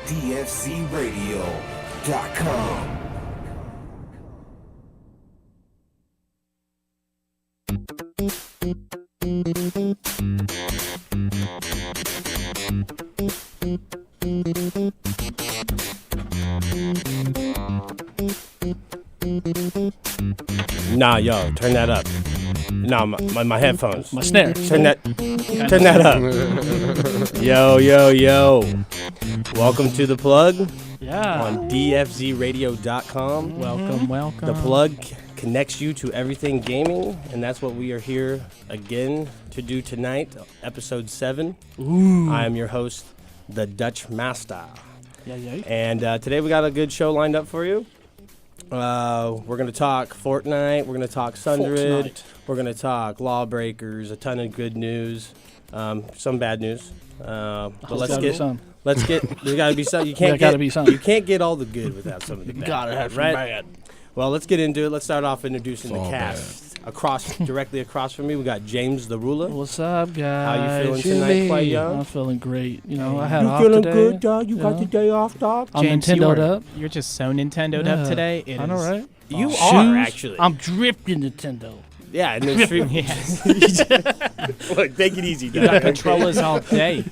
dfcradio.com. Nah, yo, turn that up. Nah, my headphones. My snare. Turn that up. Yo. Welcome to The Plug Yeah. on dfzradio.com. Welcome. The Plug connects you to everything gaming, and that's what we are here again to do tonight, episode 7. Ooh. I am your host, the Dutch Master. Yeah. And today we got a good show lined up for you. We're going to talk Fortnite. We're going to talk Sundred. We're going to talk Lawbreakers, a ton of good news, some bad news. But let's get, there's got to be some. You can't you can't get all the good without some of the bad. You got to have right? some bad. Well, let's get into it. Let's start off introducing It's the all cast. Directly across from me, we got James the Ruler. What's up, guys? How you feeling tonight, Clay Young? I'm feeling great. You know, I had You off feeling today. good, dog? You got the day off, dog? I'm Nintendo'd up. You're just so Nintendo'd up today. I know, right? You Shoes, are, actually. I'm dripping Nintendo. Yeah, and then street. Look, take it easy, You dog. got controllers all day.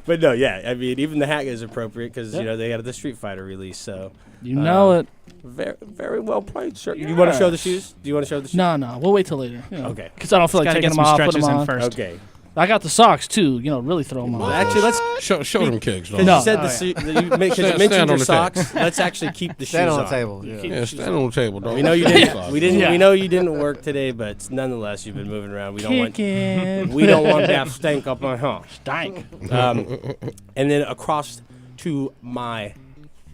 But no, yeah, I mean, even the hat is appropriate because you know they had the Street Fighter release. So You know it. very, very well played, sir. Yeah. You want to show the shoes? Do you want to show the shoes? No, we'll wait till later. You know, Okay. Because I don't feel like Gotta taking get them some off, put stretches them in on. first. Okay. I got the socks too. You know, really throw them on. Well, actually, let's. Show them kicks, Because dog. you said you mentioned Stand your on the socks. Let's actually keep the shoes Stand on on. the table. Yeah, stand on the table, dog. We know you didn't. Yeah. We know you didn't work today, but nonetheless, you've been moving around. We don't want. Kicking. We don't want that stank up my house. Stank. And then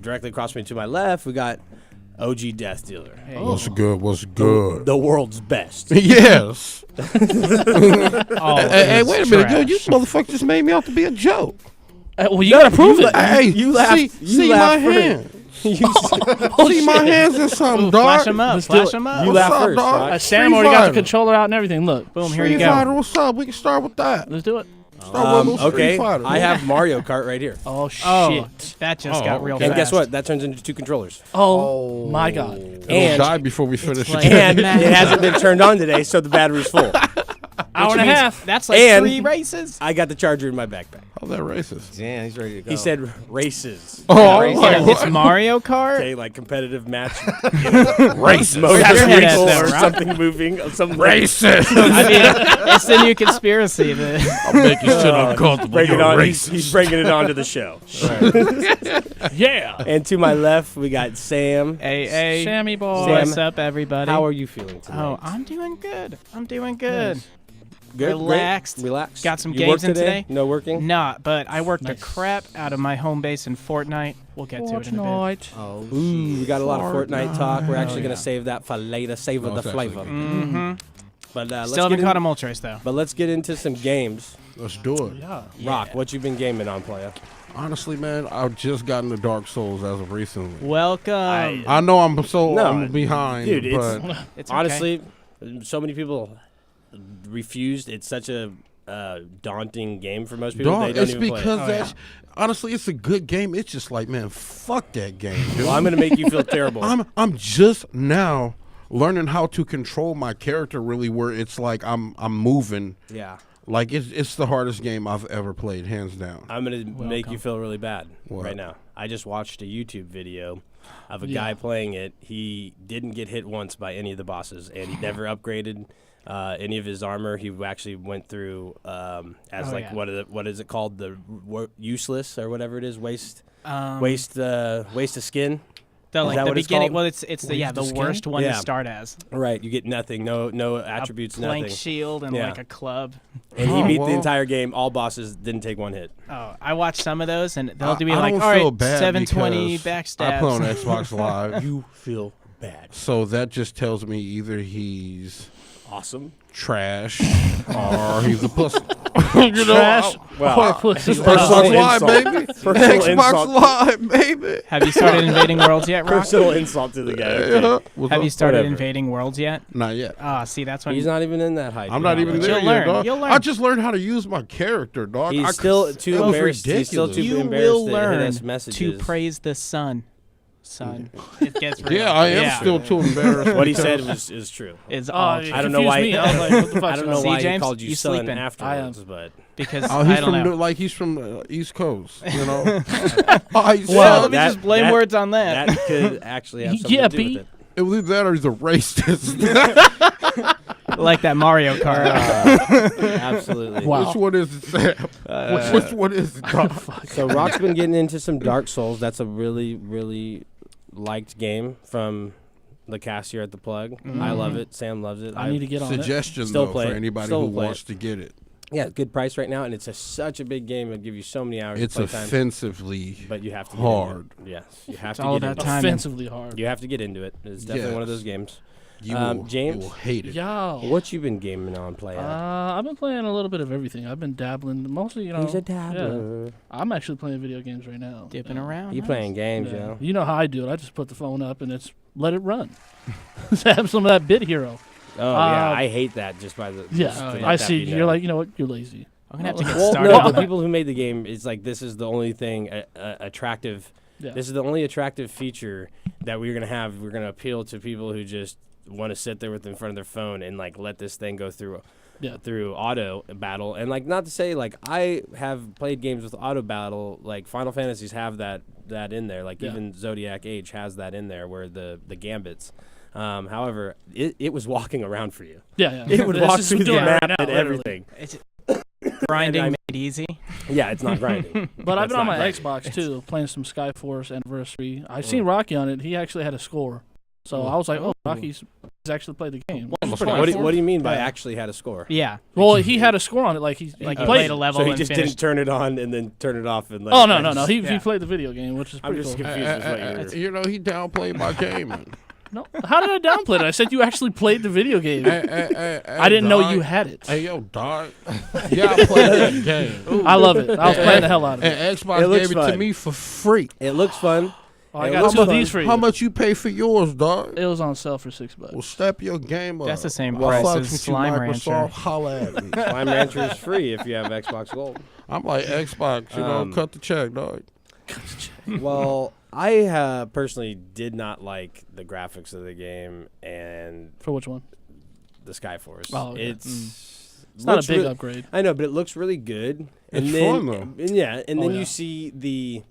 directly across from me to my left, we got OG Death Dealer. What's good? What's good? The world's best. Yes. Oh, Hey, wait a minute, yo! trash. You motherfucker just made me out to be a joke. Well, you gotta prove it. Hey, you laughed. See laughed my first. hands. Oh, See my shit. hands in something, Flash dog. them up. Let's do Flash it. them up. You What's laugh up, first, dog? right? Sam already got the Fighter. controller out and everything. Look. Boom, here you Street go. Fighter, what's up? We can start with that. Let's do it. Start with a little Street Okay, Fighter. I have Mario Kart right here. Oh, shit. Oh, that just got real And fast. guess what? That turns into 2 controllers. Oh, my God. It'll And- die before we finish like- it. And it hasn't been turned on today, so the battery's full. Hour and a means half. That's like And- 3 races. I got the charger in my backpack. How's that racist? Yeah, he's ready to go. He said races. Oh, It's what? Mario Kart. Okay, like competitive match. Racist. Motor That's your head at vehicle though, or right? something moving. Some Racist. I mean, it's the new conspiracy. I'll make you shit uncomfortable. Bring it You're on. racist. He's bringing it on to the show. Yeah. And to my left, we got Sam. Hey, Sammy boy. Sam, what's up, everybody? How are you feeling tonight? Oh, I'm doing good. I'm doing good. Nice. Good, relaxed. Great? Relaxed. Got some You games worked in today? No working. Nah, but I worked the Nice. crap out of my home base in Fortnite. We'll get to it in a bit. Fortnite. Oh, Ooh, we got a lot of Fortnite talk. We're actually yeah. gonna save that for later. Savor No, the it's flavor. actually Mm-hmm. But let's Still haven't get caught in, a Moltres though. But let's get into some games. Let's do it. Yeah. Rock, what you been gaming on, player? Honestly, man, I've just gotten the Dark Souls as of recently. Welcome. I know I'm No, I'm behind, dude, it's- but It's okay. Honestly, so many people refused. It's such a daunting game for most people. dog, They don't it's even play it. because that's honestly, it's a good game. It's just like, man, fuck that game, dude. Well, I'm gonna make you feel terrible. I'm just now learning how to control my character really, where it's like I'm moving. Yeah. Like it's the hardest game I've ever played, hands down. I'm gonna make you feel really bad What? right now. I just watched a YouTube video of a guy Yeah. playing it. He didn't get hit once by any of the bosses, and he never upgraded any of his armor. He actually went through yeah. what is it called, the useless or whatever it is, waste Um, waste of skin. The, Is like that the what it's beginning. called? Well, it's the skin? worst one Yeah. to start as. Right, you get nothing, no attributes, A blank nothing. shield and Yeah. like a club. And he Oh, beat the well. entire game. All bosses didn't take one hit. Oh, I watched some of those, and they'll I do me don't like, all feel right, bad 720 because backstabs. I play on Xbox Live, You feel bad. so that just tells me either he's Awesome. trash, or he's a pussy. You know, Trash Wow. or pussy. Personal Xbox insult. Live, baby. Personal Xbox insult. Live, baby. Have you started invading worlds yet, Rock? Personal insult to the guy. Okay. Yeah. What's Have up? you started Whatever. invading worlds yet? Not yet. Ah, see, that's when He's not even in that height. I'm not even But there you'll yet, learn. dog. You'll learn. I just learned how to use my character, dog. He's I still that too was embarrassed. He's still ridiculous. too you embarrassed will to hit learn us to messages. praise the sun. Son, it gets real. Yeah, I am still too embarrassed. What he because- said is true. Is Oh, all you I don't know confused why- Me. I was like, what the fuck's I don't know going See, why on? he James, called you you son sleeping. afterwards, but because Oh, he's I don't know. like he's from East Coast, you know. Oh, he's Well, let me that- just blame that- words on that. that could actually have something Yeah, to do B. with it. it was either that or he's a racist. Like that Mario Kart. Absolutely. Wow. Which one is it, Sam? Which one is it, dog? So Rock's been getting into some Dark Souls. That's a really, really liked game from the cast here at the Plug. I love it. Sam loves it. I need to get on it. Suggestion Still though play for it. anybody Still who play wants it. to get it. Yeah, good price right now, and it's such a big game. It'll give you so many hours It's of playtime. offensively But you have to get hard. Into it. Yes, you have It's to all get about into time. Offensively hard. it. You have to get into it. It's definitely one of Yes. those games. You James? will hate it. Yo. What you been gaming on, play? I've been playing a little bit of everything. I've been dabbling, mostly, you know. He's a yeah. dabbler. I'm actually playing video games right now. Dipping around. You nice. playing games, Yeah. yo? You know how I do it. I just put the phone up and let it run. Have some of that Bit Hero. Oh yeah, Uh, I hate that. Just by the Yeah, just to let I that see. be You're known. like, you know what? You're lazy. I'm gonna have to get Well, started no, on the that. people who made the game, it's like this is the only thing attractive. Yeah. This is the only attractive feature that we're gonna have. We're gonna appeal to people who just want to sit there in front of their phone and like let this thing go through auto battle. And like, not to say like I have played games with auto battle, like Final Fantasies have that in there. Like even Zodiac Age has that in there where the gambits. However, it was walking around for you. Yeah. It would It's walk just through the doing it map right now, and literally. everything. It's grinding And made easy. Yeah, it's not grinding. But I've That's been on not my grinding. Xbox too, playing some Skyforce Anniversary. I've seen Rocky on it. He actually had a score. So I was like, oh, Rocky's he's actually played the game. What do you mean by Yeah. actually had a score? Yeah. Well, he had a score on it. Like he Like played played it. a level So he and just finished. didn't turn it on and then turn it off and let Oh it no, run. He Yeah. played the video game, which is I'm pretty just cool. confused with what you're. You know, he downplayed my game. No, how did I downplay it? I said you actually played the video game. I didn't know you had it. Hey, yo, dog. Yeah, I played that game. I love it. I was playing the hell out of it. And Xbox It looks gave it to fun. me for free. It looks fun. Oh, I It got looks two of fun. these for you. How much you pay for yours, dog? It was on sale for $6. Well, step your game up. That's the same I price fucks as with you, Slime Microsoft. Rancher. Holla at me. Slime Rancher is free if you have Xbox Gold. I'm like, Xbox, you know, cut the check, dog. Well, I personally did not like the graphics of the game and For which one? the Skyforce. Oh, okay. It's It's not a looks big re- upgrade. I know, but it looks really good. And It's then, fun, though. And yeah, and Oh, then yeah. you see the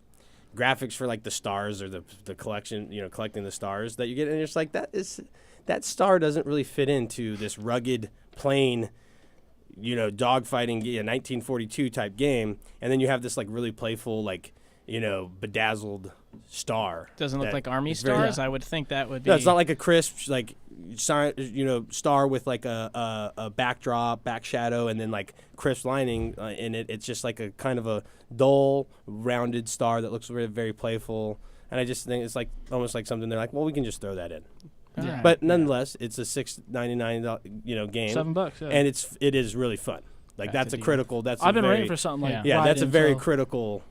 graphics for like the stars or the collection, collecting the stars that you get, and it's like that star doesn't really fit into this rugged, plain, dogfighting, 1942 type game, and then you have this like really playful, like bedazzled star. Doesn't look that like army is very- stars. I would think that would be. No, it's not like a crisp like star with like a backdrop, back shadow, and then like crisp lining in it. It's just like a kind of a dull, rounded star that looks very, very playful. And I just think it's like almost like something they're like, well, we can just throw that in. All right. But nonetheless, it's a $6.99 game, $7. Yeah. and it is really fun. Like That's that's a a deal. critical. That's I've a been very, waiting for something like yeah, that's a Raiden, very so- critical.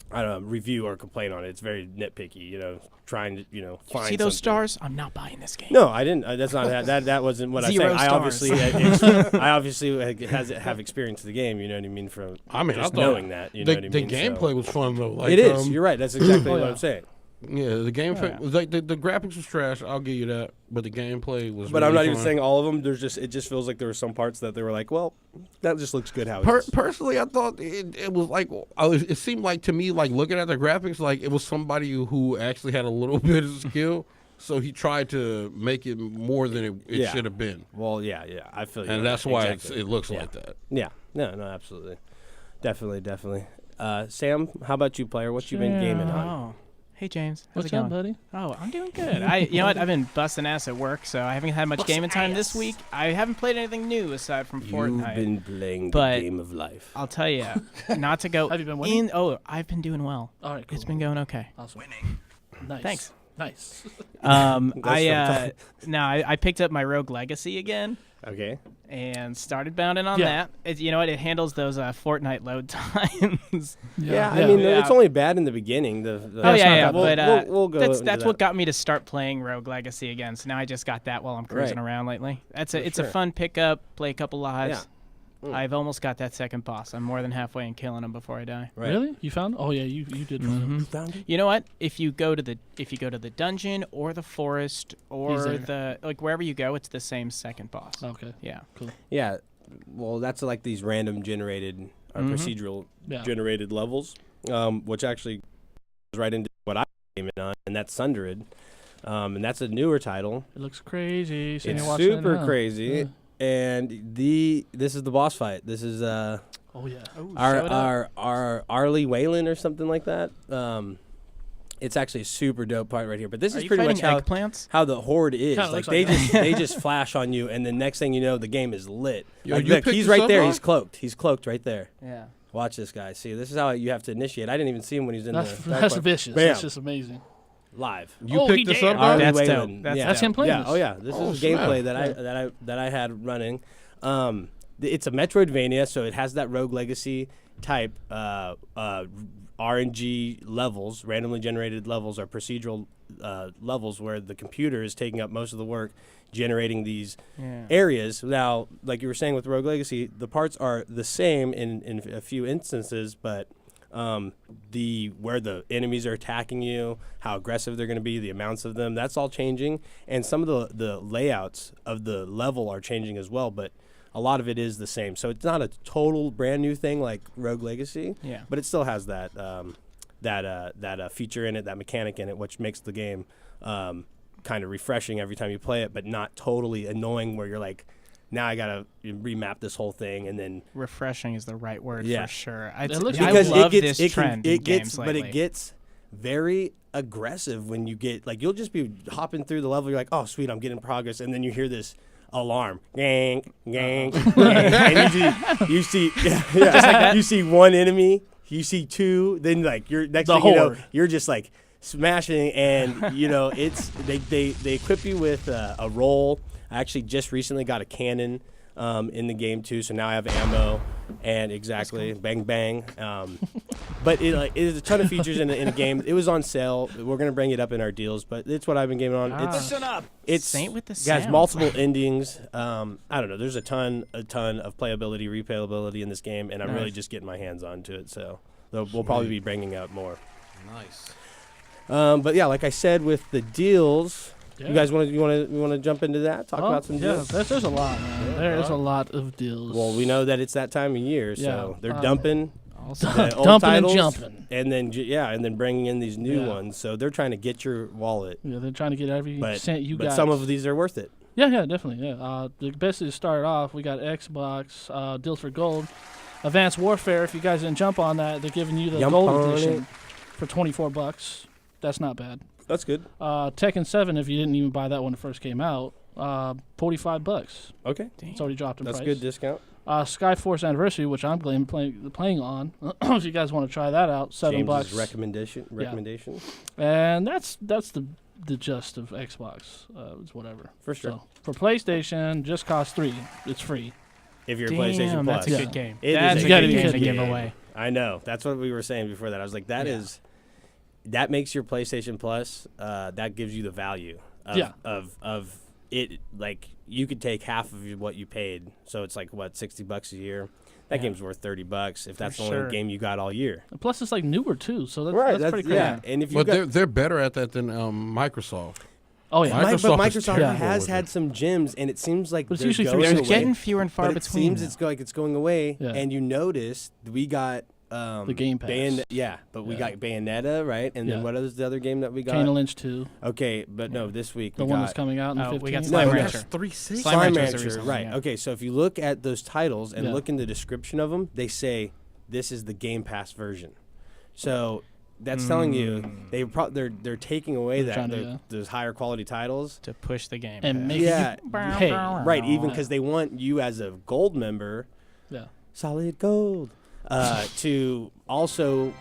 I don't know, review or complaint on it. It's very nitpicky, trying to, find See those something. stars? I'm not buying this game. No, I didn't. That's not that wasn't what I Zero said. I stars. obviously have experience in the game. You know what I mean? From I mean, just I thought knowing that. You know what I the mean? gameplay was fun, though. Like, It is. You're right. That's exactly what yeah. I'm saying. Yeah, the gameplay was like the graphics was trash. I'll give you that, but the gameplay was. But really I'm not even fun. saying all of them. It just feels like there were some parts that they were like, well, that just looks good how it is. Personally, I thought it was like it seemed like to me like looking at the graphics like it was somebody who actually had a little bit of skill, so he tried to make it more than it Yeah. should have been, Well, yeah, I feel you. and on that's that. why Exactly. it looks Yeah. like that. Yeah, no, absolutely, definitely. Sam, how about you, player? What you been gaming on? Oh. Hey James, how's What's it up, going? buddy? Oh, I'm doing good. You know what? I've been busting ass at work, so I haven't had much gaming time this week. I haven't played anything new aside from You've Fortnite. been playing the But game of life. I'll tell you, not to go Have you been winning? in. Oh, I've been doing well. All right, cool. It's been going okay. Awesome. Nice. Thanks. Nice. I picked up my Rogue Legacy again Okay. and started bounding on Yeah. that. You know what? It handles those Fortnite load times. Yeah, I mean, it's only bad in the beginning. Oh yeah, but we'll go that's into what that. got me to start playing Rogue Legacy again. So now I just got that while I'm cruising Right. around lately. It's a sure. fun pickup. Play a couple lives. Yeah. Mm. I've almost got that second boss. I'm more than halfway in killing him before I die. Right. Really? You found? Oh yeah, you did. Mhm. You found it? You know what? If you go to the dungeon or the forest or there. wherever you go, it's the same second boss. Okay. Yeah. Cool. Yeah. Well, that's like these random generated or procedural Yeah. generated levels, which actually goes right into what I came in on, and that's Sundred. And that's a newer title. It looks crazy. So It's you're watching it super now. crazy. Yeah. And this is the boss fight. This is Oh yeah. our Arlie Whalen or something like that. It's actually a super dope part right here. But this Are is you pretty much fighting eggplants? how the horde is. Kinda Like looks they like just they just flash on you, and the next thing you know, the game is lit. Yo, Like, you look, picked he's this right up, there. Ron? He's cloaked. He's cloaked right there. Yeah. Watch this guy. See, this is how you have to initiate. I didn't even see him when he's in That's the dark part. vicious. Bam. That's just amazing. Live. You Oh, he picked this did. up, bro? Arlie That's Whalen. dope. That's yeah. That's him playing Yeah. this. Oh yeah. This Oh, is gameplay snap. that I had running. It's a Metroidvania, so it has that Rogue Legacy type RNG levels, randomly generated levels, or procedural levels where the computer is taking up most of the work, generating these areas. Now, like you were saying with Rogue Legacy, the parts are the same in a few instances, but where the enemies are attacking you, how aggressive they're going to be, the amounts of them, that's all changing, and some of the layouts of the level are changing as well, but a lot of it is the same. So it's not a total brand new thing like Rogue Legacy, but it still has that feature in it, that mechanic in it, which makes the game kind of refreshing every time you play it, but not totally annoying where you're like, now I gotta remap this whole thing, and then Refreshing is the right word Yeah. for sure. It looks I because love it gets this trend in games but lately. it gets very aggressive when you get like, you'll just be hopping through the level, you're like, oh sweet, I'm getting progress, and then you hear this alarm, gang, gang, gang, and you see you see one enemy, you see two, then like you're next The thing you know, horde. you're just like smashing, and you know it's they equip you with a roll. I actually just recently got a cannon in the game too, so now I have ammo and bang bang. But it is a ton of features in the game. It was on sale. We're gonna bring it up in our deals, but it's what I've been gaming on. Listen up. It's Saint with the it has sound. multiple endings. I don't know. There's a ton of playability, replayability in this game, and I'm really just getting my hands onto it. So we'll probably be bringing out more. Nice. But yeah, like I said, with the deals. Yeah. You guys want to jump into that? Talk about some deals. Yeah, there's a lot, man. There is a lot of deals. Well, we know that it's that time of year, so Yeah, they're dumping Also, the old dumping and titles, jumping. and then and then bringing in these new Yeah. ones. So they're trying to get your wallet, Yeah, they're trying to get every but cent you but got. some of these are worth it. Yeah, definitely. Yeah, the best is to start off. We got Xbox deals for gold, Advanced Warfare. If you guys didn't jump on that, they're giving you the Jump gold on edition it. for $24. That's not bad. That's good. Tekken 7, if you didn't even buy that when it first came out, $45. Okay, It's already dropped in that's price. good discount. Skyforce Anniversary, which I'm playing on. If you guys want to try that out, $7. James's recommendation. And that's the gist of Xbox. It's whatever. For sure. So, for PlayStation, just costs $3. It's free. If you're a damn, PlayStation Plus, that's a Yeah. good game. It That's is a gotta good be game to kidding give me. away. I know. That's what we were saying before that. I was like, that makes your PlayStation Plus. That gives you the value of it. Like you could take half of what you paid, so it's like what, $60 a year. That game's worth $30 if that's the only game you got all year. And plus, it's like newer too, so that's pretty crazy. Yeah, and if you But they're better at that than Microsoft. Oh yeah, Microsoft but is Microsoft terrible has with had it. some gems, and it seems like But it's they're usually going free. There's away. getting fewer and far but between. it seems now. it's going away. Yeah. And you notice we got the Game Pass. we got Bayonetta, right? And then Yeah. what is the other game that we got? Kane and Lynch 2, Okay, but no, this week the we one got that's coming out in Oh, 15. we got No, Slime no. Rancher. 360. Slime Slime Rancher's the Rancher, recent right? one, yeah. Okay, so if you look at those titles and Yeah. look in the description of them, they say this is the Game Pass version. So that's telling you they're taking away They're trying to, those higher quality titles. to push the game. and pass. make Yeah. you pay. Right, even because they want you as a gold member, Yeah. solid gold. to also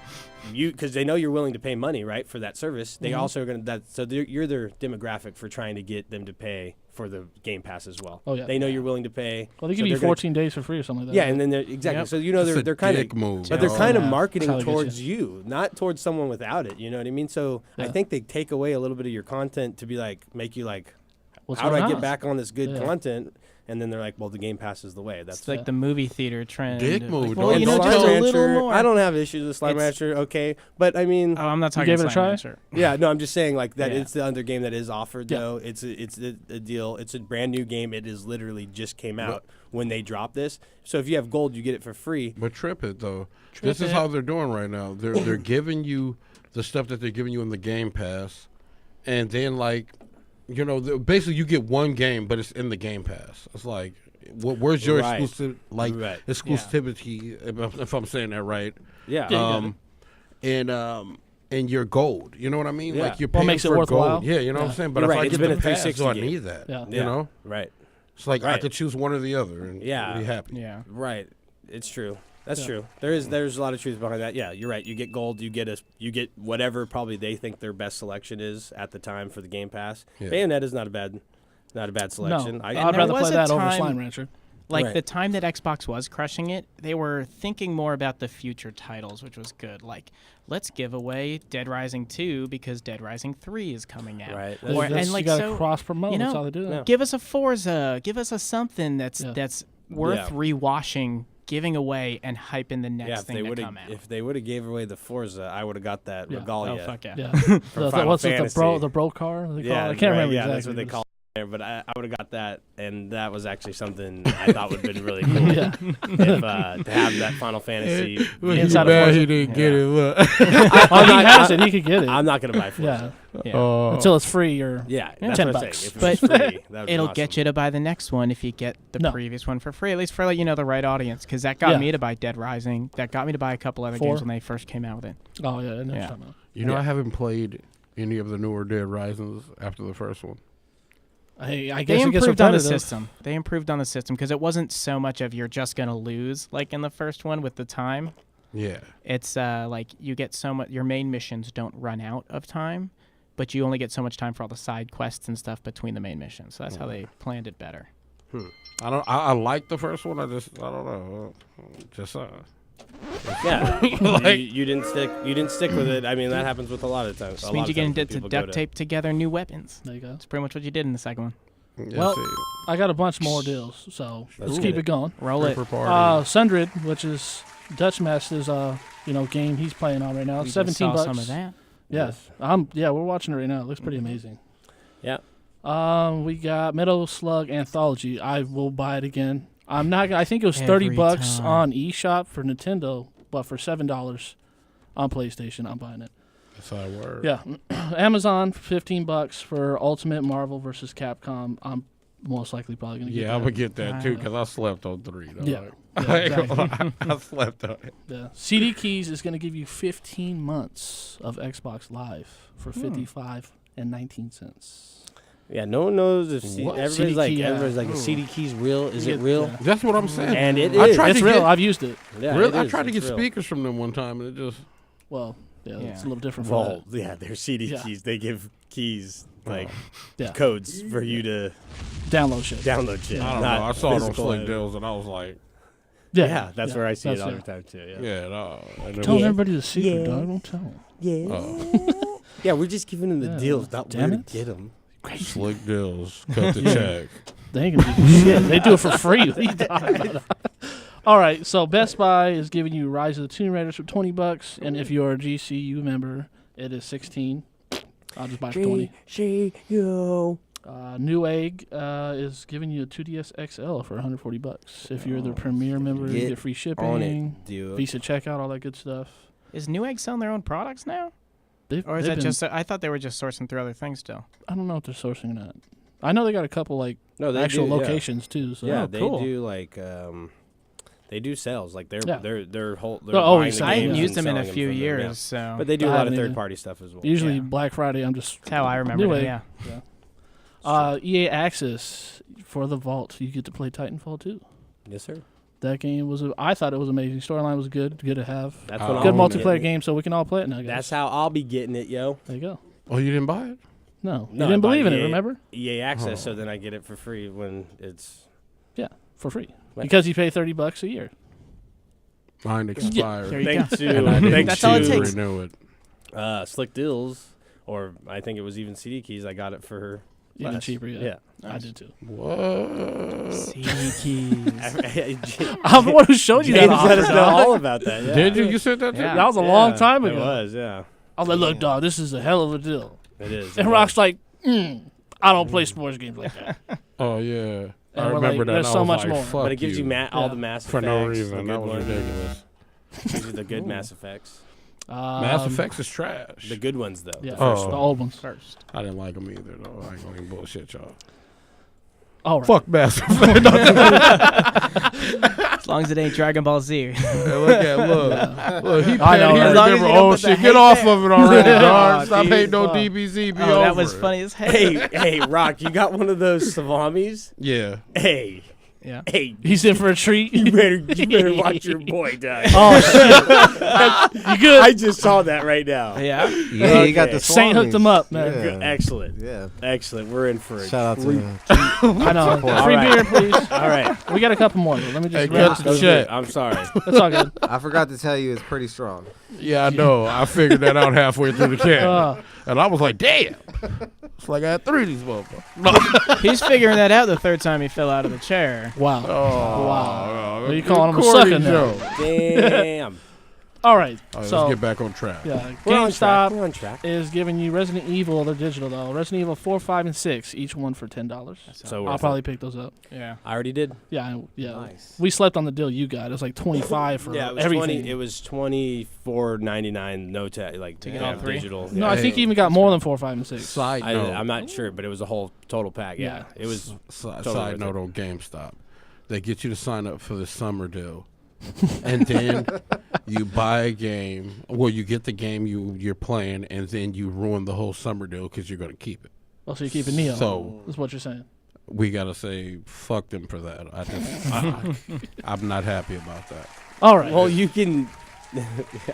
because they know you're willing to pay money, right, for that service. They also are going to you're their demographic for trying to get them to pay for the Game Pass as well. Oh yeah. They know you're willing to pay. Well, they give you 14 days for free or something like that. Yeah, and then exactly. Yep. So you know they're kind of move. but they're kind of Yeah. marketing That's how they get towards you, not towards someone without it. You know what I mean? So I Yeah. think they take away a little bit of your content to be like, make you like, What's how do I going get on? back on this good Yeah. content? And then they're like, well, the Game Pass is the way. That's It's like the movie theater trend. Dick Like, move, well, dog. you know, Slime just a little Rancher, more. I don't have issues with Slime It's- Rancher, okay, but I mean, Oh, I'm not talking gave it a Slime try? Rancher. yeah, no, I'm just saying like that. Yeah. It's the other game that is offered Yeah. though. It's a deal. It's a brand new game. It is literally just came out when they dropped this. So if you have gold, you get it for free. But trip it though. Trip This is it. how they're doing right now. They're giving you the stuff that they're giving you in the Game Pass, and then like, you know, basically you get one game, but it's in the Game Pass. It's like, where's your Right. exclusive exclusivity? If I'm saying that right. Yeah. Yeah. And your gold. You know what I mean? Yeah. Like you're What paying makes it for worthwhile? gold. Yeah, you know what I'm Yeah. saying. But You're if right. I It's get been the a pass, do 360 I game. need that? Yeah. You know, Right. it's like I Right. could choose one or the other and Yeah. be happy. Yeah. Right. It's true. That's Yeah. true. There's a lot of truth behind that. Yeah, you're right. You get gold. You get whatever probably they think their best selection is at the time for the Game Pass. Yeah. Bayonet is not a bad selection. No, I I'd there rather was play a that over time- Slime Rancher. Like Right. the time that Xbox was crushing it, they were thinking more about the future titles, which was good. Like, let's give away Dead Rising 2 because Dead Rising 3 is coming out. Right. Or, That's- and like you gotta so, cross promote. you That's know, how they do it. Yeah. give us a Forza, give us a something that's Yeah. worth Yeah. rewashing, giving away, and hyping the next Yeah, if thing they to would come out. if they would have gave away the Forza, I would have got that Yeah. Regalia. Oh fuck yeah! Yeah. Final What's it? Fantasy. The bro car? They call Yeah, it? I can't right, remember yeah, exactly. that's what they but call it there. But I would have got that, and that was actually something I thought would have been really cool. Yeah. If, to have that Final Fantasy. Well, Inside of bad Forza. he didn't get it. Look. Oh, he has it. He could get it. I'm not gonna buy Forza. Yeah. Yeah. Until it's free or Yeah, Yeah. that's $10 what I'm bucks. saying. If But it was free, that would be It'll awesome. get you to buy the next one if you get the No. previous one for free, at least for like, the right audience. Because that got Yeah. me to buy Dead Rising. That got me to buy a couple other 4. games when they first came out with it. Oh yeah, I know what Yeah. you're talking about. You know, Yeah. I haven't played any of the newer Dead Risings after the first one. I They guess it gets improved on the repetitive. system. They improved on the system because it wasn't so much of you're just gonna lose like in the first one with the time. Yeah. It's like you get so much. Your main missions don't run out of time, but you only get so much time for all the side quests and stuff between the main missions. So that's how they planned it better. I like the first one. I don't know. Just Yeah, Like- you didn't stick with it. I mean, that happens with a lot of times. Just means you get to duct tape together new weapons. There you go. That's pretty much what you did in the second one. yeah, Well, see, I got a bunch more deals, so Let's let's get keep it. it going. Roll it. Stripper party. Sundred, which is Dutch Master's game he's playing on right now. We just 17 saw bucks. some of that. Yeah. We're watching it right now. It looks pretty amazing. Yeah. We got Metal Slug Anthology. I will buy it again. I'm not I think it was 30 Every bucks time. on eShop for Nintendo, but for $7 on PlayStation, I'm buying it. That's how it works. Yeah. Amazon for 15 bucks for Ultimate Marvel vs. Capcom. I'm most likely probably going to get Yeah, that. I'm gonna get that too Yeah. because I slept on 3. Dog. Yeah. I, exactly. I slept on it. Yeah. CD Keys is going to give you 15 months of Xbox Live for 55 and 19 cents. Yeah, no one knows if What? everybody's CD like key, everybody's like, is CD keys real? Is it Yeah. real? Yeah. That's what I'm saying. And it I is. tried It's to real. get- I've used it. Yeah, really, it I is. tried to It's get real. speakers from them one time, and it just Well, yeah, Yeah. it's a little different for Well, yeah, they're CD Yeah. keys. They give keys like Yeah. codes for you to that. Download shit. download shit. I don't not know. I saw those physical slick items. deals, and I was like, Yeah, that's where I see it That's all it. the time too. Yeah. yeah, no. And it Telling was- everybody the secret, Yeah. dog. Don't tell them. Yeah. Oh. Yeah, we're just giving them the Yeah, deals, not damn where it. to get them. Slick deals. Cut the check. They ain't gonna do shit. They do it for free. What are you talking about? All right, so Best Buy is giving you Rise of the Tomb Raiders for $20, and if you're a GCU member, it is $16. I'll just buy it for $20. Newegg is giving you a 2DS XL for $140. If you're the Premier member, you Get get free on shipping, it, dude. Visa checkout, all that good stuff. Is Newegg selling their own products now? Or is they've that been- just? I thought they were just sourcing through other things still. I don't know if they're sourcing or not. I know they got a couple No, they actual do, yeah. locations too. So Yeah, Oh, they cool. do like they do sales. Like they're Yeah. they're whole. They're They're always buying the I selling, haven't games used and them in a selling few from them, years, yeah. so But they do I a lot of haven't either. third party stuff as well. usually Yeah. Black Friday, I'm just that's how I remember Newegg. it. Yeah. EA Access for the Vault. You get to play Titanfall too. Yes, sir. That game was. I thought it was amazing. Storyline was good. Good to have. That's Oh. what Good I'll be multiplayer getting it. game, so we can all play it now, guys. That's how I'll be getting it, yo. There you go. Oh, you didn't buy it? No, you No, didn't I bought believe in it. EA Remember? EA Access, so then I get it for free when it's. Yeah, for free Right. because you pay $30 a year. Mine expired. There you Thanks go. And I to didn't thanks That's all it to takes. renew it. Slick Deals, or I think it was even CD Keys. I got it for Even less. cheaper. Yeah, I Nice. did too. What? CD keys. I'm the one who showed you that. James let offer, us know dog. all about that. Yeah. Did you? You said that? Yeah. Too? That was a long time It ago. was, yeah. I was like, look, dog, this is a hell of a deal. It is. And it Rock's was. like, I don't play sports games like that. Oh yeah, I And we're remember like, that. there's I so was much like, more. Fuck But it gives you all Yeah. the Mass for Effects. no the reason. good That was ones. ridiculous. Gives you the good Mass Effects. Mass Effects is trash. The good ones, though. Yeah, The Oh. first the one. old ones. First. I didn't like them either, though. I ain't gonna even bullshit y'all. All right. Fuck Mass Effect. As long as it ain't Dragon Ball Z. Look, he I know, he as long as remember you don't old put the shit. hate Get off there. of it already, dog. Oh, Stop dude, hating on fuck. DBZ. Be Oh, over that was it. funny as hell. Hey, Rock, you got one of those Savamis? Yeah. Hey, Yeah. He's in for a treat. you better watch your boy, Doug. Oh shit! You good? I just saw that right now. Yeah. Yeah, you got Okay. the Saint hooked Swamis. him up, man. Yeah. Excellent. Yeah. Excellent. We're in for it. Shout out to I know. Free All right. beer, please. All right. We got a couple more. But let me just. Hey, grab cut this. the check. I'm sorry. That's all good. I forgot to tell you it's pretty strong. Yeah, I know. I figured that out halfway through the can. And I was like, damn. It's like I had 3 of these motherfuckers. He's figuring that out the third time he fell out of the chair. Wow. Oh, Wow. Are you calling him a sucker now? Damn. All right. All right, So let's get back on track. yeah, We're on track. GameStop We're on track. is giving you Resident Evil. They're digital though. Resident Evil 4, 5, and 6, each one for $10. So I'll worth probably it. pick those up. Yeah. I already did. Yeah. Nice. We slept on the deal you got. It was like 25 for Yeah, it was everything. 20. It was $24.99. No tag, like To get all three? digital. No, Yeah. I think you even got more than 4, 5, and 6. Side note. I'm not sure, but it was a whole total pack. Yeah, Yeah. it was. Side worth note it. on GameStop. They get you to sign up for the summer deal. And then you buy a game. Well, you get the game you're playing, and then you ruin the whole summer deal because you're going to keep it. Oh, so you're keeping Neo. So- That's what you're saying. We got to say, fuck them for that. I'm not happy about that. All right. Well, you can.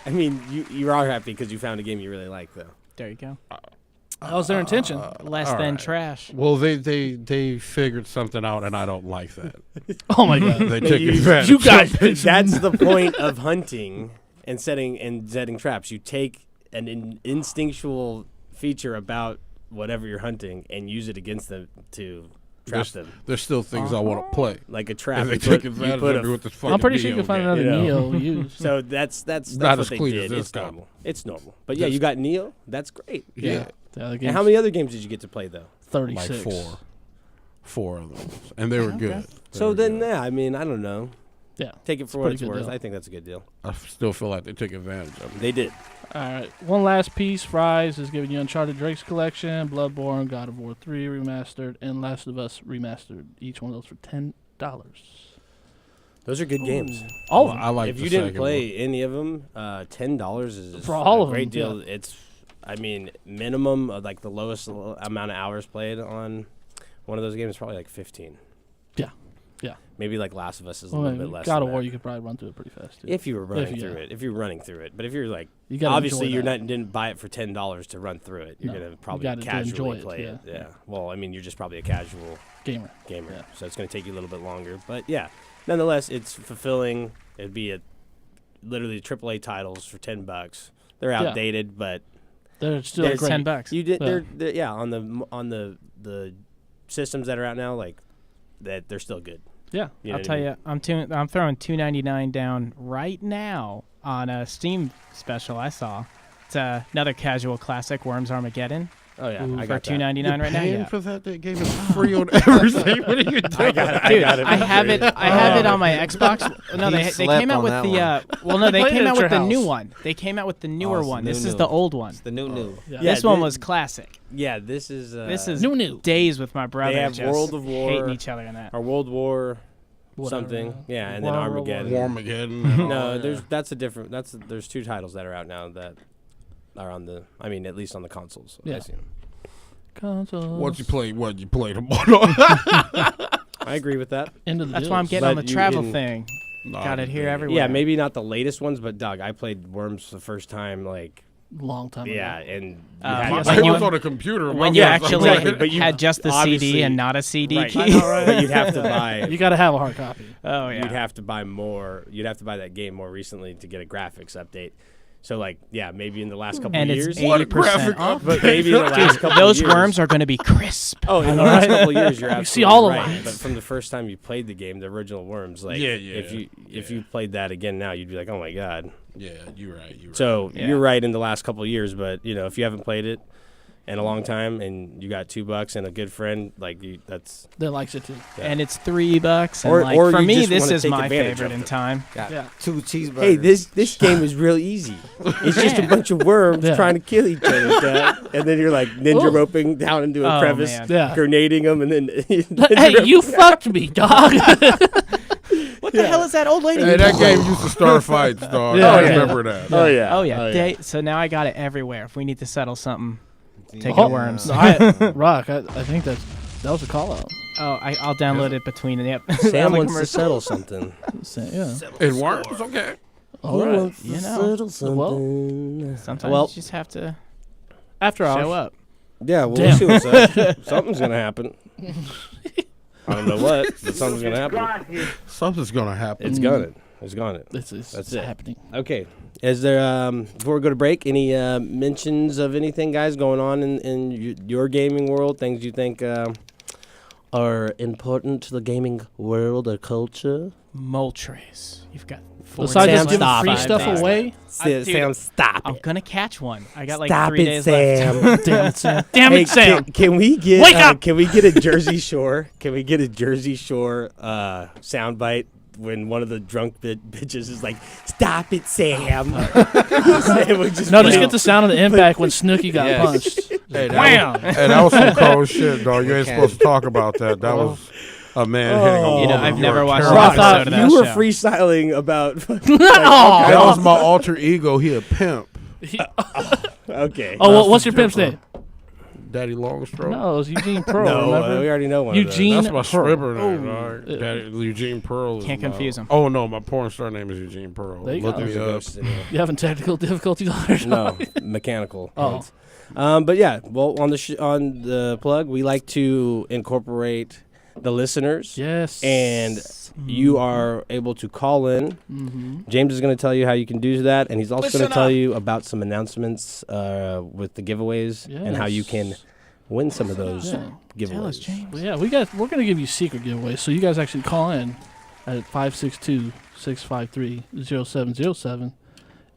I mean, you are happy because you found a game you really like, though. There you go. that was their intention. Less all than right. trash. Well, they figured something out, and I don't like that. Oh my god. They took You- advantage. You guys. That's the point of hunting and setting traps. You take an instinctual feature about whatever you're hunting and use it against them to trap them, There's still things I want to play. like a trap. And they You took put- you advantage put of a me with this I'm pretty sure you fucking can find video another you know. Neo use. So that's Not what as they clean did. as this It's guy. normal. It's normal. But yeah, This- you got Neo. That's great. Yeah, The other And games, how many other games did you get to play though? 36. like 4 of them, and they were good. They So were then, good. yeah, I mean, I don't know. Yeah. Take it for a what pretty it's good worth. deal. I think that's a good deal. I still feel like they took advantage of it. They did. All right. One last piece. Fries is giving you Uncharted Drake's Collection, Bloodborne, God of War 3 Remastered, and Last of Us Remastered. Each one of those for $10. Those are good games. All of them. I like. If the you didn't second play any of them, $10 is For all a of great them, deal. It's, I mean, minimum of like the lowest amount of hours played on one of those games is probably like 15. Yeah. Yeah. Maybe like Last of Us is a Well, little bit less. God than of War, that. you could probably run through it pretty fast. Too. If you were running If you- through it, if you're running through it, but if you're like, You gotta obviously enjoy you're that. not didn't buy it for $10 to run through it. You're No, gonna you probably got to casually enjoy it, play it. yeah. Yeah. Well, I mean, you're just probably a casual gamer. gamer, Yeah. so it's gonna take you a little bit longer. But yeah, nonetheless, it's fulfilling. It'd be literally AAA titles for $10. They're Yeah. outdated, but They're still There's great. $10. you did. Yeah. They're yeah on the systems that are out now, like that they're still good. Yeah. You know I'll what tell I mean? you, I'm throwing $2.99 down right now on a Steam special I saw. It's another casual classic, Worms Armageddon, Oh yeah, Ooh, I for got that. $2.99 right now. Paying Yeah. for that? That game is free on everything. What are you doing? I got it. Dude, I got it. I have it. I have it Oh. on my Xbox. No, He they slept came out on with that the. one. Well, no, they Played it came at out your with the new house. one. They came out with the newer it's the one. This new is the new. old one. The new. Yeah. Yeah, This one thi- was classic. Yeah, this is This is New. days with my brother. have just World of War. hating each other in that. or World War Whatever. something. Yeah, and then War, Armageddon. Warmageddon. and all No, that. that's a different. There's 2 titles that are out now that are on the. I mean, at least on the consoles. Yeah. I see 'em. Consoles. What you play? What you played them on? I agree with that. Into the That's deals. why I'm getting on the But you travel can- thing. Got it here everywhere. Yeah, maybe not the latest ones, but Doug, I played Worms the first time, like, Long time ago. yeah, and you Uh, had- yes, I when you- was on a computer. when My you God, actually exactly, but you had just the obviously- CD and not a CD right, key. but you'd have to buy. You got to have a hard copy. Oh yeah. You'd have to buy more. You'd have to buy that game more recently to get a graphics update. So, like, yeah, maybe in the last couple and of it's years, 80% off. but maybe in the last couple Those of years, worms are going to be crisp. Oh, in the last couple of years, you're You absolutely see all the right. lines. But from the first time you played the game, the original Worms, like, Yeah, if you played that again now, you'd be like, oh my god. Yeah, you're right. So Yeah. you're right in the last couple of years, but if you haven't played it in a long time and you got $2 and a good friend, like that's That likes it too. And it's $3. And Or- like, or for you me, just this wanna is take my advantage favorite of in it. time. Got Yeah. 2 cheeseburgers. hey, this game is real easy. It's just a bunch of worms Yeah. trying to kill each other, Dad. And then you're like ninja Oh. roping down into a Oh, crevice, man. Yeah. grenading them, and then Hey, you fucked me, dog. What the hell is that old lady? Hey, that game used to start fights, dog. Yeah, I yeah. remember that. Oh yeah. Oh yeah. So now I got it everywhere. If we need to settle something, take Oh, the worms. no, Rock, I think that was a call out. Oh, I'll download it between the Sam on the wants to commercial. settle something. Yeah. And worms, okay. All right. You know. something. Sometimes Well, you just have to After hours. show up. Yeah, well, Damn. we'll see what's up. Something's gonna happen. I don't know what, but something's gonna happen. Something's gonna happen. It's gonna. It's gonna. It's That's it. happening. Okay. Is there before we go to break, any mentions of anything, guys, going on in your gaming world? Things you think are important to the gaming world or culture? Mole trays. You've got 4 Besides days just giving left. free 5 stuff days away. Dude, Sam, stop I'm it. gonna catch one. I got like Stop 3 it, days Sam. left. Damn it, Sam. Damn Hey, it, Sam. can we get Wake up! Can we get a Jersey Shore? Can we get a Jersey Shore soundbite when one of the drunk bitches is like, "Stop it, Sam"? Sam would just No, play- just get the sound of the impact when Snooki got Yes. punched. Hey, Wham! that was some cold shit, dog. You ain't supposed to talk about that. That was a man hitting a woman. You know, I've You never are watched terrible. an Rock, episode of that you were show. freestyling about. That was my alter ego. He a pimp. Okay. Oh, well, what's your pimp's name? Daddy Longstroke. No, it was Eugene Pearl. No, remember? we already know one. Eugene Of That's my Pearl. stripper name, dog. Daddy, Eugene Pearl. is Can't my- confuse him. Oh no, my porn star name is Eugene Pearl. There you Look go. me up. You having technical difficulties on your No, mechanical. Oh. But yeah, well, on the plug, we like to incorporate the listeners. Yes. And you are able to call in. Mm-hmm. James is going to tell you how you can do that, and he's also going to tell you about some announcements with the giveaways and how you can win some of those Yeah. giveaways. Tell us, James. Well, yeah, we're gonna give you secret giveaways, so you guys actually call in at 562-653-0707,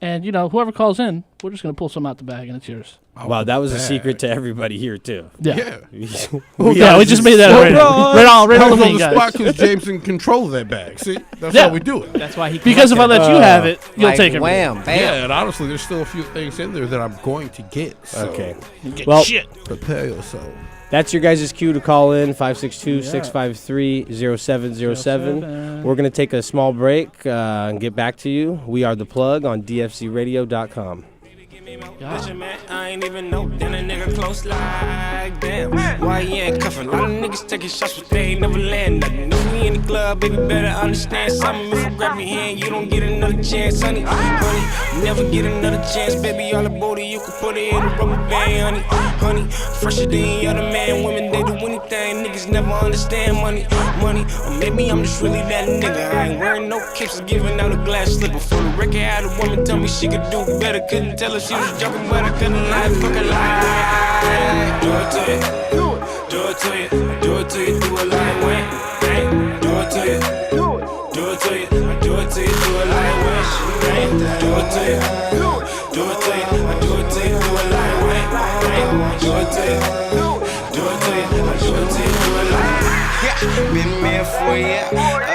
and whoever calls in, we're just gonna pull some out the bag and it's yours. Wow, that was a secret to everybody here too. Yeah, Yeah. we just made that right on That the was on thing, the guys. spot because James can control that bag. See, that's Yeah. how we do it. That's why he. Because if I collected let you have it, you'll Like, take it. wham, bam. Yeah, and honestly, there's still a few things in there that I'm going to get. So Okay. Well, prepare yourself. that's your guys' cue to call in 562-653-0707. We're going to take a small break and get back to you. We are The Plug on dfcradio.com. Yeah. Man, I ain't even know then a nigga close like damn. Why you ain't cuffin'? A lot of niggas taking shots, but they ain't never land nothing. If we in the club, baby, better understand something. If I grab your hand, you don't get another chance, honey. Honey, never get another chance, baby. All about it, you can put it in a rubber band, honey. Honey, fresher than other man. Women, they do anything. Niggas never understand money. Money, or maybe I'm just really that nigga. I ain't wearing no capes, giving out a glass slipper. For the record, had a woman tell me she could do better. Couldn't tell her she was joking, but I couldn't lie, fucking lie. Do it to you, do it to you, do it to you, do it like when, do it to you, do it to you, do it to you, do it like when, do it to you, do it to you, do it to you, do it like when, do it to you, do it to you, do it to you, do it like. Been mad for a year,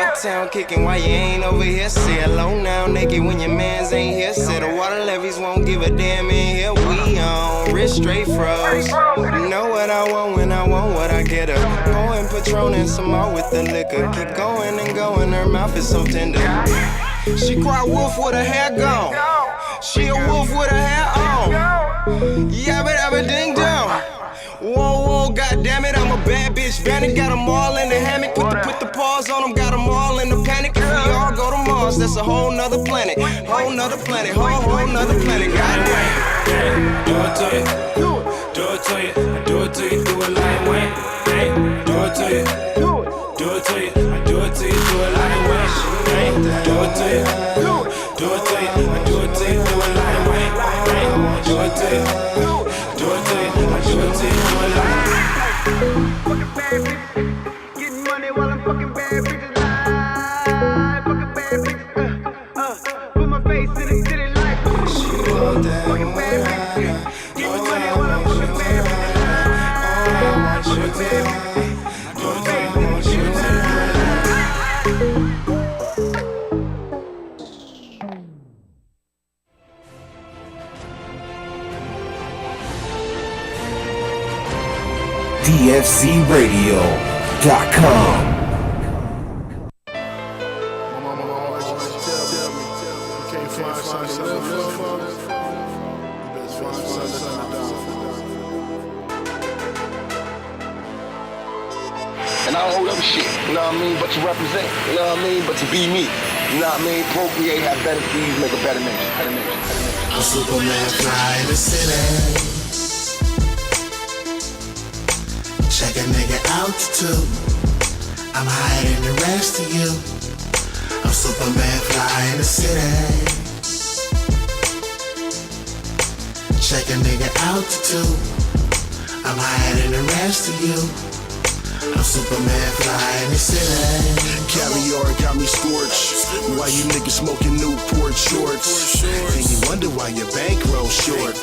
uptown kicking while you ain't over here. Say hello now, naked when your mans ain't here. Say the water levies won't give a damn in here. We on wrist straight froze. You know what I want when I want what I get her. Pouring Patron and some more with the liquor. Keep going and going, her mouth is so tender. She cry wolf with her hair gone. She a wolf with her hair on. Yabba dabba ding dong. Whoa, whoa, goddammit, I'm a bad bitch. Bandit got them all in the hammock. Put the paws on them, got them all in the panic. If we all go to Mars, that's a whole nother planet. Whole nother planet, whole nother planet. Goddamn. Do it to you. Do it to you. Do it to you. Do it like Wayne. Do it to you. Do it to you. Do it to you. Do it like Wayne. Do it to you. Do it to you. Do it to you. Do it like Wayne. Do it to you. Do it to you. Do it to you. Do it like Fucking bad bitches, getting money while I'm fucking bad bitches. Live, fucking bad bitches. Put my face in the city like fucking bad bitches, getting money while I'm fucking bad bitches. Live, fucking bad bitches. Put my face in the city DFCRadio.com. And I don't hold up shit, you know what I mean, but to represent, you know what I mean, but to be me, you know what I mean, procreate, have better seeds, make a better nation, I'm Superman, fly in the city. Check a nigga altitude. I'm higher than the rest of you. I'm Superman, fly in the city. Check a nigga altitude. I'm higher than the rest of you. I'm Superman, fly in the city. Caviar got me scorched. Why you niggas smoking Newport shorts? And you wonder why your bankroll short.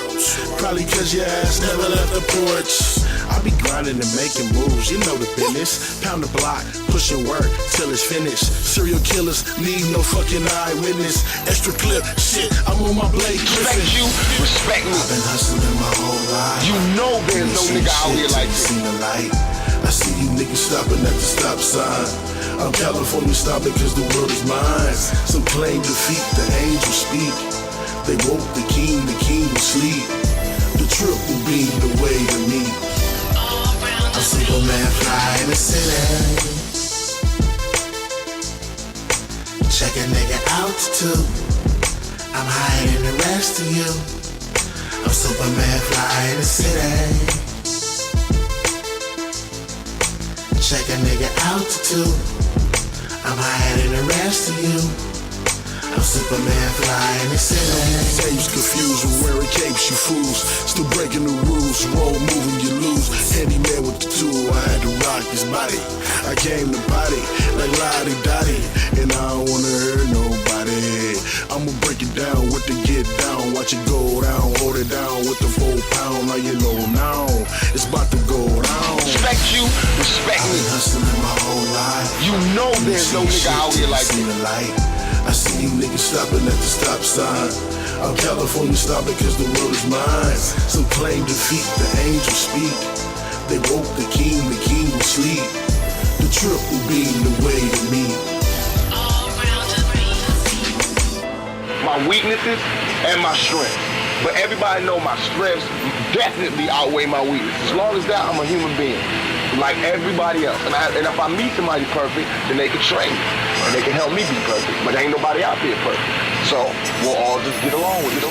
Probably cause your ass never left the porch. I be grinding and making moves, you know the business. Pound the block, pushing work till it's finished. Serial killers need no fucking eyewitness. Extra clip, shit, I'm on my blade. respect you, respect me. I've been hustling my whole life. You know there's no nigga out here like this. Seen the light. I see you niggas stopping at the stop sign. I'm California stopping cause the world is mine. Some claim defeat, the angels speak. They woke the king will sleep. The trip will be the way to me. I'm Superman, fly in the city. Check a nigga altitude. I'm higher than the rest of you. I'm Superman, fly in the city. Check a nigga altitude. I'm higher than the rest of you. I'm Superman, fly in the city. Saves confused with wearing capes, you fools. Still breaking the rules, roll moving, you lose. Handyman with the tool, I had to rock his body. I came to body like Lottie Dottie, and I don't wanna hurt nobody. I'ma break it down with the get down, watch it go down, hold it down with the 4 pound. Now you know now, it's about to go down. Respect you, respect I've me. been hustling my whole life. You know there's no nigga out here like Seen this. the light. I see you niggas stopping at the stop sign. I'm California stopping cause the world is mine. Some claim defeat, the angels speak. They woke the king will sleep. The trip will be the way to me. My weaknesses and my strengths. But everybody know my strengths definitely outweigh my weaknesses. As long as that, I'm a human being, like everybody else. And if I meet somebody perfect, then they can train me. And they can help me be perfect. But there ain't nobody out there perfect. So we'll all just get along with it.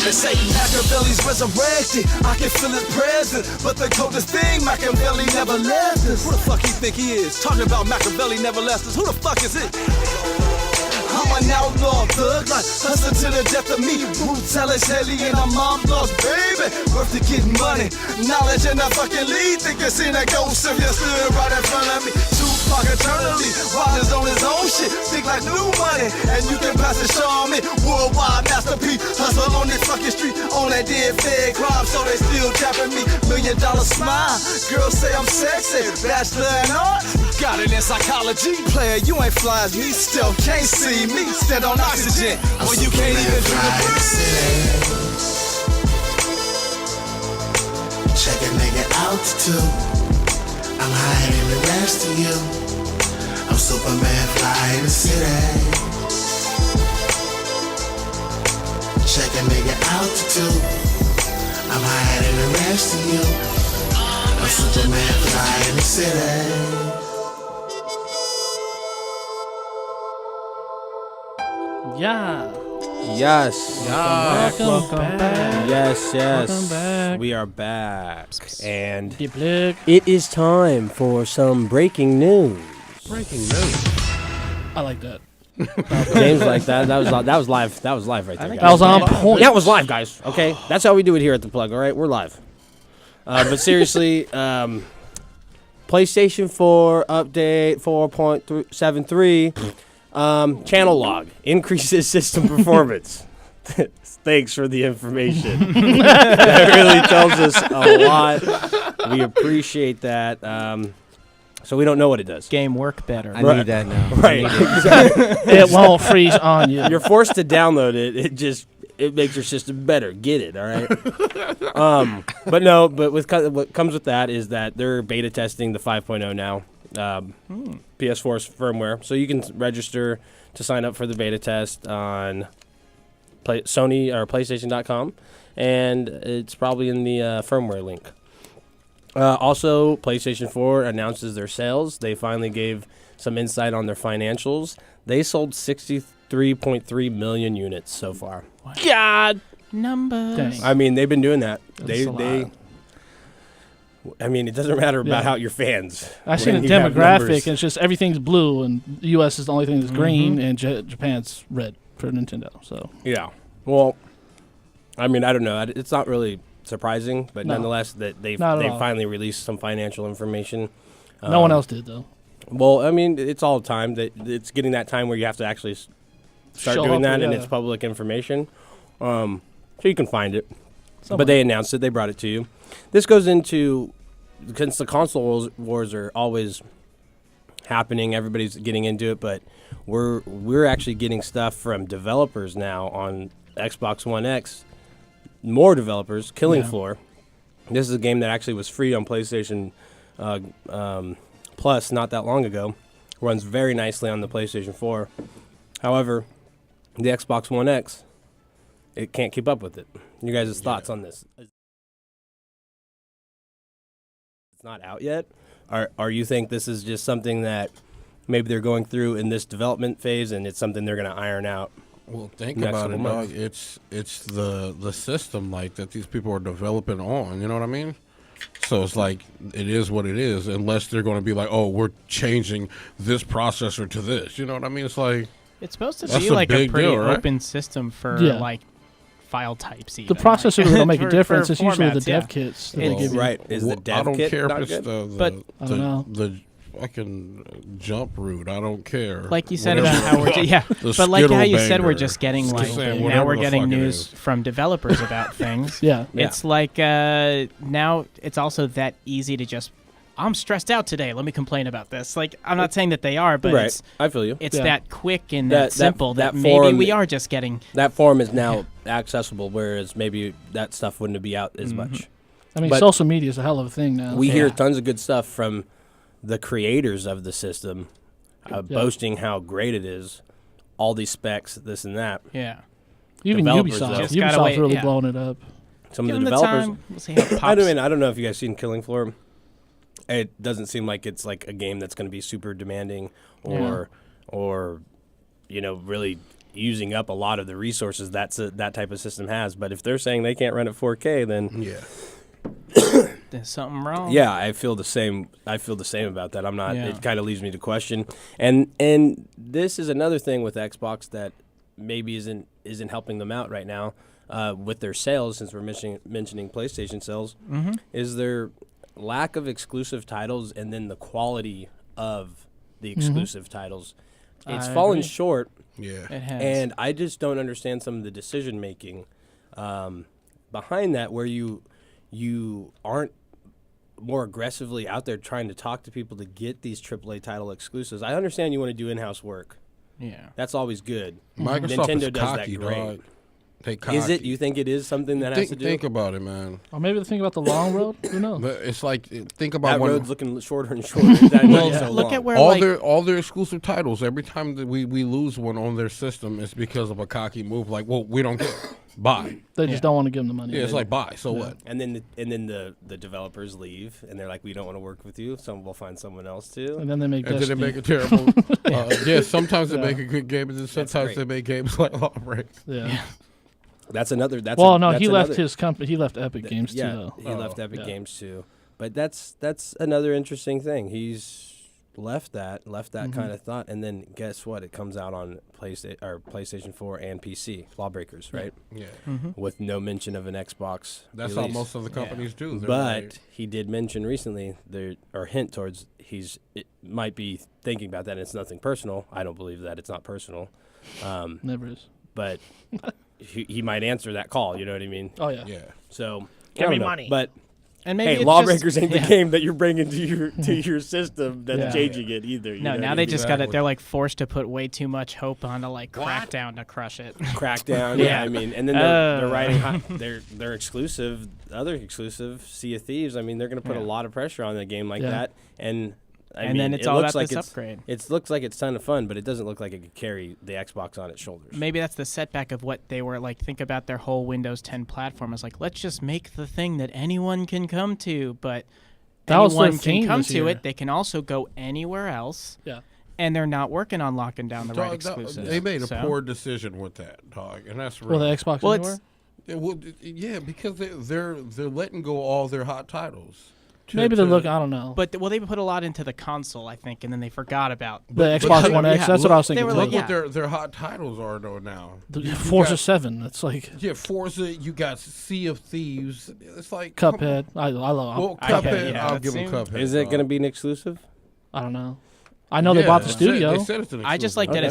They say Machiavelli's resurrected, I can feel his presence. But the coldest thing, Machiavelli never left us. Who the fuck he think he is? Talking about Machiavelli never left us. Who the fuck is it? I'm an outlaw thug, like hustling to the death of me. Brutalist, alien, I'm mom lost, baby. Worth to getting money, knowledge and a fucking lead. Think I seen a ghost if you stood right in front of me. Tupac eternally, Wilder's on his own shit. Think like new money, and you can pass it, show me. Worldwide masterpiece, hustle on this fucking street. On that dead fed crime, so they still tapping me. $1 million smile, girls say I'm sexy. Bachelor in arts, got it in psychology. Player, you ain't fly as me, still can't see me. Stand on oxygen, when you can't even do the breathe. Check a nigga altitude. I'm higher than the rest of you. I'm Superman, fly in the city. Check a nigga altitude. I'm higher than the rest of you. I'm Superman, fly in the city. Yeah. Yes. Welcome back. Yes, yes. Welcome back. We are back. And Deep look. it is time for some breaking news. Breaking news. I like that. James like that. That was live. That was live right there. think guys. That was on point. That was live, guys. Okay, that's how we do it here at the Plug. All right, we're live. But seriously, PlayStation 4 update 4.73 channel log increases system performance. Thanks for the information. That really tells us a lot. We appreciate that. So we don't know what it does. Game work better. I need that now. Right. It won't freeze on you. You're forced to download it. It makes your system better. Get it, all right? But what comes with that is that they're beta testing the 5.0 now. PS4's firmware. So you can register to sign up for the beta test on Sony or PlayStation.com, and it's probably in the firmware link. Also, PlayStation 4 announces their sales. They finally gave some insight on their financials. They sold 63.3 million units so far. God. Numbers. Dang. I mean, they've been doing that. That's a lot. I mean, it doesn't matter about Yeah. how your fans. I seen when the you have demographic, numbers. and it's just everything's blue, and the U.S. is the only thing that's green, and Japan's red for Nintendo. So Yeah. Well, I mean, I don't know. It's not really surprising, but No. nonetheless, that they Not at all. finally released some financial information. no one else did though. Well, I mean, it's all time. That it's getting that time where you have to actually start Show doing up, that, and yeah. it's public information. So you can find it. Somewhere. But they announced it. They brought it to you. This goes into, since the console wars are always happening, everybody's getting into it, but we're actually getting stuff from developers now on Xbox One X. More developers, Killing Yeah. Floor. This is a game that actually was free on PlayStation Plus not that long ago. Runs very nicely on the PlayStation 4. However, the Xbox One X, it can't keep up with it. You guys' thoughts on this? It's not out yet. Are you think this is just something that maybe they're going through in this development phase, and it's something they're going to iron out? Well, think Next about it, couple months. dog. It's the system like that these people are developing on. You know what I mean? So it's like it is what it is, unless they're going to be like, oh, we're changing this processor to this. You know what I mean? It's like It's supposed to That's be a like a big pretty deal, right? open system for Yeah. like file types. The Even. processor like, will make a for difference. It's usually the formats, dev yeah. kits that It's- they give you. Right. Is the dev I don't kit care not if it's good? But- I don't know. the fucking jump route. I don't care. Like you said Whatever. about how we're yeah, The but like how Skittle you said we're banger. just getting Just like saying, now whatever we're the getting fuck it news is. from developers about things. Yeah. Yeah. It's like now it's also that easy to just I'm stressed out today. Let me complain about this. Like I'm not saying that they are, but Right. it's I feel you. that Yeah. quick and That- that simple that that, maybe forum- we are just getting. That forum is now accessible, whereas maybe that stuff wouldn't be out as much. I mean, But- social media is a hell of a thing now. We hear Yeah. tons of good stuff from the creators of the system, boasting how great it is, all these specs, this and that. Yeah. Even developers, Ubisoft. though. Just gotta Ubisoft's wait, really yeah. blowing it up. Some Give of the them developers. time. We'll see how it pops. I don't know if you guys seen Killing Floor. It doesn't seem like it's like a game that's going to be super demanding or really using up a lot of the resources that type of system has. But if they're saying they can't run at 4K, then yeah. There's something wrong. yeah, I feel the same. I feel the same about that. I'm not. Yeah. It kind of leaves me to question. And this is another thing with Xbox that maybe isn't helping them out right now with their sales. Since we're mentioning PlayStation sales, is their lack of exclusive titles and then the quality of the exclusive titles. It's I fallen agree. short, Yeah. It has. and I just don't understand some of the decision making behind that, where you aren't more aggressively out there trying to talk to people to get these AAA title exclusives. I understand you want to do in-house work. yeah. That's always good. Microsoft Nintendo is does that cocky, great. dog. They cocky. Is it? You think it is something that has to do? Think about it, man. Or maybe they think about the long road. Who knows? But it's like think about that when road's looking shorter and shorter. That road's so Look long. at where all like their exclusive titles. Every time that we lose one on their system, it's because of a cocky move. Like, well, we don't care. buy. They just don't want to give them the money. Yeah, it's like buy. So what? And then the developers leave, and they're like, we don't want to work with you. We'll find someone else to. And then they make And then they Destiny. make a terrible. Yeah, sometimes they Yeah. make a good game, and then sometimes great. they make games like Lawbreak. Yeah. That's another. That's Well, a- no, that's he left another- his company. He left Epic Games yeah, too, though. he left Epic yeah. Games too. But that's another interesting thing. He's left that Mm-hmm. kind of thought, and then guess what? It comes out on PlayStation 4 and PC. Lawbreakers, right? Yeah, With no mention of an Xbox. that's release. how most of the companies do. They're But like, he did mention recently or hint towards it might be thinking about that. And it's nothing personal. I don't believe that it's not personal. Never is. But he might answer that call. You know what I mean? Oh yeah. yeah. So Give I me don't know. money. But And maybe hey, it's Lawbreakers just, ain't the game that you're bringing to your system that's Yeah. changing it either. You No, know now what they I mean? just got it. Exactly. They're like forced to put way too much hope onto like Crackdown to crush it. Crackdown. Yeah. Yeah, I mean, and then they're writing they're exclusive, other exclusive Sea of Thieves. I mean, they're going to put a Yeah. lot of pressure on a game like Yeah. that, and I And mean, then it's it all looks about like this it's, upgrade. It looks like it's a ton of fun, but it doesn't look like it could carry the Xbox on its shoulders. Maybe that's the setback of what they were like. Think about their whole Windows 10 platform. It's like, let's just make the thing that anyone can come to, but That was their anyone can theme come this to year. it. They can also go anywhere else. Yeah. And they're not working on locking down the right Dog, exclusives. they made a So- poor decision with that, dog, and that's Well, real. the Xbox Well, Anywhere. Yeah, because they're letting go all their hot titles. Maybe they look. I don't know. But they put a lot into the console, I think, and then they forgot about The Xbox One X. That's what I was thinking. were too. like, Look yeah. what their hot titles are though now. Forza got- 7. That's like Yeah, Forza. You got Sea of Thieves. It's like Cuphead. I love. Well, I- Cuphead. yeah, I'll that give them seems- Cuphead. Is it dog. going to be an exclusive? I don't know. I know they bought the they said- studio. They said it's an I just like that Okay.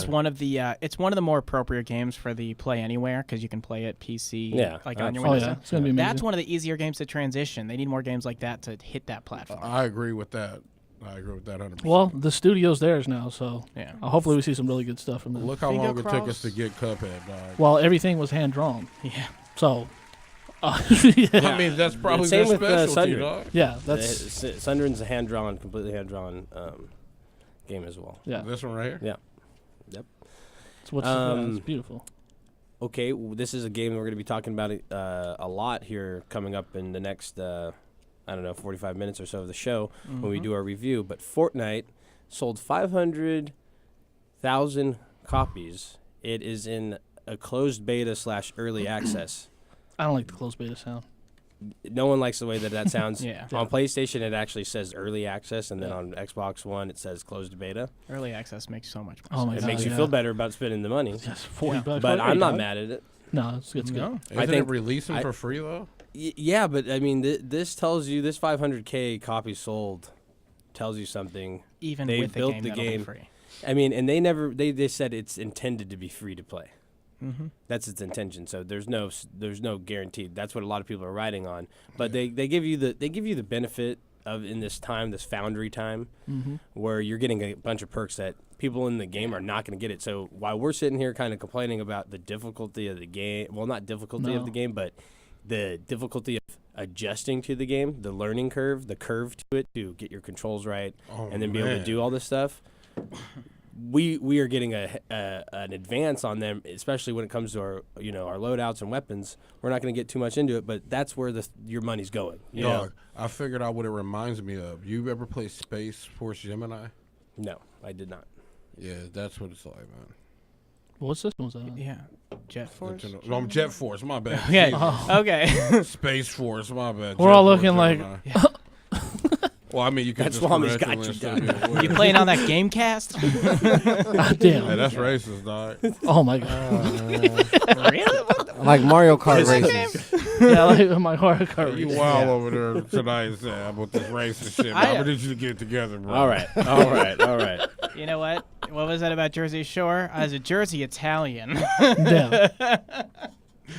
it's one of the more appropriate games for the Play Anywhere because you can play it PC, Yeah, like on your Oh Windows. yeah, it's gonna be amazing. That's one of the easier games to transition. They need more games like that to hit that platform. I agree with that. I agree with that 100%. Well, the studio's theirs now, so Yeah. hopefully we see some really good stuff from them. look how Finger long it took us crossed. to get Cuphead, dog. Well, everything was hand drawn, Yeah. so yeah, I mean, that's probably Same their with, specialty, Sundry. dog. yeah, that's Sundrin's a completely hand-drawn game as well. yeah. This one right here. Yeah. Yep. It's what's it's beautiful. Okay, this is a game we're going to be talking about a lot here coming up in the next, 45 minutes or so of the show when we do our review. But Fortnite sold 500,000 copies. It is in a closed beta / early access. I don't like the closed beta sound. No one likes the way that sounds. Yeah. On PlayStation, it actually says early access, and then on Xbox One, it says closed beta. Early access makes so much more Oh my sense. It makes you yeah. feel better about spending the money. Yes, $40. But Hey, I'm not dog. mad at it. No, it's good. No. Isn't I think- it releasing I- for free though? Yeah, but I mean, this tells you this 500K copies sold tells you something. Even They with built the the game, that'll game. be free. I mean, and they said it's intended to be free to play. Mm-hmm. That's its intention. So there's no guarantee. That's what a lot of people are riding on. But they give you the benefit of in this time, this Foundry time, where you're getting a bunch of perks that people in the game are not going to get it. So while we're sitting here kind of complaining about the difficulty of the game, well, not difficulty No. of the game, but the difficulty of adjusting to the game, the learning curve, the curve to it to get your controls right, Oh, and then be able to man. do all this stuff. We are getting an advance on them, especially when it comes to our our loadouts and weapons. We're not going to get too much into it, but that's where your money's going. You know? Dog, I figured out what it reminds me of. You ever play Space Force Gemini? No, I did not. Yeah, that's what it's like, man. What system was that on? Yeah. Jet Force? No, I'm Jet Force. My bad. Okay. Jesus. Okay. Space Force. My bad. We're Jet all Force looking like- Gemini. Well, I mean, you can That just Swami's correct got it you, instead dog. of being You weird. playing on that Gamecast? God damn. Hey, that's racist, dog. Oh my god. Really? Like Mario Kart races. Yeah, like my Mario Kart. You race. wild over there tonight, Sam, with this racist shit. I'm gonna need you to get it together, bro. All right, all right. You know what? What was that about Jersey Shore? I was a Jersey Italian. Yeah.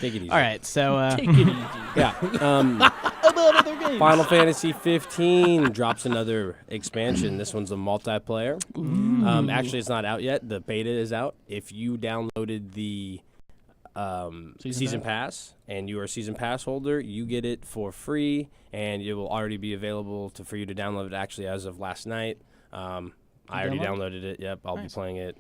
Take it easy. All right, so Take it easy. Yeah. about other games. Final Fantasy 15 drops another expansion. This one's a multiplayer. Actually, it's not out yet. The beta is out. If you downloaded the season pass and you are a season pass holder, you get it for free, and it will already be available for you to download it. Actually, as of last night, I already download? downloaded it. Yep, I'll be playing it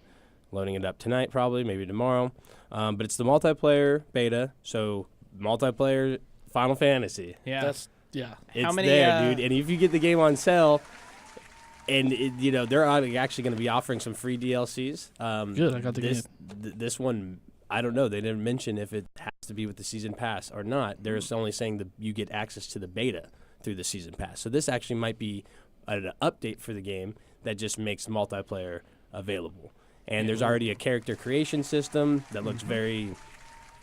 loading it up tonight, probably, maybe tomorrow. But it's the multiplayer beta, so multiplayer Final Fantasy. Yeah. It's How many, there, dude. And if you get the game on sale, and they're actually going to be offering some free DLCs. Good, I got the game. This one, I don't know. They didn't mention if it has to be with the season pass or not. They're only saying that you get access to the beta through the season pass. So this actually might be an update for the game that just makes multiplayer available. And there's already a character creation system that looks very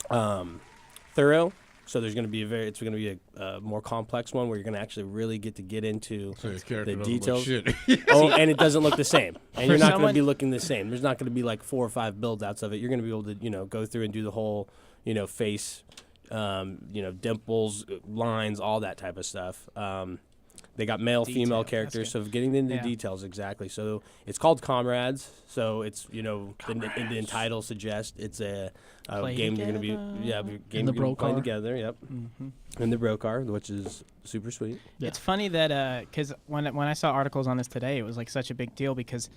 thorough. So there's going to be a more complex one where you're going to actually really get into the details. And it doesn't look the same. And you're not going to be looking the same. There's not going to be like 4 or 5 build outs of it. You're going to be able to, go through and do the whole, face, dimples, lines, all that type of stuff. They got male, female characters, so getting into the details exactly. So it's called Comrades. So it's the title suggests it's a game you're going to be in the bro playing car together. Yep, in the bro car, which is super sweet. It's funny that because when I saw articles on this today, it was like such a big deal because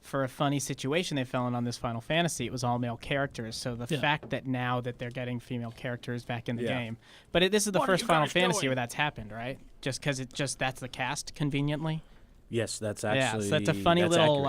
for a funny situation they fell in on this Final Fantasy, it was all male characters. So the fact that now that they're getting female characters back in the game, but this is the first Final Fantasy where that's happened, right? Just because that's the cast conveniently. Yes, that's actually so that's a funny little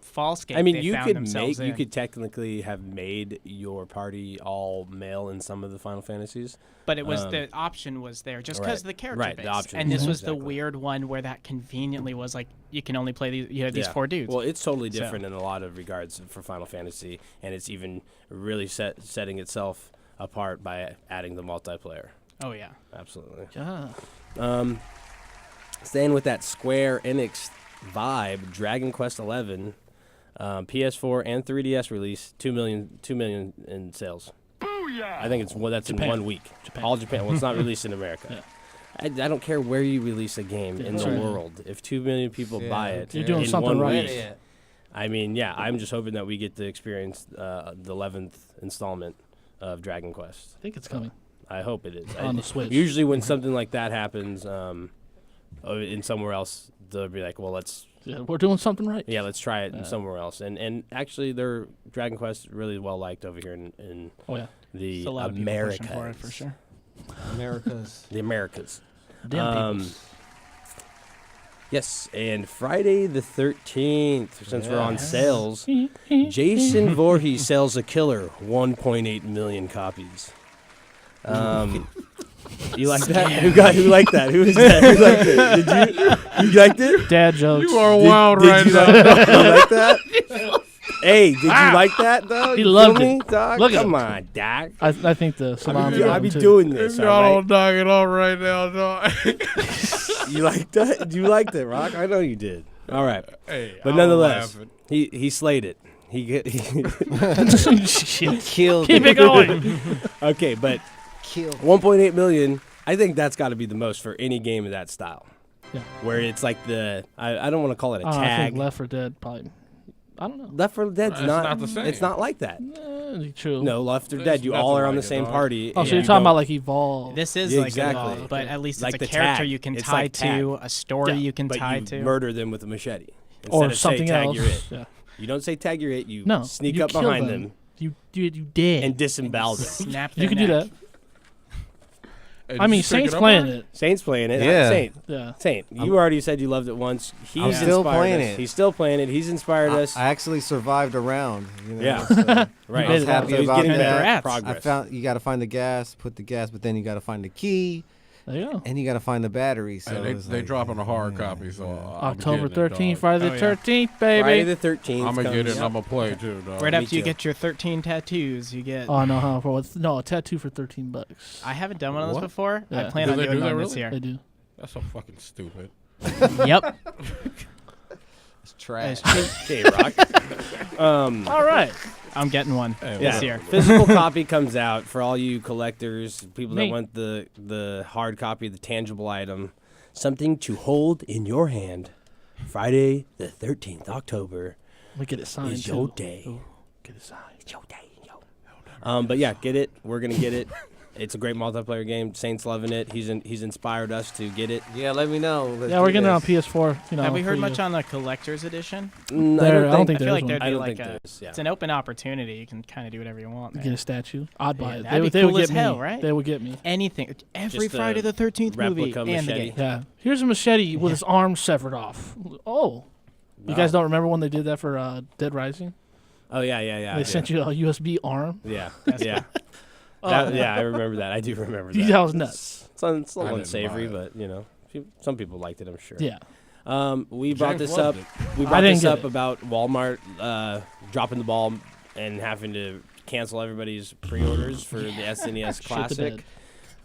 fallscape. I mean, you could technically have made your party all male in some of the Final Fantasies, but it was the option was there just because of the character base. The option and this was the weird one where that conveniently was like you can only play these 4 dudes. Well, it's totally different in a lot of regards for Final Fantasy, and it's even really setting itself apart by adding the multiplayer. Oh yeah, absolutely. Yeah. Staying with that Square Enix vibe, Dragon Quest XI, PS4 and 3DS release, 2 million in sales. Booyah! I think that's Japan. in 1 week. All Japan. Well, it's not released in America. I don't care where you release a game in the world. If 2 million people buy it, you're doing in something 1 right. week, I mean, I'm just hoping that we get to experience the 11th installment of Dragon Quest. I think it's coming. I hope it is. On the Switch. Usually when something like that happens in somewhere else, they'll be like, well, we're doing something right. Yeah, let's try it in somewhere else. And actually, their Dragon Quest really well liked over here in the Americas. For it, for sure. The Americas. Damn people. Yes, and Friday the 13th, since we're on sales, Jason Voorhees sells a killer 1.8 million copies. You like that? Who liked that? Who was that? Who liked it? Did you? You liked it? Dad jokes. You are wild right now. You like that? Hey, did you like that though? He You loved feel me, it. dog? Look at Come him. on, Doc. I think the salami. I be doing this. Y'all All right? don't knock it off right now, dog. You liked that? You liked it, Rock? I know you did. All right, Hey, but I was nonetheless, laughing. he slayed it. He Killed Keep it going. okay, but Killed. 1.8 million. I think that's got to be the most for any game of that style. Yeah. Where it's like I don't want to call it a I tag. think Left 4 Dead probably. I don't know. Left 4 Dead's It's not the same. It's not like that. True. No, Left 4 There's Dead. You all nothing are on like the it, same dog. party. Oh, so and you're you talking about don't- like Evolve. This is Yeah, like exactly. Evolve, but at least Like it's a the character tag. you can It's tie like to, tag. a story Yeah, you can but tie you to. murder them with a machete. or Instead of something say, tag else. you're it. Yeah. You don't say tag you're it. You No. sneak you up kill behind them You did. and disembowel them. Snap You their can do neck. that. Hey, I did mean, you pick Saint's it up playing already? it. Saint's playing it. Yeah. Yeah. Saint. You already said you loved it once. He's I'm still inspired playing us. it. He's still playing it. He's inspired us. I actually survived a round. You know, Yeah. so right. I was happy So he's about getting that. better Congrats. progress. I found you got to find the gas, put the gas, but then you got to find the key, There you go. and you got to find the battery. So Hey, it's they like, dropping a hard yeah, copy, so yeah. I'm October getting it, 13th, dog. Friday Oh, the yeah. 13th, baby. Friday the 13th. I'm gonna get it. and comes- I'm gonna play it too, dog. Right Me after you too. get your 13 tattoos, you get. Oh no, huh? A tattoo for $13. I haven't done one of those What? before. I Yeah. plan Do on they doing do that one this really? year. They do. That's so fucking stupid. Yep. It's trash. Okay, Rock. All right. I'm getting one Hey, this what year. up? Physical copy comes out for all you collectors, people that Me. want the hard copy, the tangible item, something to hold in your hand. Friday the 13th, October We get it signed. is your too. day. Ooh, get it signed. It's your day, yo. But yeah, get it. We're gonna get it, It's a great multiplayer game. Saint's loving it. He's inspired us to get it. Yeah, let me know. Let's Yeah, we're do getting it on this. PS4. You know, Have we heard pretty much good. on the collector's edition? I I don't think I feel like there's there'd I be don't like think a. there is. Yeah. It's an open opportunity. You can kind of do whatever you want. Get There. a statue. I'd buy Yeah, it. that'd be They cool would as get hell, me. right? They would get me. Anything. Every Just a Friday the 13th movie replica and the machete. game. Yeah. Here's a machete with his arm severed off. Oh. You guys don't remember when they did that for Dead Rising? Oh yeah, yeah, yeah. They sent you a USB arm. Yeah, yeah. Yeah, I remember that. I do remember that. That was nuts. It's a little didn't unsavory, buy it. but some people liked it. I'm sure. Yeah. We brought James this up. loved We I brought didn't this get up it. about Walmart dropping the ball and having to cancel everybody's pre-orders for the SNES Classic.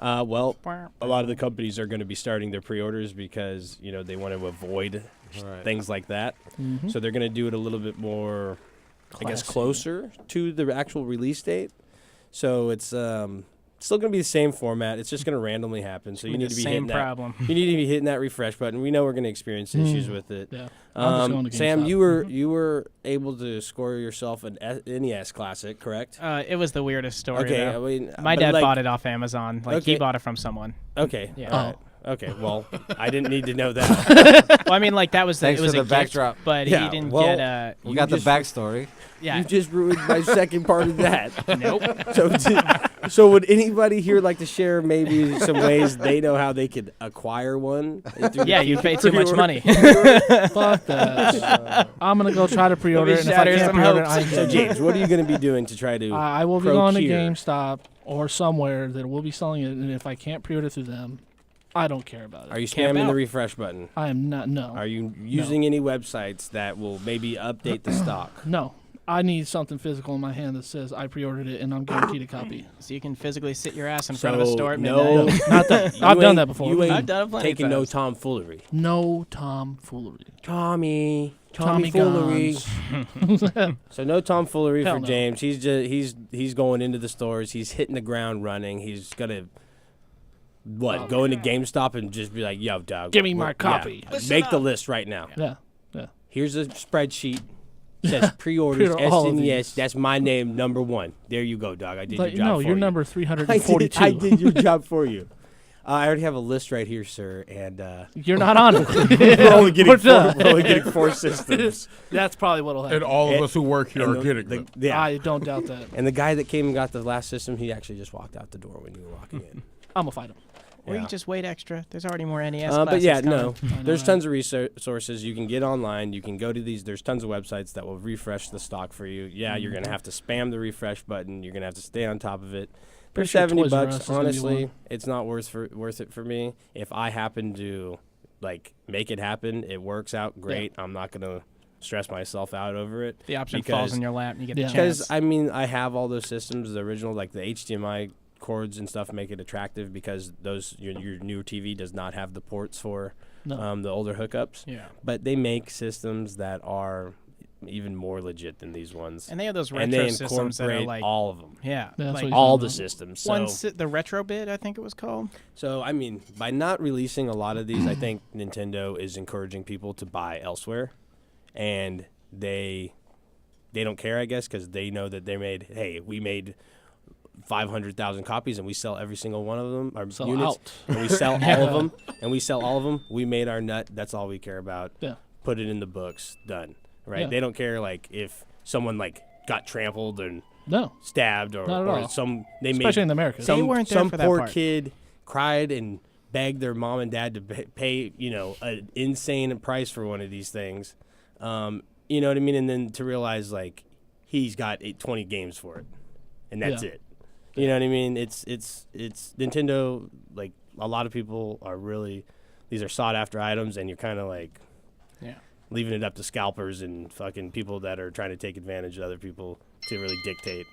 Well, a lot of the companies are going to be starting their pre-orders because they want to avoid things like that. Mm-hmm. So they're going to do it a little bit more, I guess, Classy. closer to the actual release date. So it's still going to be the same format. It's just going to randomly happen. So you need to be hitting same problem. that. You need to be hitting that refresh button. We know we're going to experience issues with it. Yeah. I'm just going to Sam, GameStop. you were able to score yourself an NES Classic, correct? It was the weirdest story. Okay, though. I mean, My but dad like- bought it off Amazon. Like he Okay. bought it from someone. Okay, Yeah. all right. Okay, well, I didn't need to know that. Well, I mean, like that was Thanks it was for a the gift, backdrop. but Yeah, he didn't well, get We got the backstory. yeah. You just ruined my second part of that. Nope. So would anybody here like to share maybe some ways they know how they could acquire one? Yeah, you paid too much money. Fuck that. I'm going to go try to pre-order it. And if I shatter can't some pre-order it, hopes. I So James, what are you going to be doing to try to? I will be going to procure? GameStop or somewhere that will be selling it. And if I can't pre-order through them, I don't care about it. Are you Camp spamming the out. refresh button? I am not. No. Are you using any websites that will maybe update the stock? No. I need something physical in my hand that says I pre-ordered it and I'm guaranteed a copy. So you can physically sit your ass in front of a So, store at no, midnight. Not that. You I've done ain't- that before. You ain't I've done it plenty of taking no times. tomfoolery. No tomfoolery. Tommy Tommy guns. So no tomfoolery Hell for no. James. He's going into the stores. He's hitting the ground running. He's gonna go into GameStop and just be like, "Yo, dog, Give me my copy." Make the list right now. Yeah. Yeah. Here's a spreadsheet. Says pre-orders Pre-order all of SNES. these. That's my name, number 1. There you go, dog. I did Like, your job no, for you're you. number I 342. I did your job for you. I already have a list right here, sir, and You're not on it. we're only getting We're done. we're only getting 4 systems. That's probably what'll happen. And all of And- us who work here And are getting them. yeah. I don't doubt that. And the guy that came and got the last system, he actually just walked out the door when you were walking in. I'm gonna fight him. Or Yeah. you just wait extra. There's already more NES But classics yeah, coming. no. know, There's right? tons of resources. You can get online. You can go to these. There's tons of websites that will refresh the stock for you. Yeah, you're going to have to spam the refresh button. You're going to have to stay on top of it. For Pretty sure $70, Toys R Us is gonna be honestly, one. it's not worth it for me. If I happen to make it happen, it works out great. I'm not going to stress myself out over it. The option because- falls in your lap and you get Yeah. the chance. Because I mean, I have all those systems, the original, like the HDMI cords and stuff, make it attractive because those your new TV does not have the ports for No. the older hookups. Yeah. But they make systems that are even more legit than these ones, And they have those and retro they systems that are incorporate like all of them, yeah, That's what like he's all talking the about. systems. So, the retro bit I think it was called. so I mean, by not releasing a lot of these, I think Nintendo is encouraging people to buy elsewhere, and they don't care, I guess, because they know that we made 500,000 copies and we sell every single one of them, our Sell units, out. and we sell all of them, and we sell all of them. We made our nut. That's all we care about. Yeah. Put it in the books. Done. Right? Yeah. They don't care like if someone got trampled and No. stabbed or, Not at all. they Especially made in America. They weren't there some for that poor part. kid cried and begged their mom and dad to pay an insane price for one of these things. You know what I mean? And then to realize like he's got 20 games for it, and that's Yeah. it. You know what I mean? It's Nintendo. Like a lot of people are really, these are sought after items, and you're kind of like Yeah. leaving it up to scalpers and fucking people that are trying to take advantage of other people to really dictate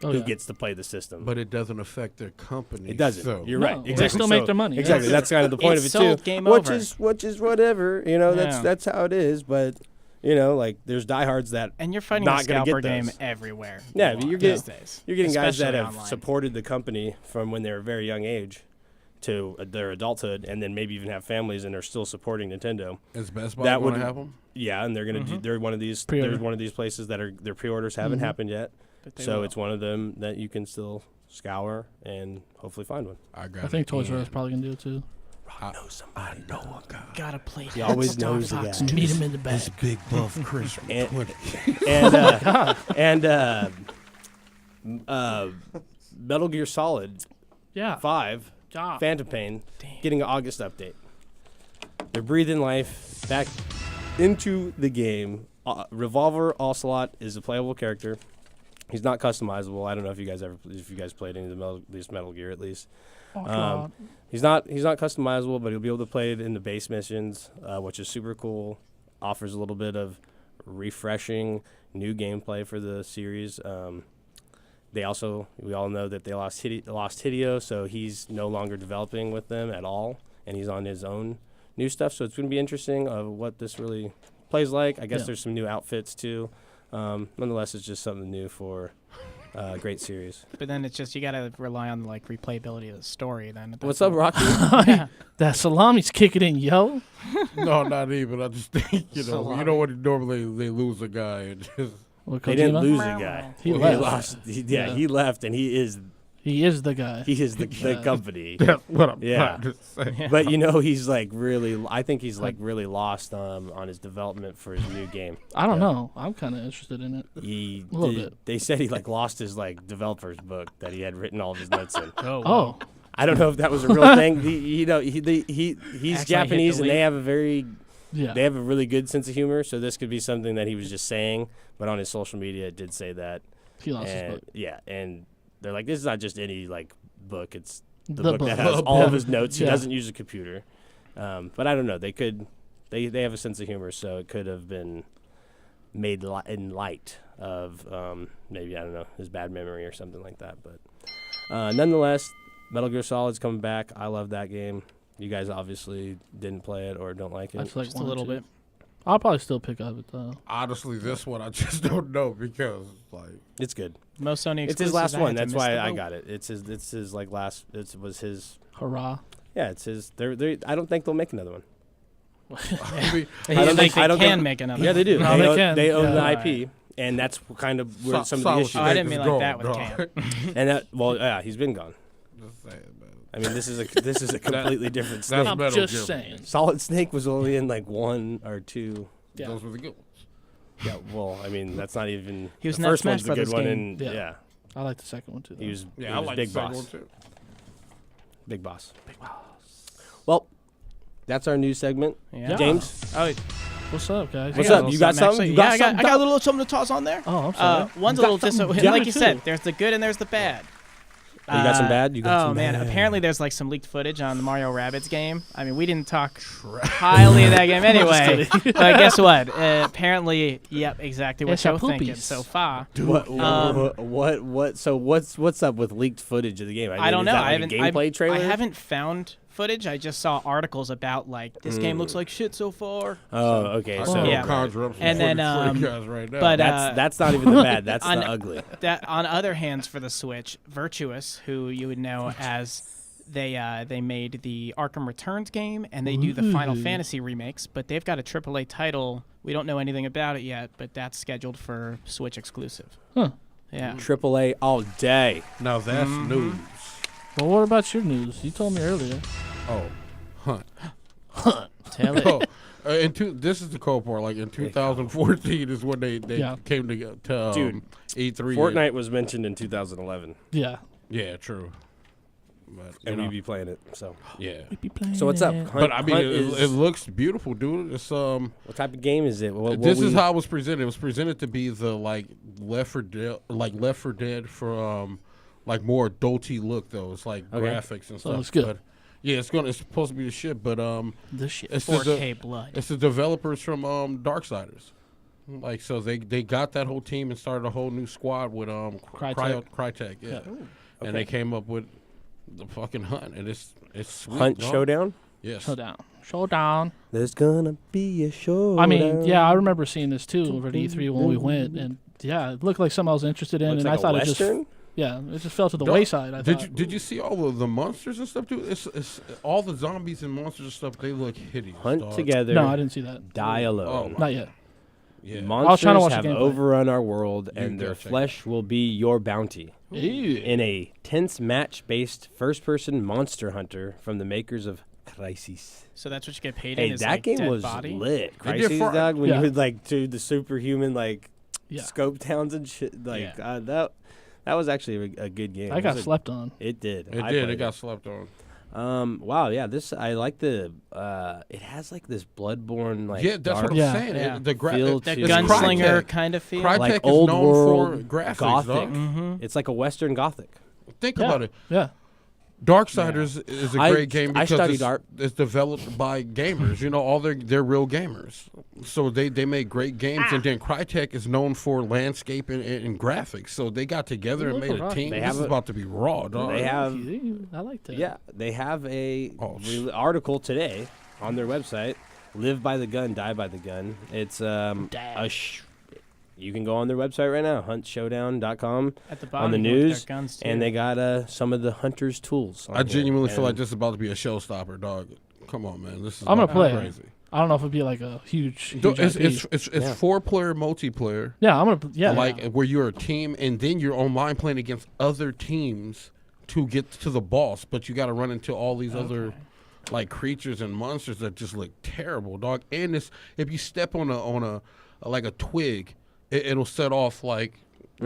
Oh, who yeah. gets to play the system. But it doesn't affect their company. It doesn't. So. You're No, right. they Exactly. still make their money. Exactly. Yeah. That's kind of the point It's of it sold, too. game which over. is whatever. You know, Yeah. that's how it is. But you know, like there's diehards that And you're fighting not a gonna get scalper game those. everywhere. Yeah, you but you're are getting- these days. you're getting guys that Especially have online. supported the company from when they were a very young age to their adulthood, and then maybe even have families and are still supporting Nintendo. Is Best Buy That going to would- have them? Yeah, and they're gonna do. They're one of these. Pre-order. There's one of these places that are their pre-orders haven't happened yet. But they So will. it's one of them that you can still scour and hopefully find one. I got I think Toys R Us probably gonna do it too. I know a guy. Gotta play. He always knows the guy. Meet him in the back. This big buff Chris from And- 20. Metal Gear Solid Yeah. 5 God. Phantom Pain getting an August update. They're breathing life back into the game. Revolver Ocelot is a playable character. He's not customizable. I don't know if you guys played any of the Metal Gear at least. Oh, God. He's not customizable, but he'll be able to play it in the base missions, which is super cool. Offers a little bit of refreshing new gameplay for the series. We all know that they lost Hideo, so he's no longer developing with them at all, and he's on his own new stuff. So it's going to be interesting of what this really plays like. I guess there's some new outfits too. Nonetheless, it's just something new for a great series. But then it's just you gotta rely on like replayability of the story. Then What's up, Rocky? That salami's kicking in, yo. No, not even. I just think, you know what normally they lose a guy and just They didn't lose a guy. He He left. lost. He left, and he is the guy. He is the company. that's what I'm Yeah. trying to say. But he's like really. I think he's like really lost on his development for his new game. I don't know. I'm kind of interested in it. He A little bit. They said he like lost his like developer's book that he had written all of his notes in. Oh. I don't know if that was a real thing. He's Accidentally Japanese hit and they delete. Yeah. they have a really good sense of humor. So this could be something that he was just saying, but on his social media it did say that. He lost his book. Yeah, and they're like, this is not just any like book. It's the The book book. that has all of his notes. He Yeah. doesn't use a computer. But I don't know. They have a sense of humor, so it could have been made in light of maybe, I don't know, his bad memory or something like that. But nonetheless, Metal Gear Solid's coming back. I love that game. You guys obviously didn't play it or don't like it. That's like Just a little bit. I'll probably still pick up it though. Honestly, this one I just don't know because like It's good. Most Sony It's his exclusives, last I one. had to That's miss why the I boat. got it. It's his like last. It was his. Hurrah. Yeah, it's his. I don't think they'll make another one. I mean, I don't think I they don't can think- make another. Yeah, they do. No, they can. They own Yeah. the IP, and that's kind of where some of the Solid issues. Oh, I didn't Snake mean is like that gone, with dog. Cam. And that, well, yeah, he's been gone. Just saying, man. I mean, this is a completely different Snake. That's I'm Metal just Gear. saying. Solid Snake was only in like 1 or 2. Yeah. Those were the good ones. Yeah, well, I mean, that's not even. He was the in that first Smash one's the good Brothers one, game. and Yeah. yeah, I like the second one too. he was. Yeah, he I was like big the second boss. one too. Big boss. Well, that's our news segment. Yeah. James, Oh, What's up, guys? What's I got up? a You little got something? actually. You got Yeah, something? I got a little something to toss on there. Oh, I'm sorry. One's a Got little something? disappointing. Yeah, Like me you too. said, there's the good and there's the bad. Oh, you got some bad? You got Oh some man, bad? apparently there's like some leaked footage on the Mario Rabbids game. I mean, we didn't talk highly of that game anyway. But guess what? Apparently, yep, exactly what It's a you're thinking poopies. so far. What? So what's up with leaked footage of the game? I don't is know. that I like haven't. a gameplay trailer. I haven't found footage. I just saw articles about like this game looks like shit so far. Oh, okay. I So can Yeah. conjure up some And then, footage for you um, guys right now. but, that's not even the bad. That's on- the ugly. That on other hands for the Switch, Virtuous, who you would know as they made the Arkham Returns game and they do the Final Fantasy remakes, but they've got a AAA title. We don't know anything about it yet, but that's scheduled for Switch exclusive. Huh. Yeah. AAA all day. now that's news. Well, what about your news? You told me earlier. Oh, Hunt. Tell it. Oh, this is the cool part. Like in 2014 is when they Yeah. came to Dude, E3. Fortnite was mentioned in 2011, Yeah. Yeah, true. But and you know, we'd be playing it. So, yeah. Be playing so what's up? it. Hunt, But I mean, Hunt it looks beautiful, dude. It's what type of game is it? this is how it was presented. It was presented to be the like Left 4 Dead for like more adulty look though. It's like Okay. graphics and So stuff. it's good. But yeah, it's supposed to be the shit. But This shit. it's 4K blood. It's the developers from Darksiders. Like so, they got that whole team and started a whole new squad with Crytek. Crytek, yeah. And they came up with the fucking Hunt, and it's sweet. Hunt dog. Showdown? Yes. Showdown. There's gonna be a showdown. I mean, yeah, I remember seeing this too over at E3 when we went, and yeah, it looked like something I was interested in, Looks and like I thought a it just, Western? it just fell to the Dog, wayside. I Did thought. you see all of the monsters and stuff, dude? It's all the zombies and monsters and stuff. They look hideous. Hunt dog. together. No, I didn't see that. Die alone. Oh, Not yet. Yeah. Monsters I was trying to watch the have gameplay. overrun our world, You and their gotta check flesh will be your bounty. in a tense match-based first-person Monster Hunter from the makers of Crysis. So that's what you get paid Hey, in. Is that like game dead was body? lit. They did Crysis, for- dog, when Yeah. you would like do the superhuman like Yeah. scope towns and shit. Like that was actually a good game. I got slept on. It did. It I did. played It got slept on. Wow, yeah. This I like the. It has like this Bloodborne like. Yeah, that's dark what I'm Yeah. saying. Yeah. The Feel The to- it's gunslinger Crytek. kind of feel. Crytek like is old known world for graphics, Gothic. dog. Mm-hmm. It's like a Western Gothic. Think Yeah. about it. Yeah. Darksiders is a I- great game I because studied art. it's developed by gamers. You know, all they're real gamers. So they make great games, and then Crytek is known for landscape and graphics. So they got together and Look made a around. team. They This have is a- about to be raw, dog. They have. I like that. Yeah, they have a Oh, article today on their website. Live by the gun, die by the gun. It's you can go on their website right now, huntshowdown.com. At the bottom on the you look at news, their guns, and too. they got some of the hunter's tools. on I here. genuinely feel like And this is about to be a showstopper, dog. Come on, man. This is I'm gonna about to be play it. crazy. I don't know if it'd be like a huge Dude, It's IP. Yeah. 4-player multiplayer. Yeah, I'm gonna. Yeah, Like where you're a team, and then you're online playing against other teams to get to the boss. But you got to run into all these other like creatures and monsters that just look terrible, dog. And this, if you step on a like a twig, it'll set off like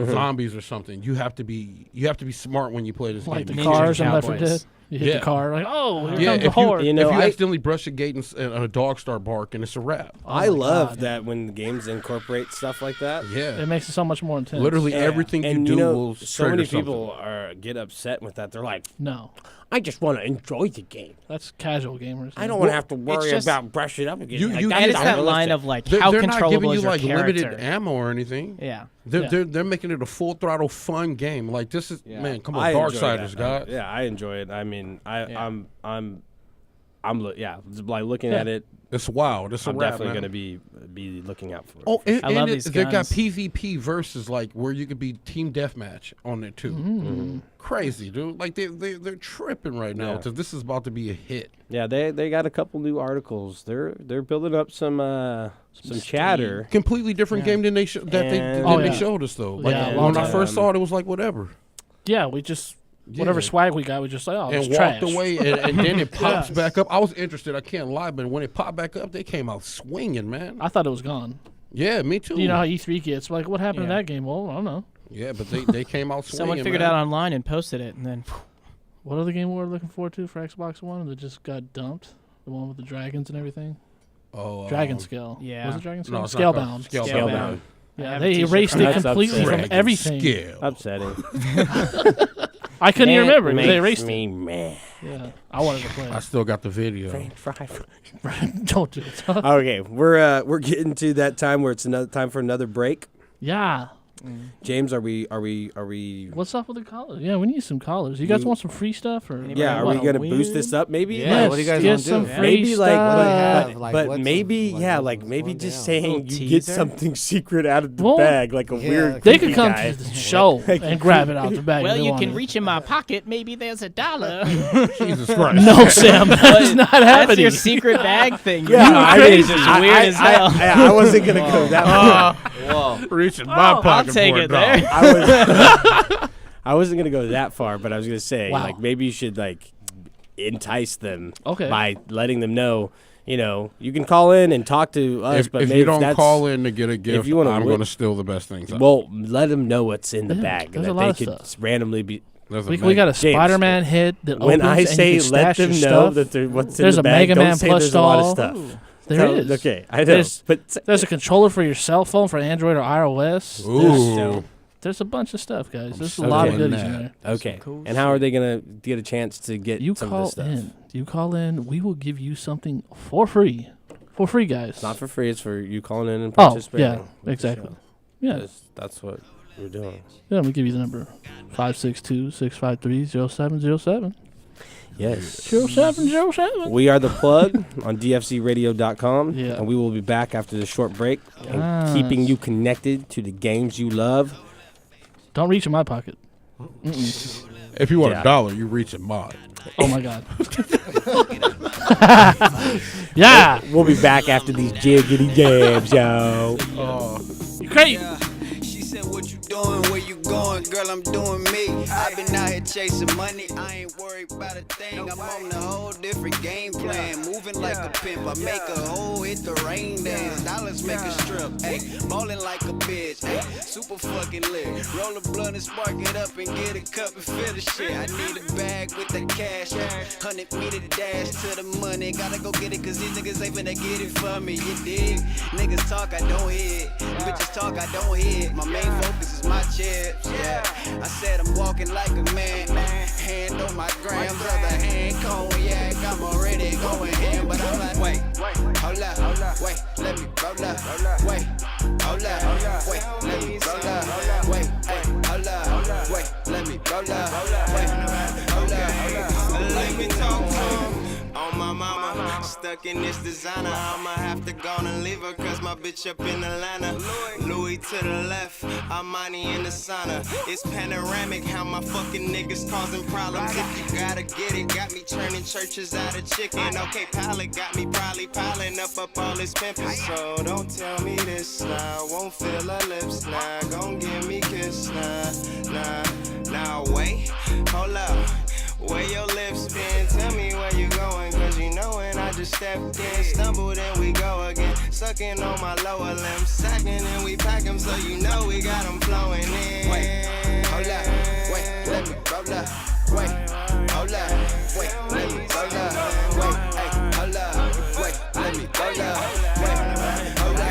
zombies or something. You have to be smart when you play this like the game. Ninja cars and Left 4 Cowboys. Dead. You hit Yeah. the car, like, oh, here Yeah, comes the if you, horde. You know, if you I- accidentally brush a gate and a dog start barking, it's a wrap. I Oh my love God. that when games incorporate stuff like that. Yeah, It makes it so much more intense. literally Yeah. everything you And do know, will so trigger many something. people get upset with that. They're like, No, I just want to enjoy the game. that's casual gamers. I don't want to have to worry just- about brushing up again. You- Like, you- that's And it's not that line realistic. of like, They're, how they're not controllable giving you is your like character? limited ammo or anything. Yeah. They're making it a full throttle fun game. Like this is man, come on, I enjoy Darksiders, that. guys. Yeah, I enjoy it. I mean, Yeah. like looking at it. It's wild. It's a I'm wrap, definitely man. gonna be looking out for it. Oh, and, I love and these they got guns. PvP versus like where you could be team deathmatch on it too. Mm-hmm. Crazy, dude. Like they're tripping right now Yeah. because this is about to be a hit. Yeah, they got a couple new articles. They're building up some chatter. Completely different game than they And- than Oh, they yeah. showed us though. Like Yeah, when long I time. first saw it, it was like whatever. Yeah, we just whatever Yeah. swag we got, we just like, oh, And it's walked trash. away, and then it pops Yeah. back up. I was interested. I can't lie, but when it popped back up, they came out swinging, man. I thought it was gone. Yeah, me too. You know how E3 gets. Like, what happened to Yeah. that game? Well, I don't know. Yeah, but they came out swinging. Someone figured man. out online and posted it, and then What other game we were looking forward to for Xbox One that just got dumped? The one with the dragons and everything. Oh, Dragon Scale. yeah. Was it Dragon Scale? No, it's not called Scalebound. Scalebound. Scalebound. I Yeah, have a they t-shirt erased from it that. That's completely from upsetting. everything. Scale. Upsetting. I couldn't even remember. Makes They erased me it. mad. Yeah, I wanted to play. I still got the video. Don't do it. Okay, we're getting to that time where it's another time for another break. Yeah. James, are we? What's up with the collars? Yeah, we need some collars. You guys want some free stuff or? Yeah, are we gonna boost this up? Maybe. Yeah, Like, what do you guys get want to some do? free maybe like, stuff. What do they have? Like, but what's maybe like, yeah, what's like maybe going just down? saying Little you get teaser? something secret out of the Well, bag, like a yeah, weird. They creepy could come guy. to the show and grab it out the bag. well, if they you wanted. can reach in my pocket. Maybe there's $1. Jesus Christ. No, Sam, that's not That's happening. your secret bag thing. Yeah, You I crazy. didn't- It's weird as hell. I wasn't gonna go that far. Reach in my I'll pocket take for it a dollar. there. I wasn't gonna go that far, but I was gonna say Wow. like maybe you should like entice them Okay. by letting them know. You know, you can call in and talk to us, but If maybe you don't that's, call in to get a gift, you wanna I'm win- going to steal the best things. out. well, let them know what's in the Yeah, bag, there's and a that lot they of could stuff. randomly be. There's We got a James, Spider-Man hit that When opens I and say you can let stash your them know stuff. that they're, what's There's in a the bag, Mega don't Man say plush there's a lot of doll. stuff. There Tell- is. Okay, I know, There's- but There's a controller for your cell phone for Android or iOS. Ooh. There's a bunch of stuff, guys. There's a so lot of in goodies that. in there. okay. cool And how are they gonna get a chance to get You some call of this stuff? in. You call in. We will give you something for free. For free, guys. Not for free. It's for you calling in and Oh, participating. yeah, exactly. Yeah, That's what we're doing. yeah. We give you the number 562-653-0707. Yes. 0707. We are the plug on dfcradio.com. Yeah. And we will be back after this short break, and Yes. keeping you connected to the games you love. Don't reach in my pocket. If you want Yeah. $1, you reach in mine. Oh my God. Yeah. We'll be back after these jiggity jabs, yo. You crazy. She said, what you doing, where you going? going, girl, I'm doing me. I've been out here chasing money, I ain't worried about a thing. I'm on a whole different game plan, moving like a pimp. I make a hole, hit the rain dance, dollars make a strip. Ayy, ballin' like a bitch, ayy, super fucking lit. Roll a blunt and spark it up and get a cup and fill the shit. I need a bag with the cash, 100 meter dash to the money. Gotta go get it, cause these niggas ain't finna get it for me, you dig? Niggas talk, I don't hear it. Bitches talk, I don't hear it. My main focus is my chips, yeah. I said I'm walking like a man. Hand on my grams, other hand cognac. I'm already going in, but I'm like, wait, hold up, wait, let me roll up, wait, hold up, wait, let me roll up, wait, hold up, wait, let me roll up, wait, hold up, let me talk to him. On my mama, stuck in this designer. I'ma have to go and leave her, cause my bitch up in Atlanta. Louis to the left, Armani in the sauna. It's panoramic, how my fucking niggas causing problems. If you gotta get it, got me turning churches out of chicken. Okay, pilot got me probably piling up all this pimpin'. So don't tell me this now, won't feel her lips now. Gon' give me kiss now, now wait, hold up. Where your lips been? Tell me where you going, cause you know when I just stepped in, stumbled and we go again, sucking on my lower limbs, sacking and we pack them, so you know we got them flowing in. Wait, hold up, wait, let me roll up, wait, hold up, wait, let me roll up, wait, hey, hold up, wait, let me roll up, wait, hold up.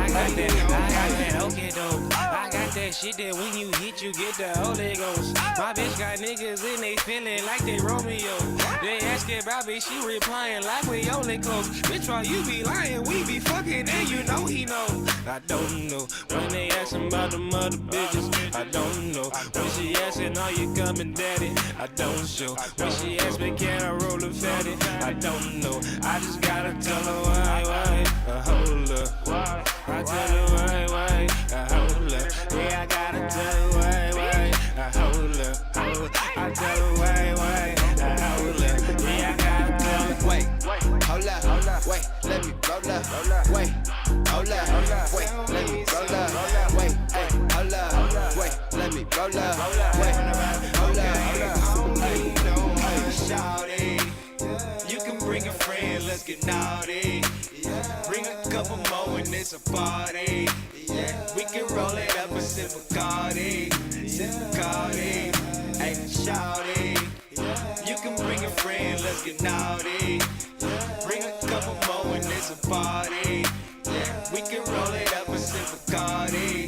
I got that, okay though. I got that shit that when you hit, you get the Holy Ghost. My bitch got niggas and they feeling like they Romeo. They asking about me, she replying like we only close. Bitch, while you be lying, we be fucking and you know he know. I don't know. When they asking about the mother bitches, I don't know. When she asking, are you coming, daddy? I don't show. When she ask me, can I roll a fatty? I don't know. I just gotta tell her why, hold up. I tell her why, hold up. Yeah, I gotta tell her why, hold up. I tell her why, hold up. Yeah, I gotta tell her, wait, hold up, wait, let me roll up, wait, hold up, wait, let me roll up, wait, hold up, wait, let me roll up, wait, hold up, shout it. You can bring a friend, let's get naughty. Bring a couple more and it's a party. We can roll it up and sip Bacardi, Hey, shout it. You can bring a friend, let's get naughty. Bring a couple more and it's a party. We can roll it up and sip Bacardi,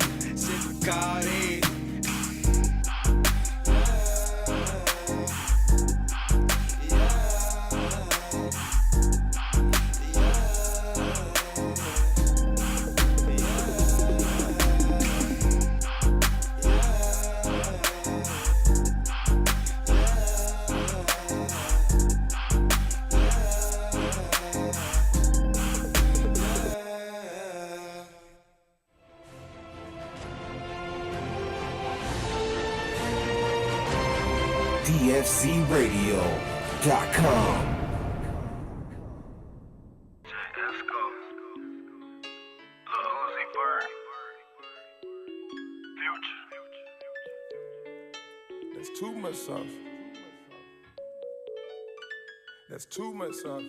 DFCRadio.com. That's too much sauce. That's too much sauce.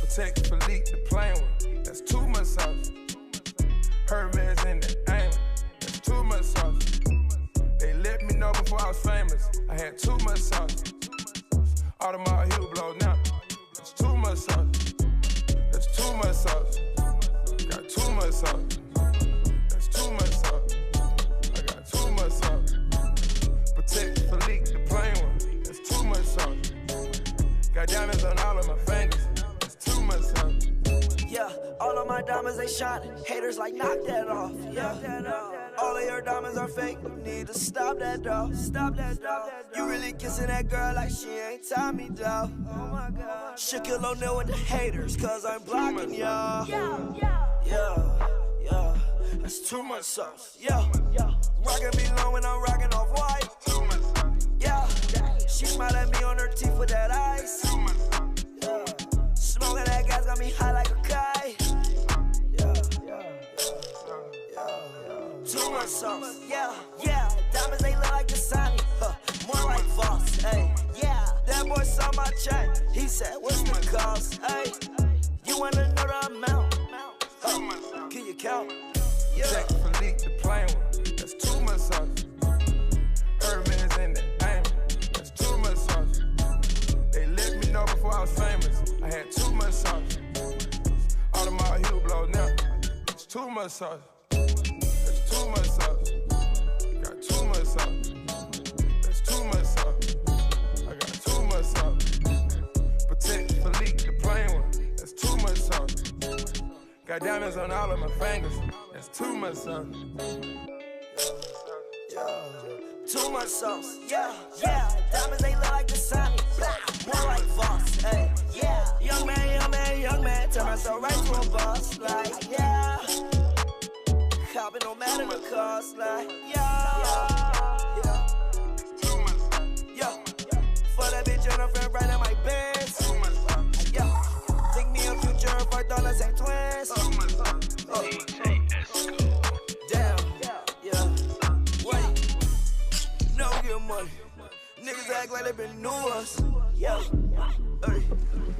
Protect Philippe the plain one. That's too much sauce. Hermes in the aim. That's too much sauce. They let me know before I was famous. I had too much sauce. Audemars heel blow now. That's too much sauce. That's too much sauce. Got too much sauce. That's too much sauce. I got too much sauce. Protect Philippe the plain one. That's too much sauce. Got diamonds on all of my fingers. That's too much sauce. Yeah, all of my diamonds they shining. Haters like knock that off. Yeah, all of your diamonds are fake. You need to stop that dog. Stop that dog. You really kissing that girl like she ain't Tommy dog. Oh my God. Shook your little nil with the haters, cause I'm blocking y'all. Yeah. That's too much sauce. Yeah. Rockin' me long when I'm rockin' off white. Yeah. She smile at me on her teeth with that ice. Yeah. Smoking that gas got me high like a kite. Yeah. Too much sauce. Yeah. much sauce. That's too much sauce. Got too much sauce. That's too much sauce. I got too much sauce. Protect Philippe, the plain one. That's too much sauce. Got diamonds on all of my fingers. That's too much sauce. Too much sauce, yeah. Diamonds, they look like the sun. More like Voss, hey, yeah. Young man, turn myself right to a boss, like, yeah. Copping no matter the cost, like, yeah. For that bitch and her friend right in my Benz, yeah. Think me a future for dollars and twins. Damn, yeah. Wait. No get money. Niggas act like they been new us. Yeah. Hey.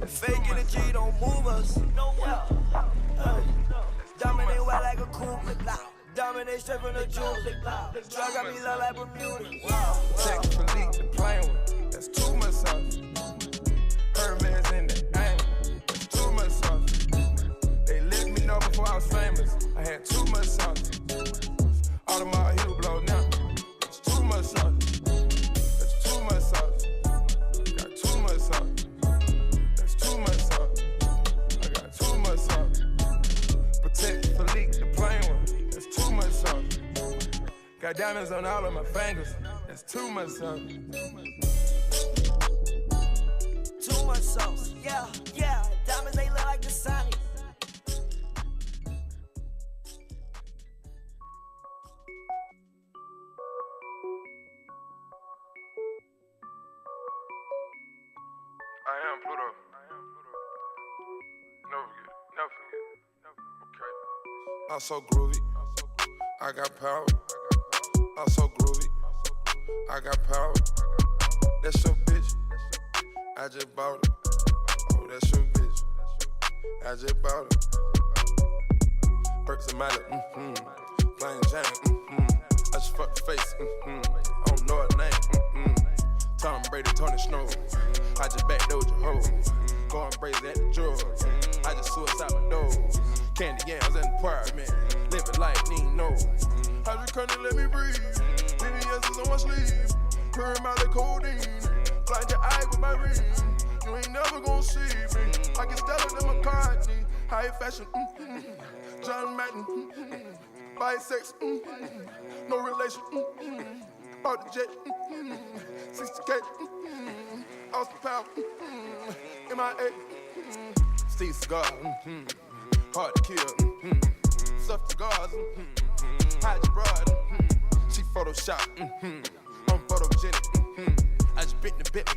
Fake energy don't move us. No way. Hey. Dominate well like a cool flip. Dominate straight from the jewel. Drug got me low like Bermuda. Wow. Check Philippe, the plain one. That's too much sauce. Hermes in the aim. That's too much sauce. They let me know before I was famous. I had too much sauce. Audemars heel blow now. It's too much sauce. That's too much sauce. Got too much sauce. That's too much sauce. I got too much sauce. Protect Philippe, the plain one. That's too much sauce. Got diamonds on all of my fingers. That's too much sauce. Too much sauce, yeah. Diamonds, they look like the sun. I am Pluto. Never forget. Okay. I'm so groovy. I got power. I'm so groovy. I got power. That's your bitch. I just bought her. Oh, that's your bitch. I just bought her. Perks and Miley. Plain Jane. I just fucked the face. I don't know her name. Tom Brady, Tony Snow. I just backdoored your hoe. Going crazy at the drugs. I just suicide my door. Candy yams in the apartment. Living like Nino. I just couldn't let me breathe. VVS is on my sleeve. Purring my like codeine. Blind your eye with my ring. You ain't never gonna see me. I can Stella than McCartney. High fashion. John Madden. Bisex. No relation. Bought the jet. 60K. Austin Power. MIA. Steve Cigar. Hard to kill. Stuff cigars. Hide your broad. She Photoshop. I'm photogenic. I just bit the bit.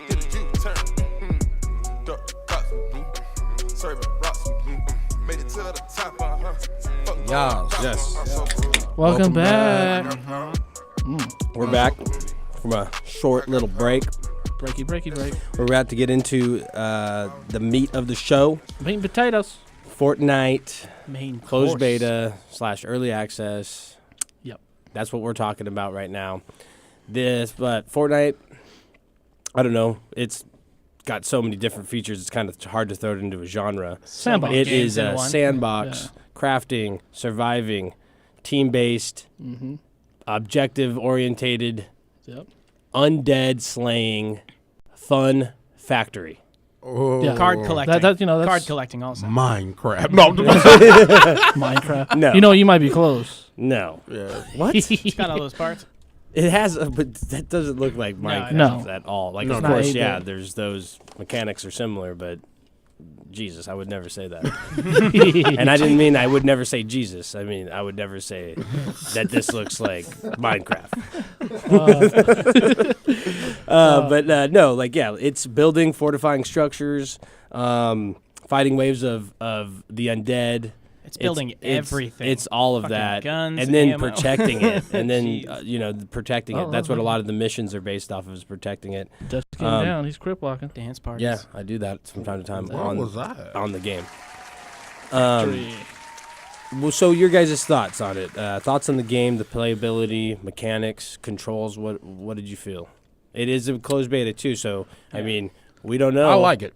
Did a U-turn. Duck the cops. Serving rocks. Made it to the top. Yes. Welcome back. We're back from a short little break. Breaky break. We're about to get into the meat of the show. Meat and potatoes. Fortnite, Main closed course. beta / early access. Yep. That's what we're talking about right now. But Fortnite, I don't know. It's got so many different features. It's kind of hard to throw it into a genre. Sandbox. It is in a one. sandbox, crafting, surviving, team-based, objective-orientated, Yep. undead slaying, fun factory. Oh, Yeah. Card collecting. That's Card collecting also. Minecraft. No. Minecraft. No. You know, you might be close. No. Yeah. What? It's got all those parts. It has, but that doesn't look like Minecraft No. at all. Like, No, of no. course, Not yeah, either. there's those mechanics are similar, but Jesus, I would never say that. And I didn't mean I would never say Jesus. I mean, I would never say that this looks like Minecraft. But no, like, yeah, it's building, fortifying structures, fighting waves of the undead. It's building everything. It's all of Fucking that, guns, and then ammo. protecting it, and then Jeez. protecting it. Oh, That's what a lovely. lot of the missions are based off of, is protecting it. Dust came down. He's crip walking. Dance parties. Yeah, I do that from time to time What was that? on the game. Three. Well, so your guys' thoughts on it? Thoughts on the game, the playability, mechanics, controls. What did you feel? It is a closed beta too, so I mean, we don't know. I like it.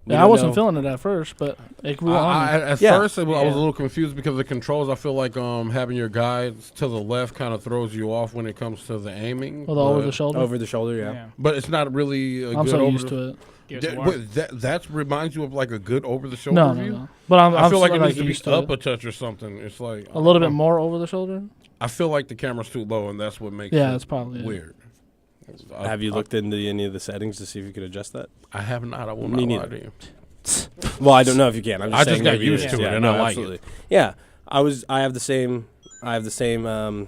Yeah, I wasn't feeling it at first, but it grew on me. At first, I was a little confused because of the controls. I feel like having your guides to the left kind of throws you off when it comes to the aiming. Well, over the shoulder? Over the shoulder, yeah. But it's not really I'm good so over used the, to it. That reminds you of like a good over the shoulder No, view? no. But I feel I'm like it still, needs to used be to up it. a touch or something. It's like A little bit more over the shoulder? I feel like the camera's too low, and that's what makes Yeah, it that's probably it. weird. Have you looked into any of the settings to see if you could adjust that? I have not. I will Me not lie neither. to you. Well, I don't know if you can. I'm just I saying just got maybe it used is. to it, Yeah, and no, I like absolutely. it. Yeah, I have the same.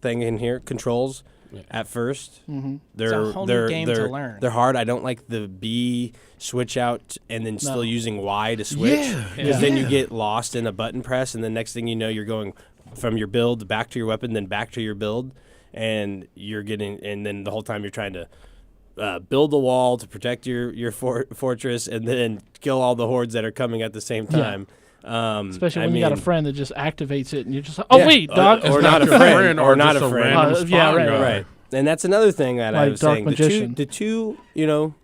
Thing in here. Controls. At first, It's a whole new game to learn. They're hard. I don't like the B switch out and then still using Y to switch. Yeah. Because then you get lost in a button press, and the next thing you know, you're going from your build back to your weapon, then back to your build, and then the whole time you're trying to build a wall to protect your fortress, and then kill all the hordes that are coming at the same time. Especially when you got a friend that just activates it, and you're just like, "Oh wait, dog," or not a friend, or not a friend. Yeah, right. And that's another thing that I Like was Dark saying. Magician. The two,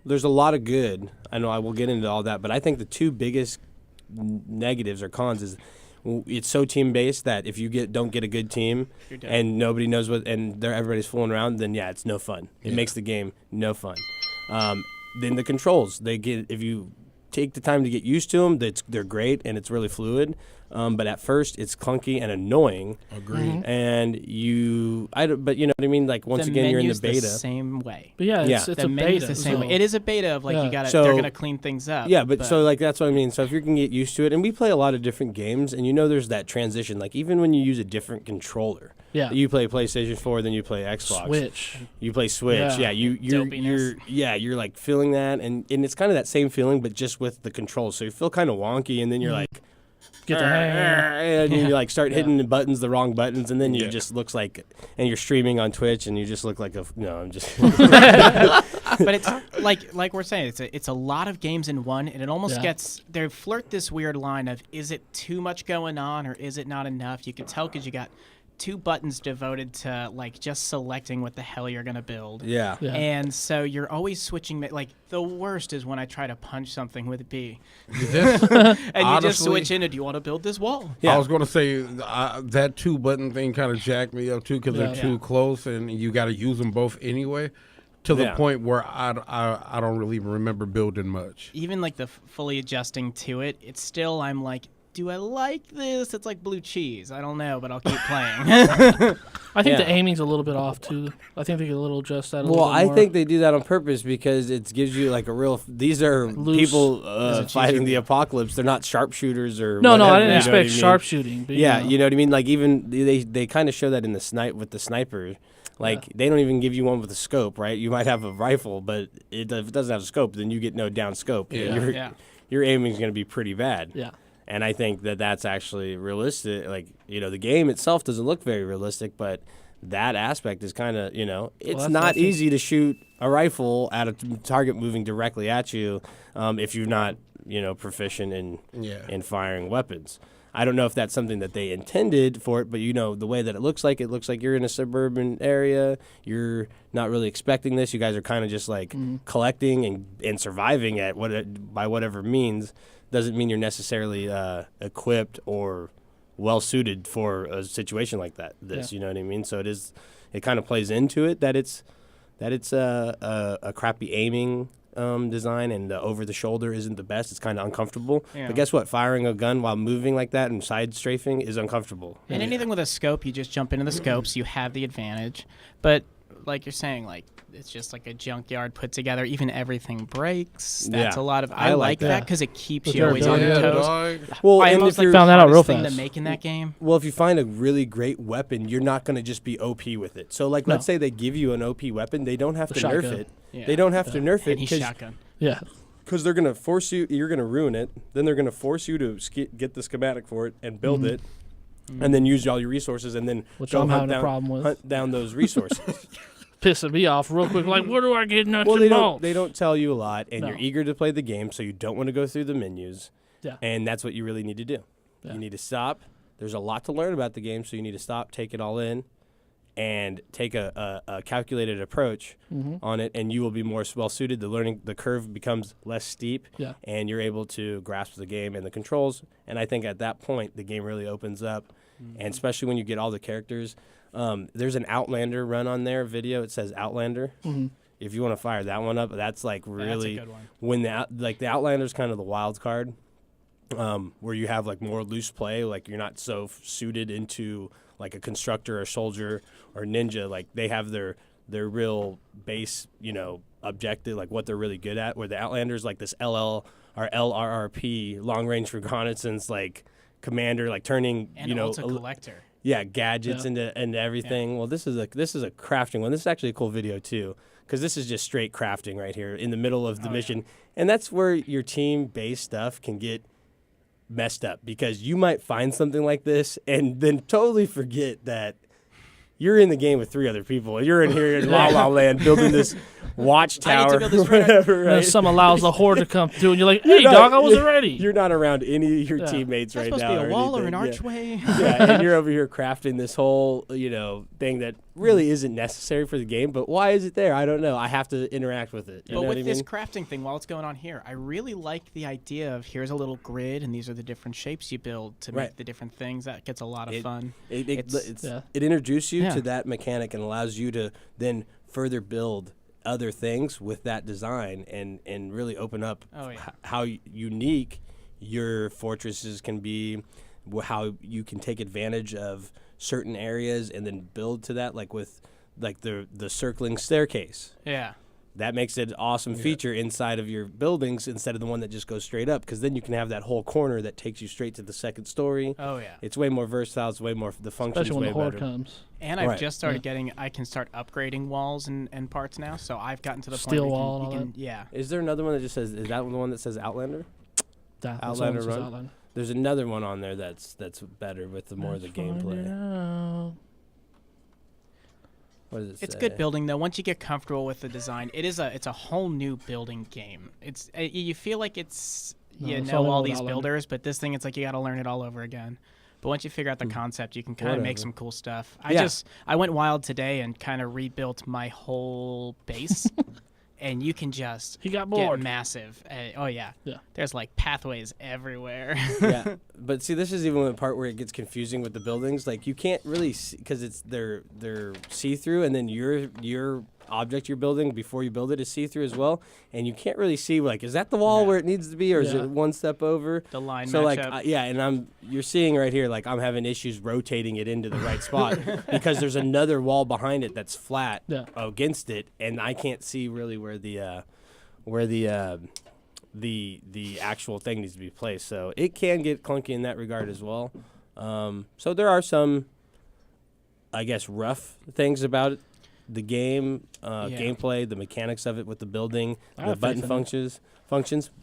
there's a lot of good. I know I will get into all that, but I think the two biggest negatives or cons is it's so team based that if you don't get a good team and nobody knows and everybody's fooling around, then it's no fun. It makes the game no fun. Then the controls, if you take the time to get used to them, they're great and it's really fluid. But at first, it's clunky and annoying. Agreed. And but you know what I mean. Like once again, you're in the beta. The same way. But it's the a menu's beta. the same way. It is a beta of like you got to. So- They're gonna clean things up. Yeah, but so like that's what I mean. So if you can get used to it, and we play a lot of different games, and there's that transition. Like even when you use a different controller. Yeah. You play PlayStation 4, then you play Xbox. Switch. You play Switch. Yeah. You're like feeling that, and it's kind of that same feeling, but just with the controls. So you feel kind of wonky, and then you're like, get the hang. and you like start hitting the buttons, the wrong buttons, and then you just looks like, and you're streaming on Twitch, and you just look like I'm just. But it's like we're saying, it's a lot of games in one, and it almost gets they flirt this weird line of is it too much going on or is it not enough? You can tell because you got 2 buttons devoted to like just selecting what the hell you're gonna build. Yeah. And so you're always switching. Like the worst is when I try to punch something with B, and you just switch into, do you want to build this wall? I was going to say that 2-button thing kind of jacked me up too because they're too close and you got to use them both anyway. To the point where I don't really even remember building much. Even like the fully adjusting to it, it's still I'm like, do I like this? It's like blue cheese. I don't know, but I'll keep playing. I think the aiming's a little bit off too. I think they could adjust that a little bit more. I think they do that on purpose because it gives you like a real. These are people fighting the apocalypse. They're not sharpshooters or. No, whatever, I didn't expect sharpshooting. But Yeah, you know what I mean. Like even they kind of show that in the with the sniper. Like they don't even give you one with a scope, right? You might have a rifle, but if it doesn't have a scope, then you get no down scope. Yeah. Your aiming is going to be pretty bad. Yeah. And I think that's actually realistic. Like, the game itself doesn't look very realistic, but that aspect is kind of, it's not easy to shoot a rifle at a target moving directly at you if you're not, proficient in firing weapons. I don't know if that's something that they intended for it, but the way that it looks like you're in a suburban area. You're not really expecting this. You guys are kind of just like collecting and surviving at by whatever means. Doesn't mean you're necessarily equipped or well suited for a situation like this. You know what I mean? So it kind of plays into it that it's a crappy aiming design, and the over the shoulder isn't the best. It's kind of uncomfortable. But guess what? Firing a gun while moving like that and side strafing is uncomfortable. And anything with a scope, you just jump into the scopes. You have the advantage. But like you're saying, like it's just like a junkyard put together. Even everything breaks. That's a lot of. I like that because it keeps you always on your toes. Well, I and almost if you found that out real thing fast. to make in that game. Well, if you find a really great weapon, you're not going to just be OP with it. So, like, let's say they give you an OP weapon, they don't have to nerf shotgun. it. Yeah. They don't have to nerf it Any shotgun. Yeah. because they're going to force you. You're going to ruin it. Then they're going to force you to get the schematic for it and build it, and then use all your resources, and then Which go I'm hunt having a down, problem with. hunt down those resources. Pissing me off real quick. Like, where do I get nuts Well, and they bolts? don't tell you a lot, and No. you're eager to play the game, so you don't want to go through the menus. Yeah. And that's what you really need to do. Yeah. You need to stop. There's a lot to learn about the game, so you need to stop, take it all in, and take a calculated approach on it, and you will be more well suited. The curve becomes less steep, and you're able to grasp the game and the controls. And I think at that point, the game really opens up, and especially when you get all the characters. There's an Outlander run on there video. It says Outlander. If you want to fire that one up, that's like really that's a good one. when the Outlander's kind of the wild card, where you have like more loose play, like you're not so suited into like a constructor or soldier or ninja. Like they have their real base, objective, like what they're really good at. Where the Outlander's like this LL or LRRP, long range reconnaissance, like commander, like turning And also collector. Yeah, gadgets into everything. Well, this is a crafting one. This is actually a cool video too, because this is just straight crafting right here in the middle of the mission, and that's where your team-based stuff can get messed up, because you might find something like this and then totally forget that you're in the game with 3 other people. You're in here in La La Land building this watchtower or whatever, right? Someone allows a horde to come through, and you're like, hey, dog, I wasn't ready. You're not around any of your teammates right now. Supposed to be a wall or anything. an archway. Yeah, and you're over here crafting this whole, thing that really isn't necessary for the game, but why is it there? I don't know. I have to interact with it. But with this crafting thing, while it's going on here, I really like the idea of here's a little grid, and these are the different shapes you build to make the different things. That gets a lot of fun. It introduces you to that mechanic and allows you to then further build other things with that design and really open up how unique your fortresses can be, how you can take advantage of certain areas and then build to that, like with like the circling staircase. Yeah. That makes it an awesome feature inside of your buildings instead of the one that just goes straight up, because then you can have that whole corner that takes you straight to the second story. Oh, yeah. It's way more versatile. It's way more, the function's Especially when way the horde better. comes. And I've just started I can start upgrading walls and parts now, so I've gotten to the Steel point wall where you and can yeah. Is there another one that just says, is that the one that says Outlander? Outlander Run? Outlander. There's another one on there that's better with the more of the gameplay. What does it It's say? good building though. Once you get comfortable with the design, it's a whole new building game. It's you feel like it's all these builders, but this thing it's like you got to learn it all over again. But once you figure out the concept, you can kind of make some cool stuff. I went wild today and kind of rebuilt my whole base. And you can just get massive. There's like pathways everywhere. Yeah, but see, this is even the part where it gets confusing with the buildings. Like you can't really see, because they're see through, and then your object you're building before you build it is see through as well, and you can't really see like, is that the wall where it needs to be, or is it one step over? The line. So like and you're seeing right here, like I'm having issues rotating it into the right spot because there's another wall behind it that's flat against it, and I can't see really where the actual thing needs to be placed. So it can get clunky in that regard as well. So there are some, I guess, rough things about it. The game, gameplay, the mechanics of it with the building, the button functions.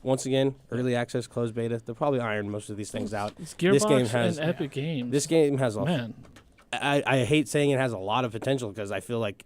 Once again, early access, closed beta. They'll probably iron most of these things out. It's Gearbox and Epic Games. This game has I hate saying it has a lot of potential, because I feel like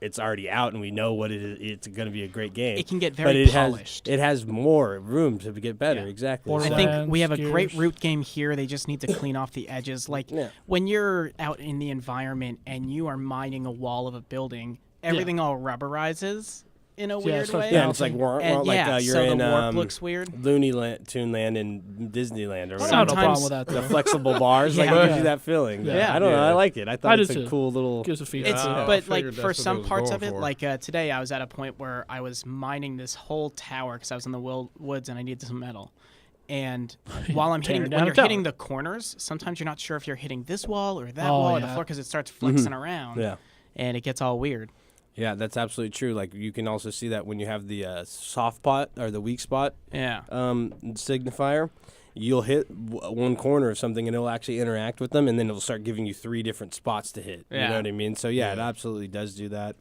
it's already out and we know what it is. It's going to be a great game. It can get very polished. It has more room to get better. Yeah. Exactly. I think we have a great root game here. They just need to clean off the edges. Like when you're out in the environment and you are mining a wall of a building, everything all rubberizes in a weird way. Yeah, it's like you're in the warp looks weird. Looney Tune Land in Disneyland or whatever. No problem with that, the flexible bars, like it gives you that feeling. Yeah. I don't know. I like it. I thought it's a cool little. Gives a feeling. But like for some parts of it, like today, I was at a point where I was mining this whole tower because I was in the woods and I needed some metal. And while I'm when you're hitting the corners, sometimes you're not sure if you're hitting this wall or that wall or the floor, because it starts flexing around. Yeah. And it gets all weird. Yeah, that's absolutely true. Like you can also see that when you have the soft spot or the weak spot signifier, you'll hit one corner of something and it'll actually interact with them, and then it'll start giving you 3 different spots to hit. You know what I mean? So it absolutely does do that.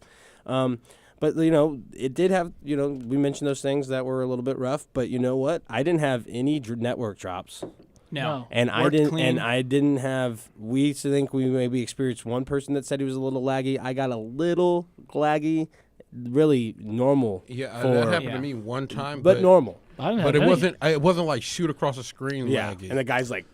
But it did have, we mentioned those things that were a little bit rough, but you know what? I didn't have any network drops. No. And I didn't have, we think we maybe experienced one person that said he was a little laggy. I got a little laggy, really normal. Yeah, that happened to me one time. But normal. But it wasn't like shoot across the screen laggy. And the guy's like,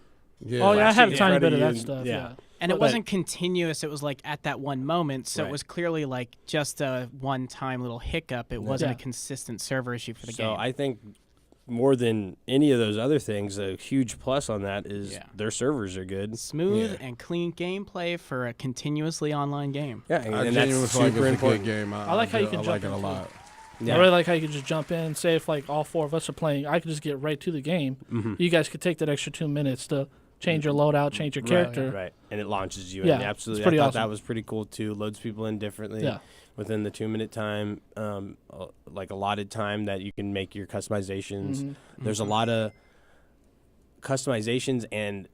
I had a tiny bit of that stuff. Yeah. And it But- wasn't continuous. It was like at that one moment. So Right. it was clearly like just a one-time little hiccup. It wasn't Yeah. a consistent server issue for the So game. I think more than any of those other things, a huge plus on that is their servers are good. Smooth and clean gameplay for a continuously online game. Yeah, I and genuinely that's feel like super it's important. a good game. I like how you can I jump like it a in, lot. I really like how you can just jump in and say if like all 4 of us are playing, I could just get right to the game. Mhm. You guys could take that extra 2 minutes to change your loadout, change your character. Right, and it launches you. Yeah, in. it's Absolutely. pretty I thought awesome. that was pretty cool too. Loads people in differently. Yeah. Within the 2-minute time, like allotted time that you can make your customizations. Mhm. There's a lot of customizations, and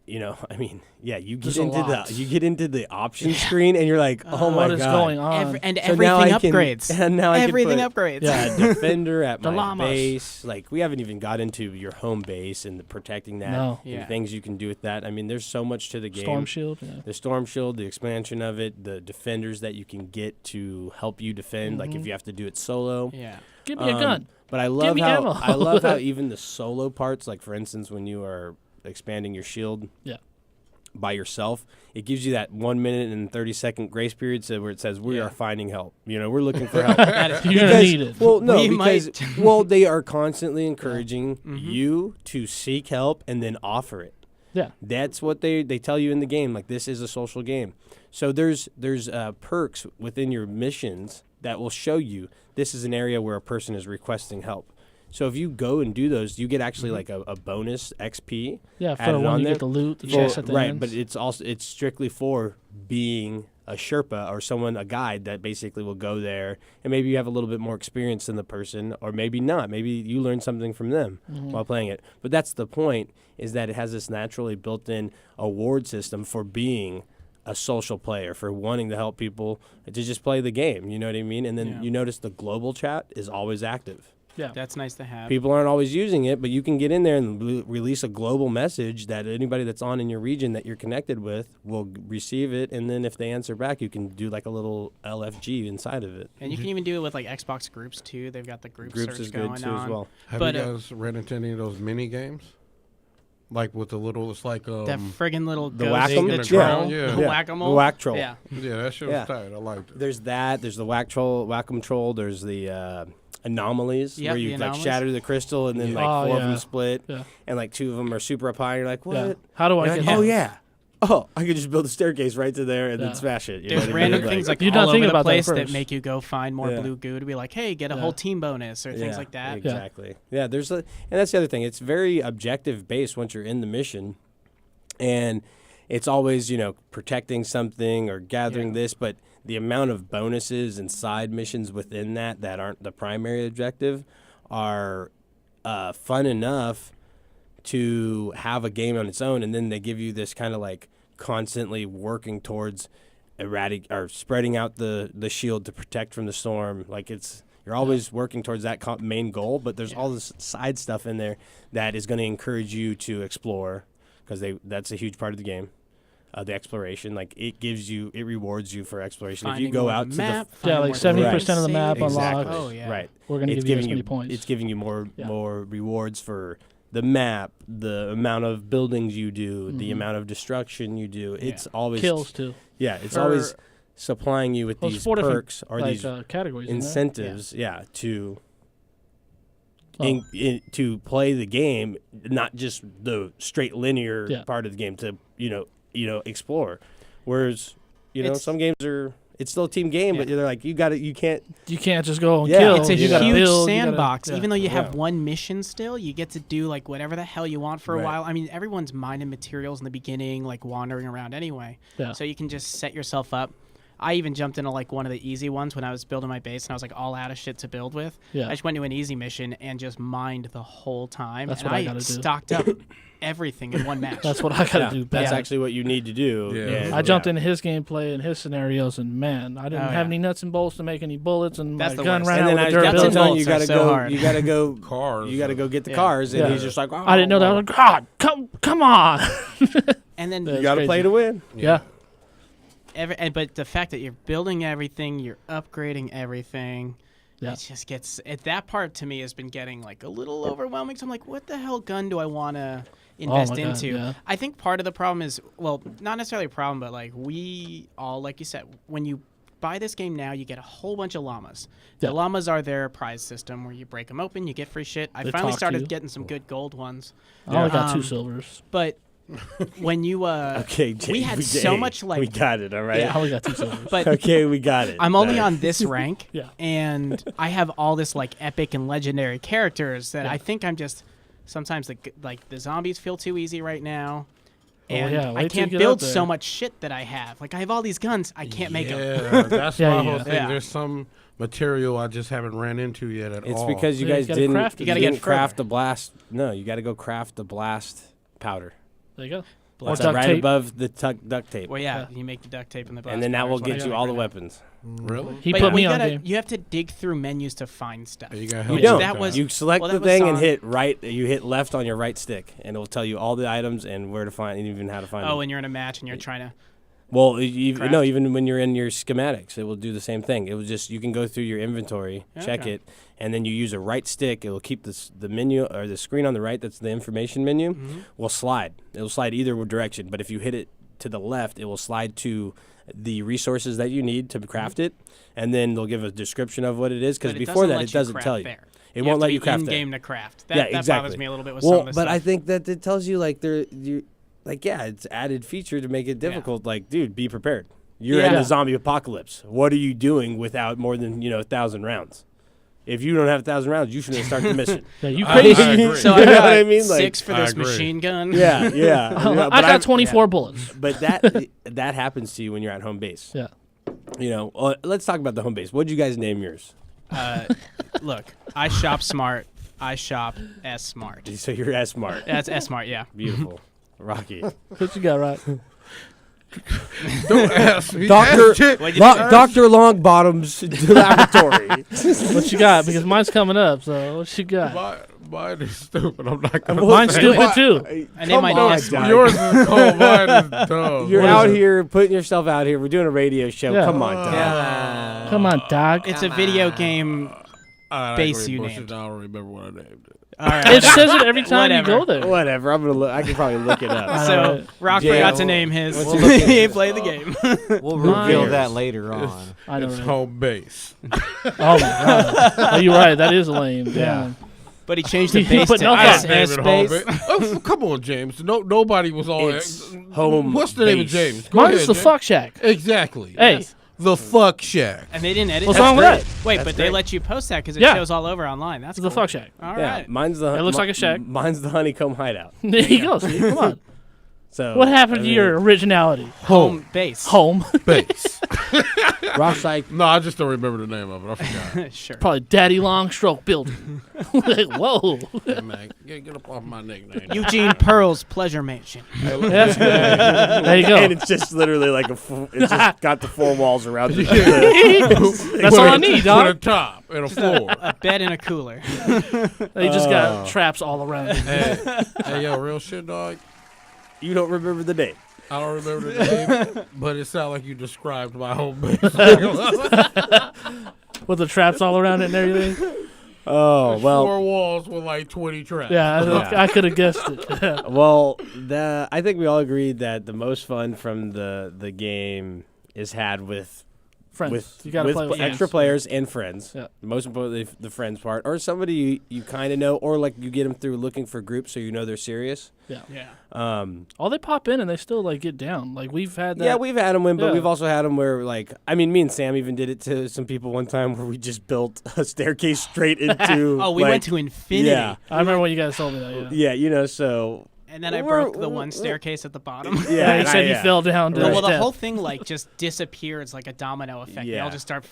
I mean, yeah, you get There's a into lot. you get into the options screen, and you're like, oh my what god, is going on? And So now everything I can- upgrades. and now I can everything put- upgrades. Yeah, defender at The my llamas. base. Like we haven't even got into your home base and the protecting that. No. And Yeah. things you can do with that. I mean, there's so much to the game. Storm Shield. Yeah. The Storm Shield, the expansion of it, the defenders that you can get to help you defend. Like if you have to do it solo. Yeah. Give me a gun. But I love me how ammo. I love how even the solo parts, like for instance, when you are expanding your shield. Yeah. By yourself, it gives you that 1 minute and 30-second grace period, where it says we are finding help. We're looking for help. You're gonna need it. Well, no, We because might. they are constantly encouraging you to seek help and then offer it. Yeah. That's what they tell you in the game. Like this is a social game, so there's perks within your missions that will show you this is an area where a person is requesting help. So if you go and do those, you get actually like a bonus XP. Yeah, for added when on you there. get the loot, the Well, chests at the right, ends. but it's strictly for being a Sherpa or a guide that basically will go there, and maybe you have a little bit more experience than the person, or maybe not. Maybe you learn something from them while playing it. But that's the point, is that it has this naturally built-in award system for being a social player, for wanting to help people to just play the game. You know what I mean? And then you notice the global chat is always active. Yeah. That's nice to have. People aren't always using it, but you can get in there and release a global message that anybody that's on in your region that you're connected with will receive it, and then if they answer back, you can do like a little LFG inside of it. And you can even do it with like Xbox groups too. They've got the group Groups search is going good too on. as well. Have But, you guys ran into any of those mini games? Like with the little, it's like that friggin' little the ghost, whack-em? the Yeah. troll, Yeah. the Yeah. whack-a-mole. The whack troll. Yeah. Yeah, that shit was tight. I liked it. There's that. There's the whack-em troll. There's the anomalies Yep, where the you like anomalies. shatter the crystal and then like Oh, 4 of yeah. them split, Yeah. and like 2 of them are super up high. And you're like, what? Yeah. How do I You're get like, oh that? yeah. Oh, I could just build a staircase right to there and Yeah. then smash it. You know There's what I mean? random Like- things like You're all not thinking over the about that place that first. make you go find more Yeah. blue goo to be like, hey, get a Yeah. whole team bonus or things Yeah, like that. Exactly. Yeah, there's and that's the other thing. It's very objective based once you're in the mission, and it's always protecting something or gathering this, but the amount of bonuses and side missions within that aren't the primary objective are fun enough to have a game on its own, and then they give you this kind of like constantly working towards spreading out the shield to protect from the storm. Like you're always working towards that main goal, but there's all this side stuff in there that is going to encourage you to explore, because that's a huge part of the game. The exploration, like it rewards you for exploration. Finding if you go more out of to the map, the Yeah, like 70% of the map exactly. unlocked. Oh, yeah. Right. We're gonna It's give you giving this many points. It's giving you more Yeah. more rewards for the map, the amount of buildings you do, the Mhm. amount of destruction you do. It's always Kills too. Yeah, it's Or- always supplying you with Well, it's these 4 different, perks or like, these categories in there. incentives. To Oh. to play the game, not just the straight linear Yeah. part of the game. To explore. Whereas It's- some games it's still a team game, but they're like you can't. You can't just go and Yeah. kill. It's a You gotta huge build, you gotta- sandbox. yeah. Even though you have Yeah. one mission still, you get to do like whatever the hell you want for a Right. while. I mean, everyone's mining materials in the beginning, like wandering around anyway. Yeah. So you can just set yourself up. I even jumped into like one of the easy ones when I was building my base and I was like all out of shit to build with. Yeah. I just went to an easy mission and just mined the whole time. That's and what I gotta do. stocked up everything in one match. That's what I gotta Yeah, do. that's bad. actually what you need to do. Yeah. I jumped into his gameplay and his scenarios, and man, I didn't Oh, have yeah. any nuts and bolts to make any bullets, and That's my the gun worst. ran And out then with the I kept durability. telling you, bolts are gotta so go. hard. You gotta go. Cars. You gotta go get the Yeah. cars, and Yeah. he's just like, oh, I didn't know that. I was like, God, come on. And then Yeah. You gotta crazy. play to win. Yeah. but the fact that you're building everything, you're upgrading everything, Yeah. It just gets that part to me has been getting like a little overwhelming. So I'm like, what the hell gun do I want to invest my God, into? yeah. I think part of the problem is, well, not necessarily a problem, but like we all, like you said, when you buy this game now, you get a whole bunch of llamas. The Yeah. llamas are their prize system where you break them open, you get free shit. I They finally talk to started you. getting some good gold ones. I only got 2 silvers. But when you Okay, we had so much like we got it. All right. I only got 2 silvers. But okay, we got it. I'm only All right. on this rank, Yeah. and I have all this like epic and legendary characters that Yeah. I think I'm just sometimes the zombies feel too easy right now, Oh, and yeah, wait I till you can't get build up so there. much shit that I have. Like I have all these guns, I can't make them. Yeah, that's Yeah, my yeah. whole thing. Yeah. There's some material I just haven't ran into yet at It's all. because you Yeah, you guys gotta didn't. craft it. You gotta didn't get craft further. the blast. No, you got to go craft the blast powder. There you go. That's duct right tape. above the duct tape. Well, yeah, you make the duct tape and the blast And then that powder, will so I get gotta you all the right now. weapons. Really? He But put we me on gotta, game. you have to dig through menus to find stuff. You gotta You help don't. That was You select well, the that was thing and on- hit right. You hit left on your right stick, and it will tell you all the items and where to find, and even how to find them. Oh, and you're in a match and you're trying to. Well, Craft. no, even when you're in your schematics, it will do the same thing. It will just you can go through your inventory, check Okay. it, and then you use a right stick. It will keep the menu or the screen on the right. That's the information menu. Mm-hmm. Will slide. It will slide either direction. But if you hit it to the left, it will slide to the resources that you need to craft it, and then they'll give a description of what it is. Because But it before doesn't that, let it you doesn't craft tell you. there. It You won't have let to you be craft in-game there. to craft. Yeah, That exactly. bothers me a little bit with well, some of this but I stuff. think that it tells you like it's added feature to make it difficult. Like, dude, be prepared. You're in Yeah. the zombie apocalypse. What are you doing without more than 1,000 rounds? If you don't have 1,000 rounds, you shouldn't start the mission. Yeah, you I crazy. agree. So You I know got what I mean? Like, 6 for I this agree. machine gun. yeah, yeah. I but got 24 bullets. But that happens to you when you're at home base. Yeah. Let's talk about the home base. What'd you guys name yours? Look, I shop smart. I shop S smart. So you're S smart. That's S smart, yeah. Beautiful, Rocky. What you got, right? Don't ask me. Doctor Ask Jim. Doctor Longbottom's laboratory. What you got? Because mine's coming up. So what you got? Mine is stupid. I'm not gonna. Mine's say stupid it. too. I named mine on, S smart. Yours is cold. Mine is dumb. You're What out is it? here putting yourself out here. We're doing a radio show. Yeah. Come on, dog. Come on, dog. It's a video game. I base agree, you bullshit. named. I don't remember what I named it. All right. It says it every time you Whatever. go there. Whatever. I'm gonna look. I can probably look it up. So Alright. Rock Jay, forgot to we'll- name his. we'll look he at ain't played the game. We'll Nice. reveal that later on. I know. It's Right? home base. Oh my god. Oh, you're right. That is lame. Yeah. But he changed the You base put to no I thought. didn't name SS it home base. base. Oh, come on, James. Nobody was all. It's home What's the name of base. James? Go Mine's ahead, the James. fuck shack. Exactly. Hey, The fuck shack. And they didn't edit. what's that. wrong with that? Wait, That's but they great. let you post that because it Yeah. shows all over online. That's It's the cool. fuck shack. All Yeah, right. mine's the. It looks like a shack. Mine's the honeycomb hideout. There you go. See, come on. So What happened to your originality? Home base. Home. Base. Rock's like, No, I just don't remember the name of it. I forgot. Sure. Probably Daddy Long Stroke Building. Like, whoa. Hey, man, get up off my nickname. Eugene Pearl's Pleasure Mansion. That's good. There you go. and it's just literally like it's just got the 4 walls around it. That's all I need, With a dog. top and a floor. A bed and a cooler. They just got traps all around it. Hey, yo, real shit, dog. You don't remember the name. I don't remember the name, but it sounded like you described my home base. With the traps all around it and everything. Oh, well. 4 walls with like 20 traps. Yeah, I could have guessed it. Well, I think we all agreed that the most fun from the game is had with Friends. You gotta play with extra friends. players and friends. Yeah. Most importantly, the friends part, or somebody you kind of know, or like you get them through looking for groups, so you know they're serious. Yeah. Yeah. Oh, they pop in and they still like get down. Like we've had that. Yeah, we've had them win, but Yeah. we've also had them where, like, I mean, me and Sam even did it to some people one time where we just built a staircase straight into. Oh, we like, went to infinity. Yeah, I remember when you guys told me that. Yeah. yeah, so. And then I We're- broke the one staircase at the bottom. Yeah, you and said you yeah. fell down to Well, the death. whole thing like just disappears like a domino effect. They all Yeah. just start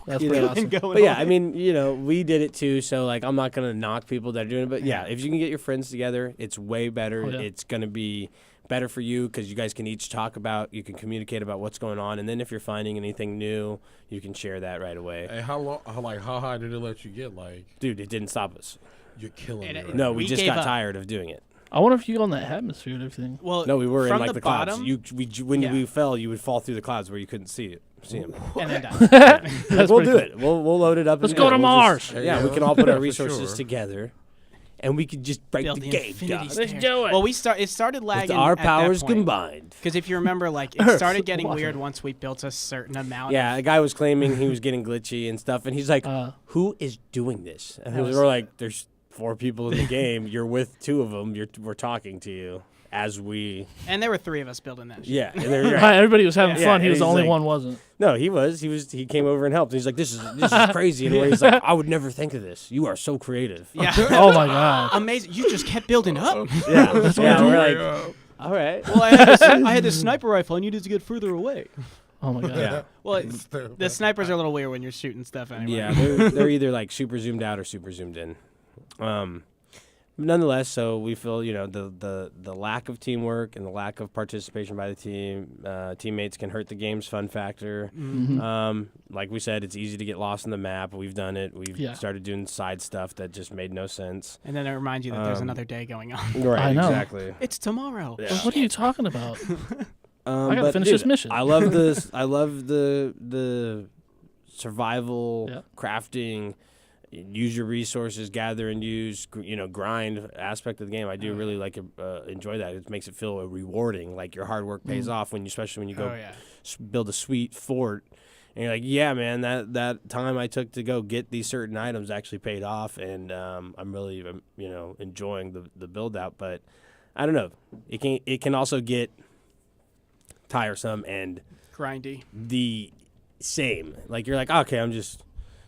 That's You pretty know, awesome. going But yeah, on. I mean, we did it too, so like I'm not gonna knock people that are doing it, but yeah, if you can get your friends together, it's way better. Oh, yeah. It's gonna be better for you because you guys can each talk about, you can communicate about what's going on, and then if you're finding anything new, you can share that right away. Hey, how high did it let you get? Like, Dude, it didn't stop us. you're killing me. Right No, we we just gave got up. tired of doing it. I wonder if you go in that atmosphere and everything. Well, No, we were in from like the clouds. bottom, When Yeah. we fell, you would fall through the clouds where you couldn't see it. see him. And then die. We'll do it. We'll load it up. Let's and go to we'll Mars. Yeah, we can all put our For resources sure. together, and we could just break Build the the game. infinity dog. stair. Let's do it. Well, it started lagging. With our at that powers point. combined. Because if you remember, like, it started getting weird once we built a certain amount. Yeah, a guy was claiming he was getting glitchy and stuff, and he's like, "Who is doing this?" And we're like, "There's 4 people in the game. You're with 2 of them. We're talking to you as we." And there were 3 of us building that shit. Yeah, and Everybody was having fun. He was he's the only like- one wasn't. No, he was. He came over and helped. He's like, "This is crazy." And he's like, "I would never think of this. You are so creative." Yeah. Oh my god. Amazing. You just kept building up. Yeah, we're like, all right. Well, I had this sniper rifle. I needed to get further away. Oh my god. Yeah. Well, the snipers are a little weird when you're shooting stuff anyway. Yeah, they're either like super zoomed out or super zoomed in. Nonetheless, so we feel the lack of teamwork and the lack of participation by the team, teammates can hurt the game's fun factor. Like we said, it's easy to get lost in the map. We've done it. We've started doing side stuff that just made no sense. And then it reminds you that there's another day going on. Right, I know. exactly. It's tomorrow. Yeah. Well, what are you talking about? I gotta but finish dude, this mission. I love this. I love the survival crafting. Use your resources, gather and use, grind aspect of the game. I do really enjoy that. It makes it feel rewarding, like your hard work pays off especially when you go build a sweet fort, and you're like, yeah, man, that time I took to go get these certain items actually paid off, and I'm really enjoying the build out. But I don't know, it can also get tiresome and grindy. The same, like you're like, okay, I'm just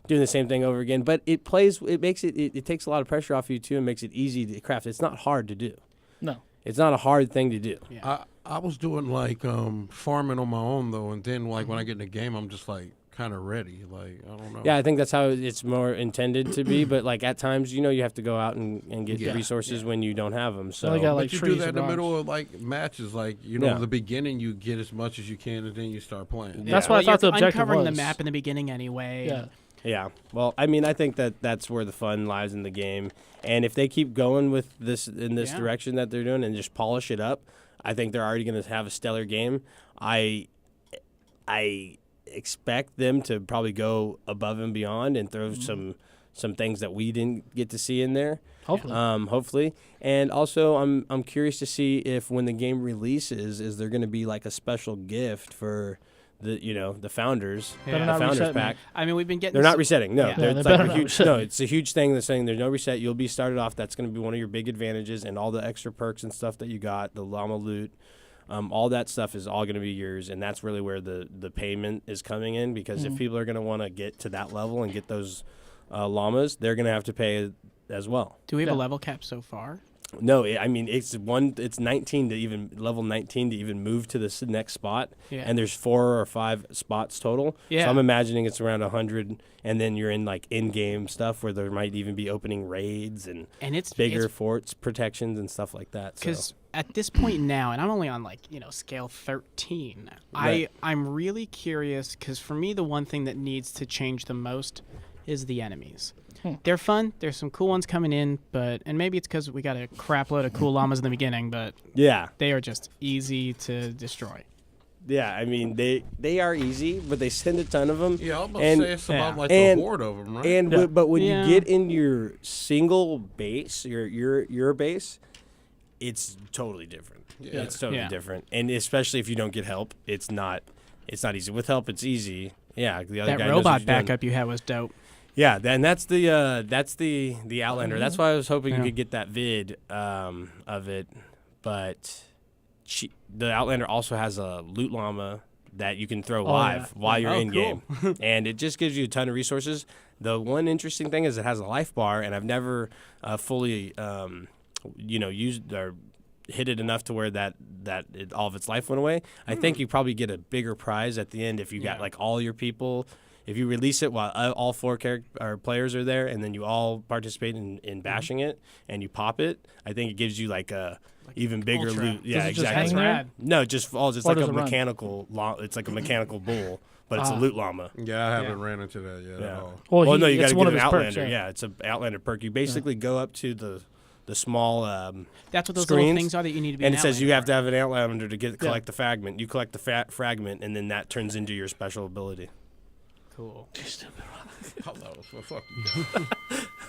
doing the same thing over again, but it takes a lot of pressure off you too and makes it easy to craft. It's not hard to do. No. It's not a hard thing to do. Yeah. I was doing like farming on my own though, and then like when I get in the game, I'm just like kind of ready. Like I don't know. Yeah, I think that's how it's more intended to be. But like at times, you have to go out and get resources when you don't have them. So They got, like, but you do trees that in and the middle rocks. of like matches. Like the beginning, you get as much as you can, and then you start playing. That's what I thought the you're objective uncovering was. the map in the beginning anyway. Yeah. Yeah. Well, I mean, I think that's where the fun lies in the game. And if they keep going with this in this direction that they're doing and just polish it up, I think they're already going to have a stellar game. I expect them to probably go above and beyond and throw some things that we didn't get to see in there. Hopefully. And also, I'm curious to see if when the game releases, is there going to be like a special gift for the founders, the founders pack. I mean, we've been getting. They're not resetting. No, they it's better like a not huge. reset. No, it's a huge thing. They're saying there's no reset. You'll be started off. That's going to be one of your big advantages, and all the extra perks and stuff that you got, the llama loot, all that stuff is all going to be yours, and that's really where the payment is coming in. Because if people are going to want to get to that level and get those llamas, they're going to have to pay as well. Do we have a level cap so far? No, I mean it's 19 to even level 19 to even move to this next spot, and there's 4 or 5 spots total. Yeah. So I'm imagining it's around 100, and then you're in like in-game stuff where there might even be opening raids and it's bigger forts, protections, and stuff like that. Because at this point now, and I'm only on scale 13, Right. I'm really curious because for me the one thing that needs to change the most is the enemies. They're fun. There's some cool ones coming in, and maybe it's because we got a crap load of cool llamas in the beginning, but they are just easy to destroy. Yeah, I mean they are easy, but they send a ton of them. Yeah, I'm about to say it's about like a horde of them, right? And but when you get in your single base, your base, it's totally different. Yeah. It's totally different, and especially if you don't get help, it's not easy. With help, it's easy. Yeah, the other That guy knows what robot he's doing. backup you had was dope. Yeah, and that's the Outlander. That's why I was hoping you could get that vid of it, but the Outlander also has a loot llama that you can throw live while you're in game, and it just gives you a ton of resources. The one interesting thing is it has a life bar, and I've never fully used or hit it enough to where all of its life went away. I think you probably get a bigger prize at the end if you got like all your people. If you release it while all 4 players are there, and then you all participate in bashing it, and you pop it, I think it gives you like a even bigger ultra. loot. Yeah, Does it just exactly. hang there? No, just falls. It's Or like does a it run? mechanical. It's like a mechanical bull, but it's a loot llama. Yeah, I haven't ran into that yet at all. Well, no, you got it's to one get of an his Outlander. perks, yeah. Yeah, it's an Outlander perk. You basically go up to the small That's what those screens, little things are that you need to be. and an it says outlander you have for. to have an outlander to collect the fragment. You collect the fragment, and then that turns into your special ability. Cool. Hello, for fuck.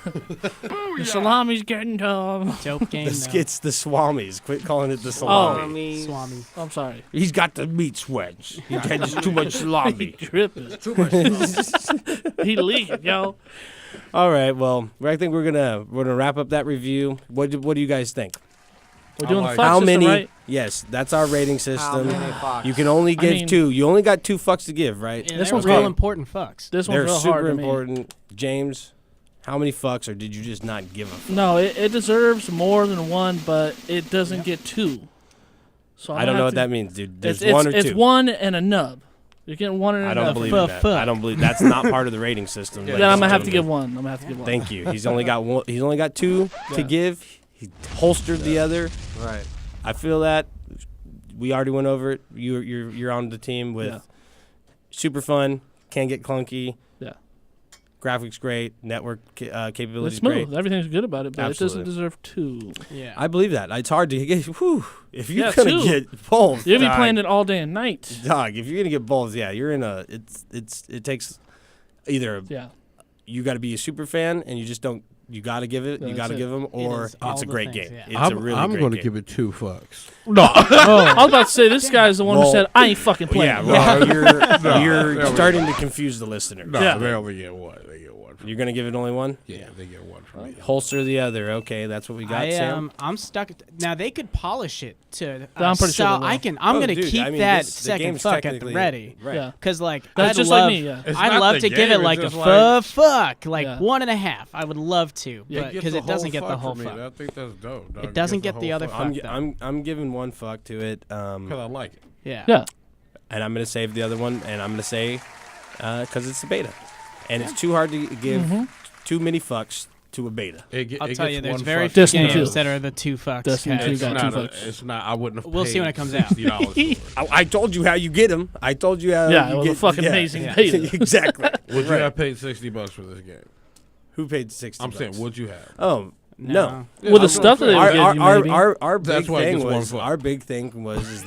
The salami's getting tough. Dope game. It's the swamis. Quit calling it the salami. Swami. I'm sorry. He's got the meat sweats. He has too much salami. Dripping. Too much stuff. He leaking, yo. All right, well, I think we're gonna wrap up that review. What do you guys think? We're doing the fuck How system, many? right? Yes, that's our rating system. many fucks? You can only give mean- 2. You only got 2 fucks to give, right? Yeah, This they were one's real hard. important fucks. This one's They're real super hard to me. important. James, how many fucks, or did you just not give a fuck? No, it deserves more than 1, but it doesn't get 2. So I don't know what that means, dude. There's it's, 1 or 2. It's 1 and a nub. You're getting 1 and a I nub. don't believe in that. I don't believe that's not part of the rating system. Then I'm gonna have to give 1. I'm gonna have to give 1. Thank you. He's only got 1. He's only got 2 to give. He holstered the other. Right. I feel that. We already went over it. You're on the team with super fun. Can't get clunky. Yeah. Graphics great. Network capabilities It's smooth. great. Everything's good about it, but Absolutely. it doesn't deserve 2. Yeah. I believe that. It's hard to get. Whew, if you're Yeah, gonna 2. get both, You'll be dog, playing it all day and night. Dog, if you're gonna get both, yeah, you're in a. It takes either. Yeah. You got to be a super fan, and you just don't. You got to give it. You That's got to it. give them, or is all it's a the great things, game. yeah. It's a really I'm great going to game. give it 2 fucks. No. I was about to say, this guy's the one who Well, said, I ain't fucking playing. Yeah, it." well, you're there we starting to confuse the listener. No, Yeah. they only get 1. They get 1. You're gonna give it only 1. Yeah, they get 1 from me. Holster the other. Okay, that's what we got. I Sam. I'm stuck. Now they could polish it to. I'm pretty sure so they will. I can. I'm Oh, gonna dude, keep I mean, that the second game's fuck at the technically- ready. Right. Yeah. Cause like That's I'd just love, like me, yeah. It's I'd not love the to give game, it it's like a just like- fuck, like Yeah. 1.5. I would love to, Yeah, but Get because the it doesn't whole get the fuck whole for me. fuck. I think that's dope. Dog. It doesn't get the whole other fuck. fuck. I'm giving 1 fuck to it. 'Cause I like it. Yeah. Yeah. And I'm gonna save the other one, and I'm gonna say because it's a beta, and it's too hard to give too many fucks to a beta. I'll tell you, there's 1 very fuck. few Destiny games 2. that are the 2 fucks. Destiny 2 category. got It's 2 not. fucks. It's not. I wouldn't have. We'll see paid when it comes out. $60 for it. I told you how you get them. I told you how. Yeah, you it was get, a fucking amazing beta. Exactly. Would you Right. have paid $60 for this game? Who paid 60? I'm saying, would you have? Oh no. Yeah, With the I'm stuff that they saying. were giving you, maybe. Our That's big why it thing gets 1 was fuck. our big thing was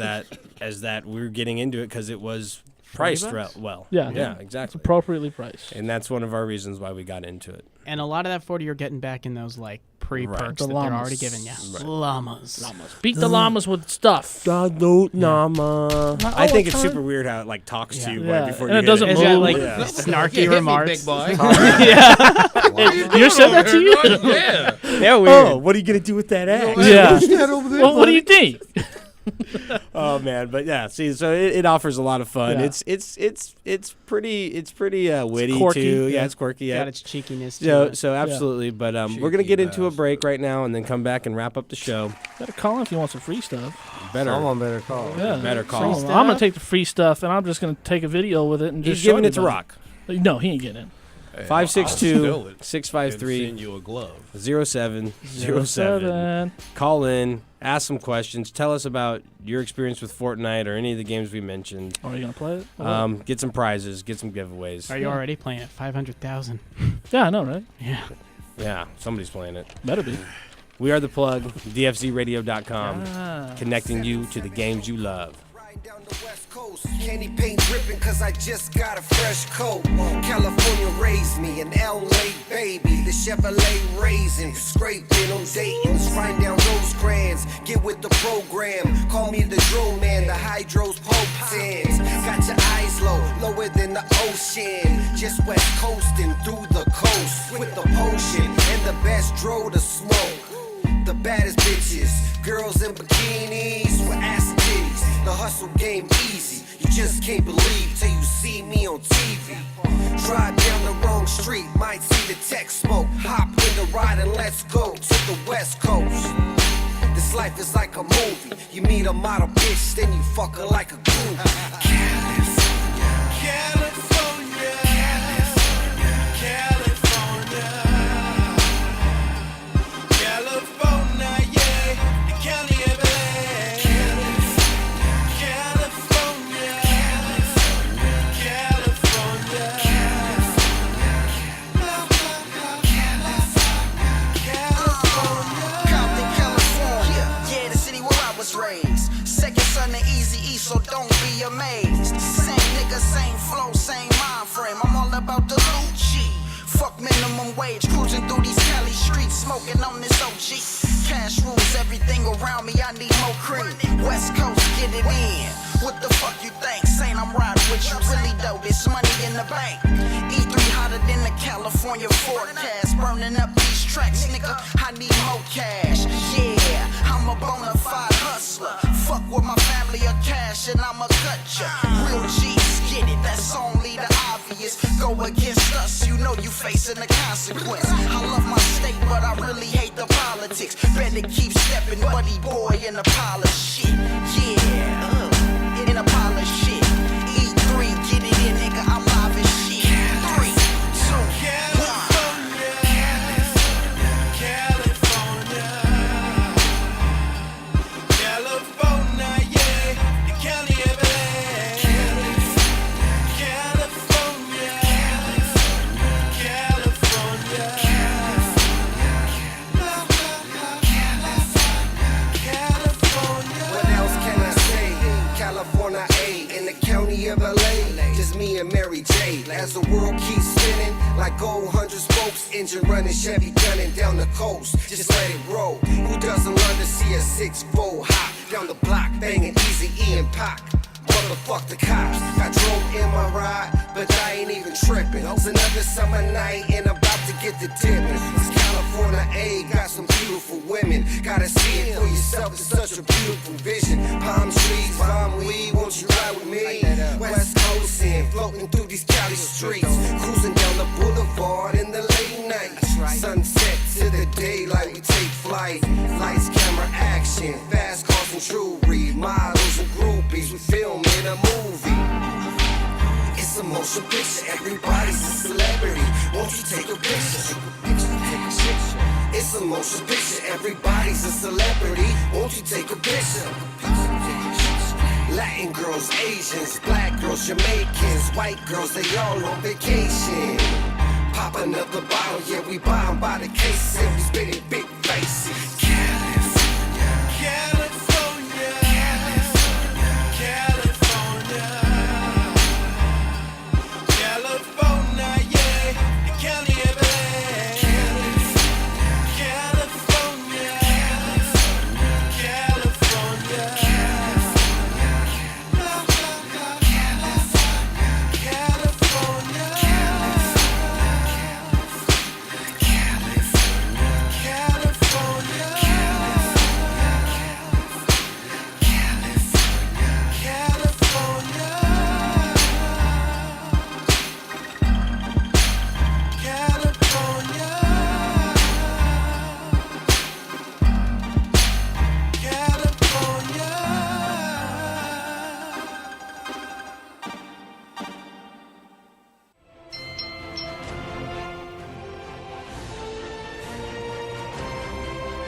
is that we were getting into it because it was priced well. Yeah. Yeah, It's exactly. appropriately priced. And that's one of our reasons why we got into it. And a lot of that 40 you're getting back in those like pre-perks Right. The that they're llamas. already giving you. Right. Llamas. Beat the llamas with stuff. Nama. I think it's super weird how it like talks to you Yeah. right before And you it hit doesn't It's move. got like Yeah. snarky remarks. You said that to you? Yeah. They're weird. Oh, what are you gonna do with that axe? Yeah. What's that over there? Well, what do you think? Oh man, but yeah, see, so it offers a lot of fun. Yeah. It's pretty witty quirky, too. Yeah, yeah. it's quirky. Yeah. Got its cheekiness. To So, it. so absolutely, but we're gonna get into a bastard. break right now and then come back and wrap up the show. Better call him if you want some free stuff. Better, Someone better call. Yeah. better call. So, I'm gonna take the free stuff and I'm just gonna take a video with it and He's just show giving it to everybody. Rock. No, he ain't getting it. Hey, 562 I'll steal it and 653 send you a glove. 0707. Call in, ask some questions, tell us about your experience with Fortnite or any of the games we mentioned. Are you gonna play it? Get some prizes, get some giveaways. Are you already playing at 500,000? Yeah, I know, right? Yeah. Yeah, somebody's playing it. Better be. We are The Plug, dfzradio.com, Ah. connecting you to the games you love. Down the West Coast, candy paint dripping cause I just got a fresh coat. California raised me, an LA baby, the Chevrolet raisin, scraping on Dayton's, riding down Rosecrans, get with the program, call me the drill man, the hydros pokes in. Got your eyes low, lower than the ocean, just west coasting through the coast, with the potion, and the best dro to smoke. The baddest bitches, girls in bikinis with ass titties. The hustle game easy, you just can't believe till you see me on TV. Drive down the wrong street, might see the tech smoke. Hop in the ride and let's go to the West Coast. This life is like a movie. You meet a model bitch, then you fuck her like a groupie. California, California, California, California. California, yeah, the county of LA. California, California, California. minimum wage, cruising through these Cali streets, smoking on this OG. Cash rules everything around me, I need more cream. West Coast, get it in. What the fuck you think? Saying I'm riding with you, really though, this money in the bank. E3 hotter than the California forecast, burning up these tracks, nigga, I need more cash. Yeah, I'm a bona fide hustler. Fuck with my family or cash and I'ma cut ya. Real G's get it, that's only the obvious. Go against us, you know you facing the consequence. I love my state, but I really hate the politics. Better keep stepping, buddy boy, in a pile of shit. Yeah, in a pile of shit. E3, get it in, nigga, I'm live as shit. 3, 2, 1. Just me and Mary J. As the world keeps spinning, like gold 100 spokes, engine running, Chevy gunning down the coast. Just let it roll. Who doesn't love to see a 6-4 hop down the block, banging Easy E and Pac? Motherfuck the cops. I drove in my ride, but I ain't even tripping. It's another summer night and I'm about to get the dipping. It's California A, got some beautiful women. Gotta see it for yourself, it's such a beautiful vision. Palm trees, palm weed, won't you ride with me? West Coast in, floating through these Cali streets. Cruising down the boulevard in the late night. Sunset to the daylight, we take flight. Lights, camera, action, fast cars and jewelry. Models and groupies, we film in a movie. It's a motion picture, everybody's a celebrity. Won't you take a picture? It's a motion picture, everybody's a celebrity. Won't you take a picture? Latin girls, Asians, black girls, Jamaicans, white girls, they all on vacation. Pop another bottle, yeah, we buy 'em by the case, and we spit it big faces. California, California, California, California, yeah, Cali everywhere. California, California,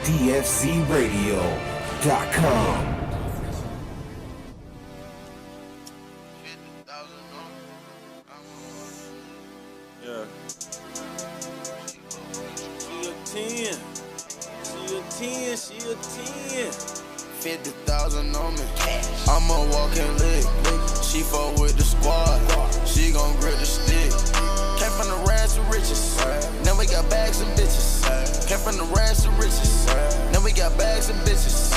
DFCRadio.com. Yeah. She a 10. She a 10. She a 10. 50,000 on me. I'm a walking lick. She fuck with the squad. She gon' grip the stick. Came from the rags to riches. Now we got bags and bitches. Came from the rags to riches. Now we got bags and bitches.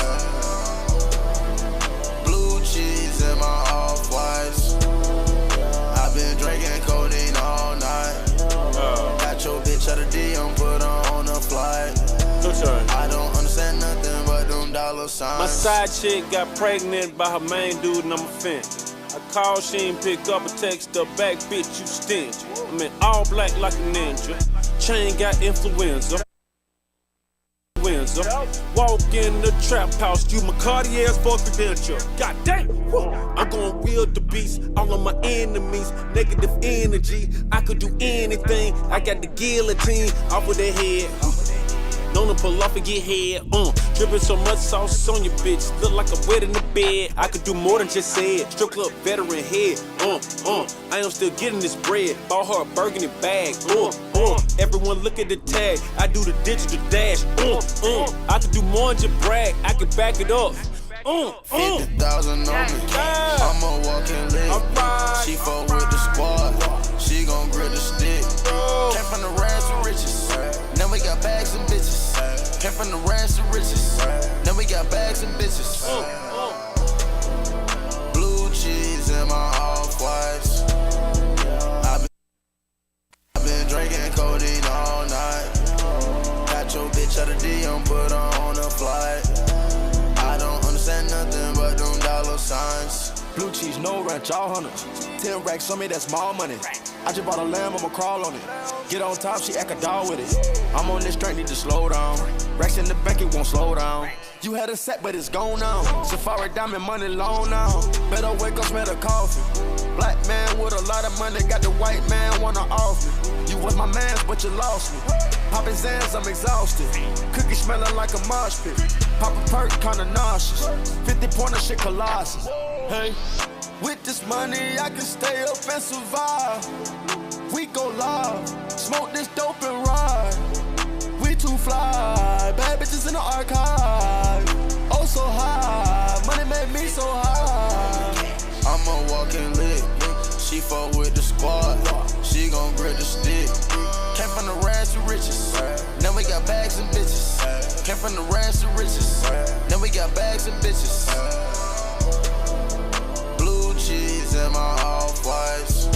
Blue cheese in my off-whites. I've been drinking codeine all night. Got your bitch out of DM, put her on a flight. I don't understand nothing but them dollar signs. My side chick got pregnant by her main dude and I'm offended. I called, she ain't pick up a text her back, bitch, you stingy. I'm in all black like a ninja. Chain got influenza. Walk in the trap house, you my Cartier's for credential. God damn, woo. I'm gonna wield the beast, all of my enemies, negative energy. I could do anything, I got the guillotine off of their head. Known to pull off and get head, dripping so much sauce on your bitch, look like a wet in the bed. I could do more than just say it, strip club veteran head, I am still getting this bread, bought her a burgundy bag, everyone look at the tag, I do the digital dash, I could do more than just brag, I can back it up. 50,000 on me. I'm a walking lick. She fuck with the squad. She gon' grip the stick. Came from the rags. Came from the rags to riches. Then we got bags and bitches. Blue cheese in my off-whites. I've been drinking codeine all night. Got your bitch out of DM, put her on a flight. I don't understand nothing but them dollar signs. Blue cheese, no ranch, all hundreds. 10 racks on me, that's small money. I just bought a lamb, I'ma crawl on it. Get on top, she act a dog with it. I'm on this train, need to slow down. Racks in the bank, it won't slow down. You had a set, but it's gone now. Safari diamond money long now. Better wake up, smell the coffee. Black man with a lot of money, got the white man wanna off me. You was my mans, but you lost me. Poppin' Zans, I'm exhausted. Cookie smelling like a mosh pit. Pop a perk, kinda nauseous. 50-pointer shit colossus. Hey, with this money, I can stay up and survive. We go live, smoke this dope and ride. We too fly, bad bitches in the archive. Oh, so high, money made me so high. I'm a walking lick. She fuck with the squad. She gon' grip the stick. Came from the rags to riches. Now we got bags and bitches. Came from the rags to riches. Now we got bags and bitches. Blue cheese in my off-whites.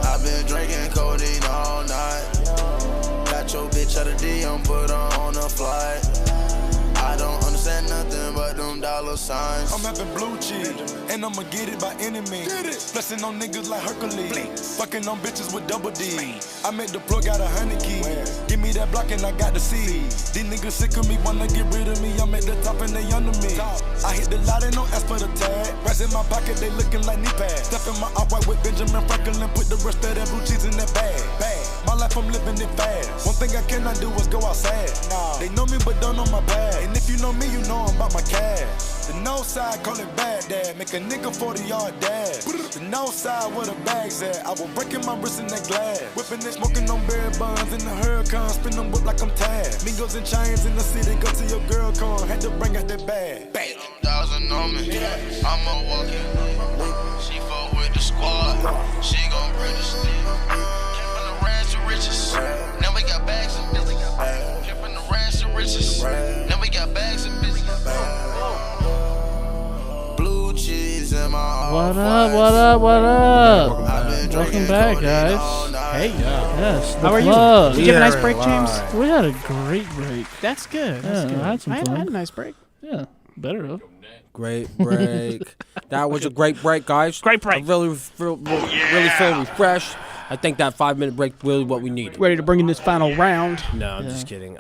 I've been drinking codeine all night. Got your bitch out of DM, put her on a flight. I don't understand nothing but them dollar signs. I'm having blue cheese, and I'ma get it by any means. Flexing on niggas like Hercules. Fucking on bitches with double D. I made the plug out 100 keys. Give me that block and I got the seed. These niggas sick of me, wanna get rid of me. I'm at the top and they under me. I hit the lot and don't ask for the tag. Rats in my pocket, they looking like knee pads. Step in my off-white with Benjamin Franklin. Put the rest of that blue cheese in that bag. My life, I'm living it fast. One thing I cannot do is go outside. They know me but don't know my bag. And if you know me, you know I'm about my cash. The no side, call it bad dad. Make a nigga 40-yard dash. The no side, where the bags at? I was breaking my wrist in that glass. Whipping it, smoking on berry buns in the hurricane. Spin them whip like I'm Taz. Mingos and chains in the city. Go to your girl con. Had to bring out that bag. Bang. Thousand on me. I'm a walking lick. She fuck with the squad. She gon' bring the stick. Came from the rags to riches. Now we got bags and bitches. Came from the rags to riches. Now we got bags and bitches. Blue cheese in my What up, what up, what up? Welcome back, guys. Hey. Yes. How are you? Plug. Did you have a nice break, James? We had a great break. That's good. That's good. I had some fun. I had a nice break. Yeah, better have. Great break. That was a great break, guys. Great break. I really feel refreshed. I think that 5-minute break really what we need. Ready to bring in this final round. No, I'm just kidding.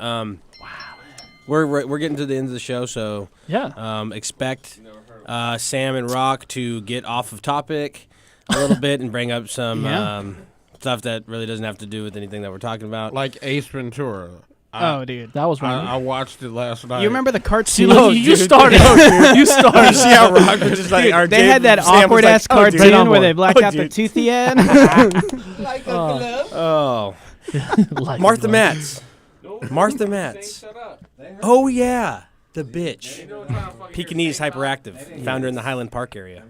We're getting to the end of the show, so expect Sam and Rock to get off of topic a little bit and bring up some stuff that really doesn't have to do with anything that we're talking about. Like Ace Ventura. Dude. That was one. I watched it last night. You remember the cartoon? You started. You started. You see how Rock was just like, Dude, they had that awkward-ass cartoon where they blacked out the toothy end. Like Martha Matz. Martha Matz. Oh, yeah. The bitch. Pekingese hyperactive. Found her in the Highland Park area.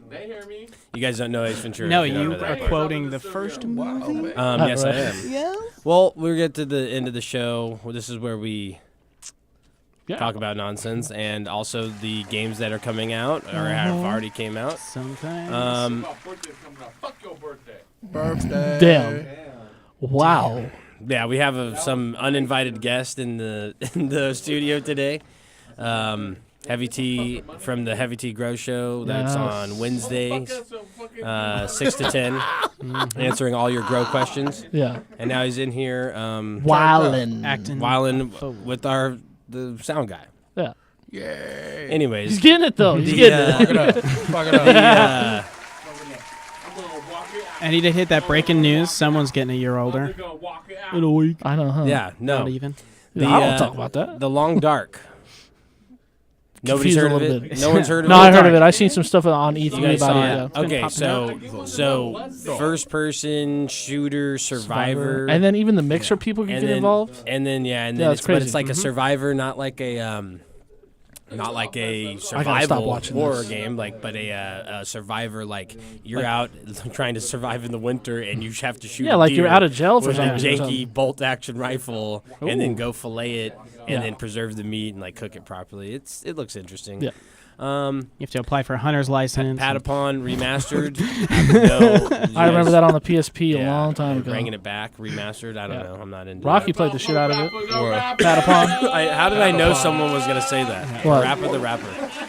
They hear me. You guys don't know Ace Ventura. No, you are quoting the first movie? Yes, I am. Yeah. Well, we'll get to the end of the show. This is where we talk about nonsense and also the games that are coming out or have already came out. Sometimes. Fuck your birthday. Damn. Wow. Yeah, we have some uninvited guest in the studio today. Heavy T from the Heavy T Grow Show. That's on Wednesdays, 6 to 10, answering all your grow questions. Yeah. And now he's in here, wildin' with the sound guy. Yeah. Yay. Anyways, he's getting it though. He's getting it. Fuck it up. And he did hit that breaking news. Someone's getting a year older. In a week. I know, huh? Yeah, no. Not even. I don't talk about that. The Long Dark. Nobody's Confused heard a of little it? bit. No one's heard of it? No, I heard of it. I seen some stuff on E3 You guys about saw it. it? Yeah. Okay, so first-person shooter survivor, and then even the mixer people can get involved. And then it's crazy. but it's like a survivor, not like a not like a stop survival watching horror this. game, like but a survivor. Like you're out trying to survive in the winter, and you have to shoot. Yeah, a like you're deer out of jail for with a something or janky something. bolt-action rifle, and then Ooh. go fillet it, and Yeah. then preserve the meat and like cook it properly. It looks interesting. Yeah. You have to apply for a hunter's license. Patapon remastered. I I remember that on the PSP a long time ago. Bringing it back, remastered. I don't know. I'm not into Rocky it. played the shit out of it. Or Patapon. How did I know someone was gonna say that? What? Rapper the rapper.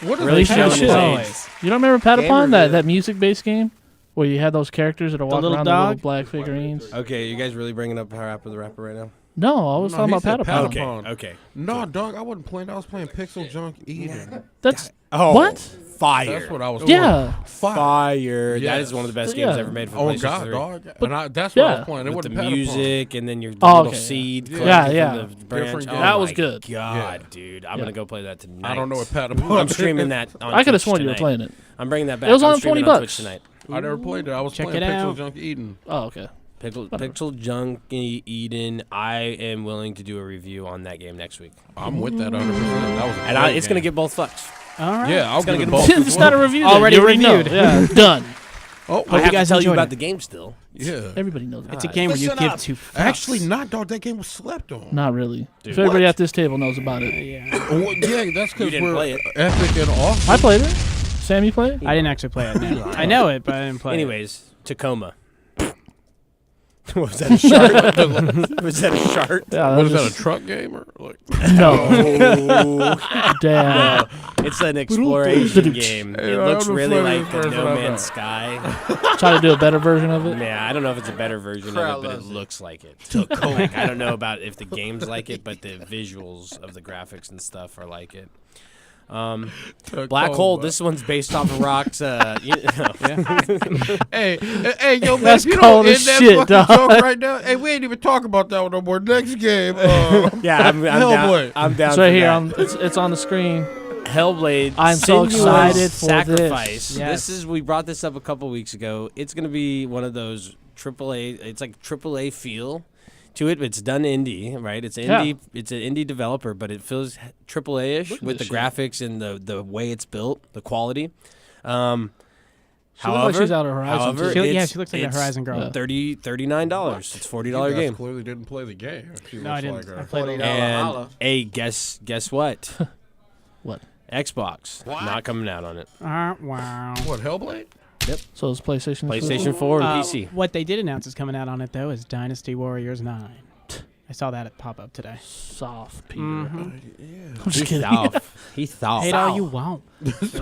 What is Really Shit, showing shit. his age. You don't remember Patapon, Game that review. music-based game where you had those characters that are walking little around the little dog? black figurines? Okay, you guys really bringing up Rapper the rapper right now? No, I was talking he about said Patapon. Patapon. Okay. No, dog, I wasn't playing. I was playing Pixel Junk Eden. That's Oh, what? Fire. That's what I was Yeah. playing. Fire. That Yes. is one of the best Yeah. games ever made for Oh, PlayStation God, 3. dog. But- And that's what I yeah. was playing. It With the wasn't Patapon. music and then your Oh, little okay. seed Yeah. collected Yeah, from yeah. the branch. Different Oh game. That was my good. God, dude. I'm Yeah. going to go play that tonight. I don't know what Patapon I'm streaming that on I could have Twitch sworn you were tonight. playing it. I'm bringing that back. It was I'm on streaming $20. Twitch tonight. I never played it. I was Check playing it Pixel out. Junk Eden. Oh, okay. Pixel Junkie Eden. I am willing to do a review on that game next week. I'm with that 100%. That was a And great it's going to game. get both fucks. All right. Yeah, I'll gonna get get both. It's not a review. then. Already You know. reviewed. Yeah, done. Oh, I have you guys to tell you enjoyed about it. the game still. yeah. Everybody knows It's a that. game where you Listen give up. 2 fucks. Actually, not, dog. That game was slept on. Not really. Dude. If everybody What? at this table knows about it. Yeah. Well, yeah, that's You because didn't we're play it. epic and awesome. I played it. Sam, you play it? I didn't actually play it. No. I know it, but I didn't play it. Anyways, Tacoma. Was that a shark? Was that a shark? Yeah, What is that, just- a truck game or like? No. Damn. It's an exploration game. It Yeah, looks I'm really afraid like of the person No I know. Man's Sky. Try to do a better version of it. Yeah, I don't know if it's a better version Crowd of it, but it loves it. looks like it. Like, I don't know about if the game's like it, but the visuals of the graphics and stuff are like it. Black Hole. This one's based off of Rock's. Hey, yo, man, That's if you cold don't as end that shit, fucking dog. joke right now, hey, we ain't even talk about that one no more. Next game, Yeah, I'm Hellboy. down. I'm down. It's for right here. that. It's on the screen. Hellblade. I'm so Senua's excited for Sacrifice. this. Yes. We brought this up a couple weeks ago. It's gonna be one of those AAA. It's like AAA feel to it. It's done indie, right? It's indie. It's an indie developer, but it feels AAA-ish Look at with the this shit. graphics and the way it's built, the quality. She looks like she's out of Horizon, however, too. Yeah, it's- she looks like a it's Horizon girl. $39. It's $40 You guys game. clearly didn't play the game. She No, I looks didn't. like I a- played it. And hey, guess what? What? Xbox not coming out on it. Wow. What, Hellblade? So it's PlayStation. PlayStation 4 and PC. What they did announce is coming out on it, though, is Dynasty Warriors 9. I saw that pop up today. Soft, Peter. Mhm. I'm just kidding. He thought. Hate all you want.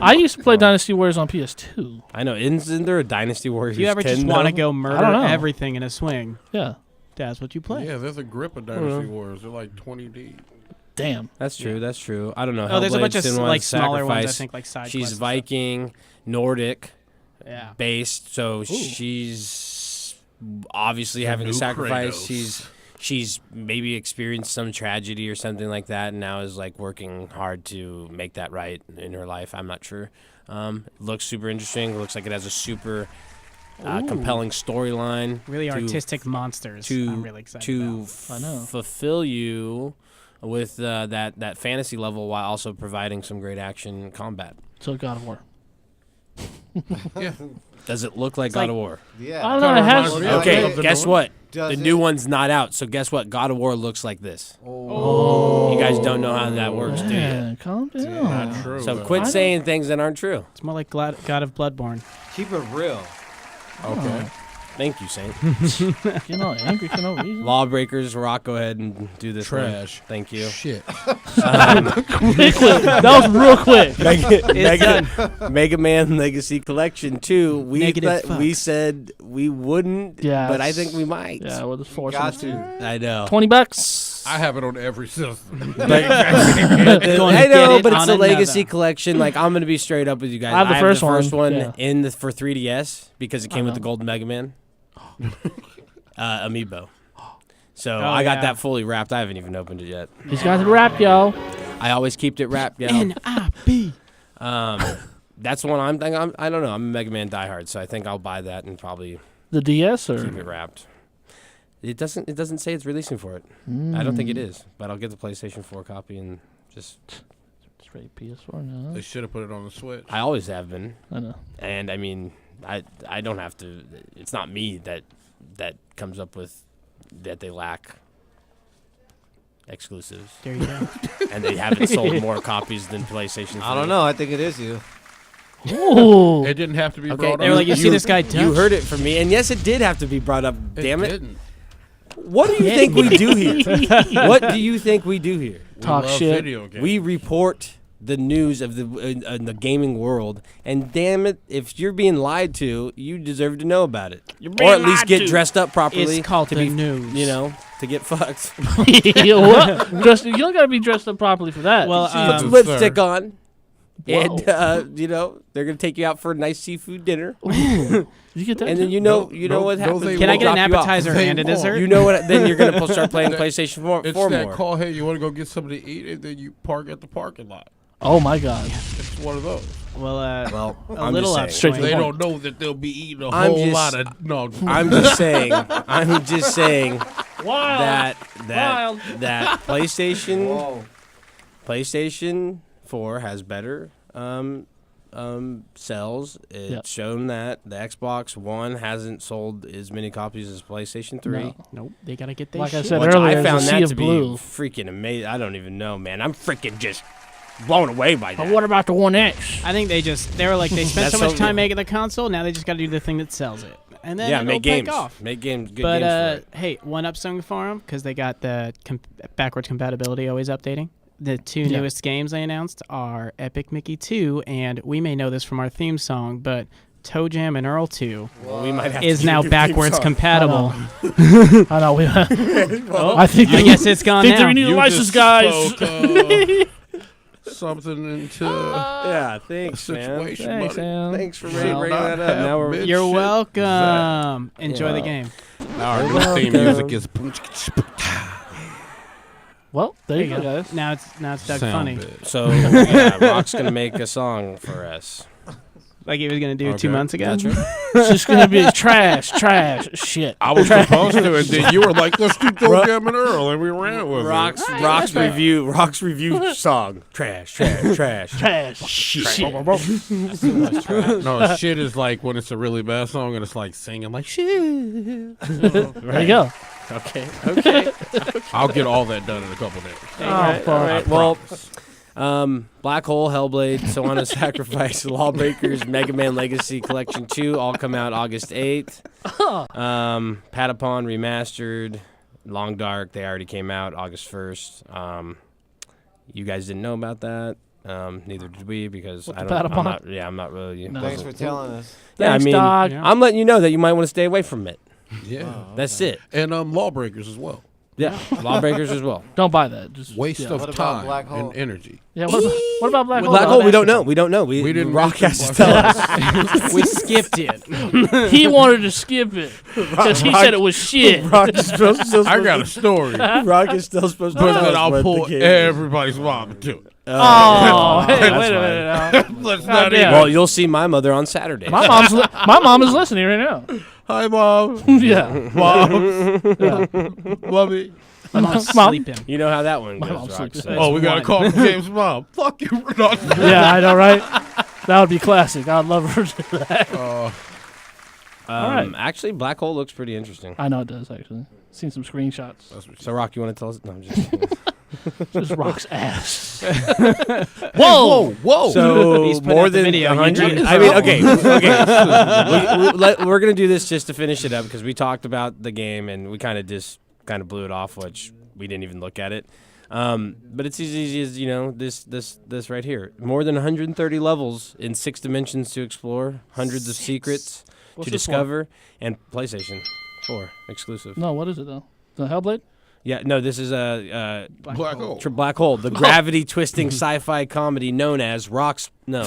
I used to play Dynasty Warriors on PS2. I know. Isn't there a Dynasty Warriors? If you ever just 10 want to though? go I don't murder know. everything in a swing, Yeah. that's what you play. Yeah, there's a grip of Dynasty Wars. They're like 20 deep. Damn. That's true. That's true. I don't know. Oh, there's a Hellblade, bunch of Senua's like smaller ones, I Sacrifice. think, like side She's quests and Viking, Nordic Yeah. based, so she's obviously having to new sacrifice. Kratos. She's maybe experienced some tragedy or something like that, and now is like working hard to make that right in her life. I'm not sure. Looks super interesting. Looks like it has a super compelling storyline. Really to- artistic monsters. I'm really excited about. I know. fulfill you with that fantasy level while also providing some great action combat. So God of War. Yeah. Does it look like It's God like- of War? Yeah. I don't know. It has. Yeah, Okay, like- guess what? Does The it- new one's not out, so guess what? God of War looks like this. Oh. You guys don't know how that works, do you? Man, calm down. Not true. So though. quit saying things that aren't true. It's more like God of Bloodborne. Keep it real. Okay. Thank you, Saint. You know, angry for no reason. Lawbreakers, Rock, go ahead and do this one. Trash. Thank you. Shit. Quick. That was real quick. Mega Man Legacy Collection 2. Negative We fucks. said we wouldn't, Yeah, but I think we might. Yeah, we'll just force Got us to. I know. $20. I have it on every system. But Gonna I get know, it but it's on a legacy another. collection. Like, I'm gonna be straight up with you guys. I have the first one, yeah. for 3DS because it came with the know. Gold Mega Man amiibo. So Oh, I got yeah. that fully wrapped. I haven't even opened it yet. He's got it wrapped, yo. I always keep it wrapped. Yo. N-I-B. That's the one I'm thinking. I don't know. I'm a Mega Man diehard, so I think I'll buy that and probably The DS keep or it wrapped. It doesn't say it's releasing for it. I don't think it is, but I'll get the PlayStation 4 copy and just Straight PS4 now. They should have put it on the Switch. I always have been. I know. And I mean, I don't have to. It's not me that comes up with that they lack exclusives. There you go. And they haven't sold more copies than PlayStation 3. I don't know. I think it is you. Ooh. It didn't have to be Okay, brought They up. were like, you see this guy touch? You heard it from me, and yes, it did have to be brought up. Damn it! Didn't. What do you think we do here? What do you think we do here? Talk We love shit. video games. We report the news of in the gaming world, and damn it, if you're being lied to, you deserve to know about it, or at least get dressed up properly. It's called to the be, news. You know, to get fucked. What? You don't gotta be dressed up properly for that. Well, Put some lipstick on. Whoa. And you know they're gonna take you out for a nice seafood dinner, you get that. and then too? you know No, what no, happens. they Can I won't. get an Drop you off. appetizer They and a won't. dessert? You know what? Then you're gonna start playing PlayStation 4 It's more. that call, hey, you want to go get something to eat, and then you park at the parking lot. Oh my god. It's one of those. Well, Well, a I'm little just up. saying. Straight to the They point. don't know that they'll be eating a I'm whole just- lot of no. I'm just saying. I'm just saying Wild. that Wild. that PlayStation 4 has better sells. It's Yep. shown that the Xbox One hasn't sold as many copies as PlayStation 3. No. Nope, they gotta get their Like I shit. said Which earlier, I there's found a sea that of to blue. be freaking amazing. I don't even know, man. I'm freaking just blown away by that. But what about the One X? I think they were like, they spent That's so much so- time making the console, now they just gotta do the thing that sells it. And then yeah, it'll make take games. off. Make games. Good But games for it. hey, one up something for them because they got the backwards compatibility always updating. The two Yeah. newest games they announced are Epic Mickey 2, and we may know this from our theme song, but Toe Jam and Earl 2 Well, we might have is to now do backwards theme song. compatible. I know. Oh, I think. I guess it's gone think now. we need a You license, just guys. spoke, something into Yeah, thanks, man. situation, Thanks, buddy. Sam. Thanks for Well, bringing that up. Now we're You're Shit. welcome. Enjoy the Yeah. game. Our new theme music is Well, there you go, guys. Now it's Doug sound Funny. bit. So yeah, Rock's gonna make a song for us. Like he was gonna do Okay. 2 months ago. That's right. It's just gonna be trash, shit. I was supposed to, and then you were like, "Let's do Toe Jam and Earl," and we ran with Rock's it. Rock's review song. Trash. Trash. Shit. No, shit is like when it's a really bad song and it's like singing like shit. There you go. Okay. I'll get all that done in a couple days. Oh, fuck. Well, Black Hole, Hellblade, Sawana's Sacrifice, Lawbreakers, Mega Man Legacy Collection 2 all come out August 8th. Patapon Remastered, Long Dark, they already came out August 1st. You guys didn't know about that. Neither did we because What, I the don't. Patapon? I'm not really. No. Thanks for telling us. Yeah, Thanks, I mean, dog. I'm letting you know that you might want to stay away from it. Yeah, That's it. and Lawbreakers as well. Yeah, Lawbreakers as well. Don't buy that. Just Waste yeah. of What about time Black Hole? and energy. Yeah. What about Black Hole? Black Hole, we don't know. We don't know. We didn't Rock mention has to tell Black us. We skipped it. He wanted to skip it because he said it was shit. Rock is still I got a story, but Rock is still supposed to. then I'll pull everybody's mom into it. Oh, hey, That's wait a fine. minute now. Let's God not damn. even. Well, you'll see my mother on Saturday. My mom is listening right now. Hi, mom. Yeah. Mom. Yeah. Mommy. My mom's Mom. sleeping. You know how that one My goes, mom's Rock. sleeping. So. Oh, we gotta call James' mom. Fuck you. Yeah, I know, right? That would be classic. I'd love her to do that. All right. Actually, Black Hole looks pretty interesting. I know it does, actually. Seen some screenshots. So, Rock, you want to tell us? No, I'm just kidding. Just Rock's ass. Whoa, whoa. So He's put more out the than video. 100. I mean, okay. We're gonna do this just to finish it up because we talked about the game and we kind of blew it off, which we didn't even look at it. But it's as easy as this right here. More than 130 levels in 6 dimensions to explore, hundreds of secrets What's to this discover, and PlayStation 4 exclusive. No, what is it, though? The Hellblade? Yeah, no, this is a Black Hole. Black Hole, the gravity twisting sci-fi comedy known as Rock's. No.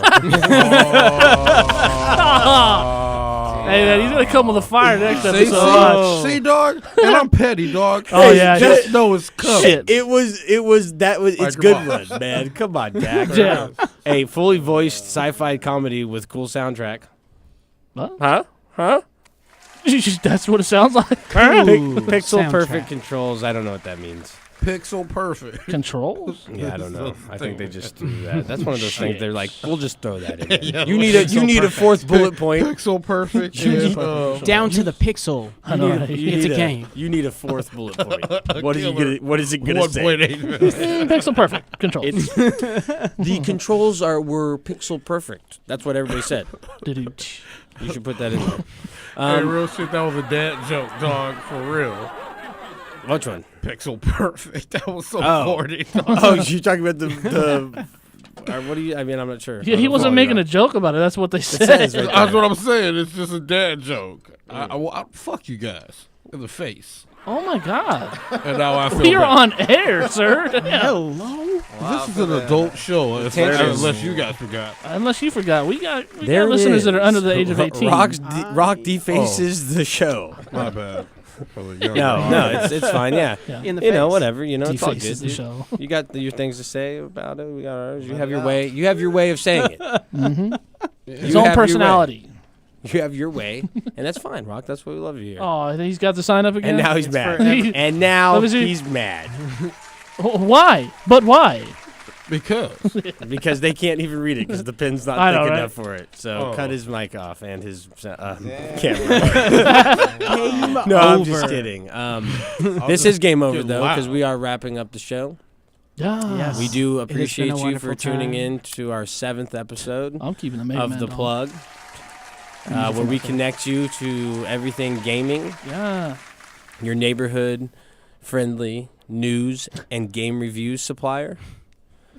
Hey, man, he's going to come with a fire next See, episode. see, dog? And I'm petty, dog. Oh, yeah. Just know it's coming. Shit. It's good run, man. Come on, Dak. Yeah. A fully voiced sci-fi comedy with cool soundtrack. What? Huh? That's what it sounds like. Pixel soundtrack. perfect controls. I don't know what that means. Pixel perfect. Controls? Yeah, I don't know. I think they just do that. That's one of those things. They're like, we'll just throw that in. There. Yeah, you need a fourth bullet point. Pixel perfect. Down to the pixel. I know, right? It's a game. You need a fourth bullet point. What is it gonna say? 1.8. Pixel perfect controls. The controls were pixel perfect. That's what everybody said. Doo-doo. You should put that in there. Hey, real shit, that was a dad joke, dog, for real. Which one? Pixel perfect. That was so corny. Oh, you're talking about the what do you? I mean, I'm not sure. Yeah, he wasn't making a joke about it. That's what they said. says right That's what I'm saying. It's just a dad joke. I fuck you guys in the face. Oh my God! And now I feel We are bad. on air, sir. Hello. This is an adult show, unless you guys forgot. Unless you forgot, we got There it listeners that are is. under the age of 18. Rock defaces the show. My bad. No, it's fine. Yeah, In the you know, face. whatever. You know, it's all good. Defaces the show. You got your things to say about it. We got ours. You have your way. You have your way of saying it. Mm-hmm. You His own have your way. personality. You have your way, and that's fine, Rock. That's what we love you here. Oh, he's got to sign up again. And now he's mad. And now Let me see. he's mad Why? But why? because they can't even read it because the pin's not I thick know, right? enough for it. So cut his mic off and his camera. Game No, I'm over. just kidding. This is game over Get though because loud. we are wrapping up the show. Yeah. Yes. We do It has been a appreciate you for wonderful tuning time. in to our 7th episode I'm keeping the main of man The on. Plug, where we connect you to everything gaming, Yeah. your neighborhood friendly news and game reviews supplier.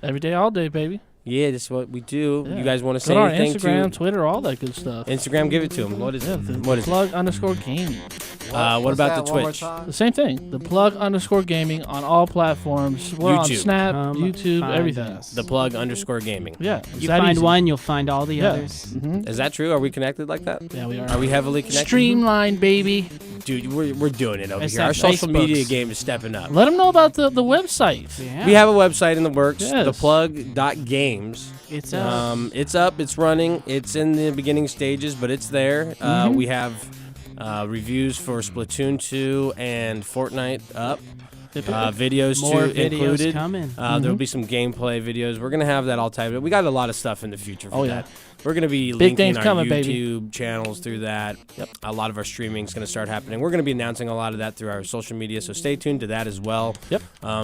Every day, all day, baby. Yeah, that's what we do. Yeah. You guys want to Go say to our anything Instagram, to Twitter, all that good stuff. Instagram? Give it to them. What is Yeah, it? the What is it? plug_gaming. What about the Twitch? The same thing. The plug_gaming on all platforms. We're on YouTube. Snap, Come YouTube, find everything. us. The Plug_gaming. Yeah. You find one, you'll find all the Yeah. others. Mm-hmm. Is that true? Are we connected like that? Yeah, we are. Are we heavily connected? Streamline, baby. Dude, we're doing it over It's here. Our that social media Facebooks. game is stepping up. Let them know about the website. Yeah. We have a website in the works, Yes. theplug.games. It's up. It's up, it's running, it's in the beginning stages, but it's there. We have reviews for Splatoon 2 and Fortnite up. Videos More too videos included. coming. There'll be some gameplay videos. We're gonna have that all typed up. We got a lot of stuff in the future for Oh, that. yeah. We're gonna be Big linking things our coming, YouTube baby. channels through that. Yep. A lot of our streaming is gonna start happening. We're gonna be announcing a lot of that through our social media, so stay tuned to that as well. Yep.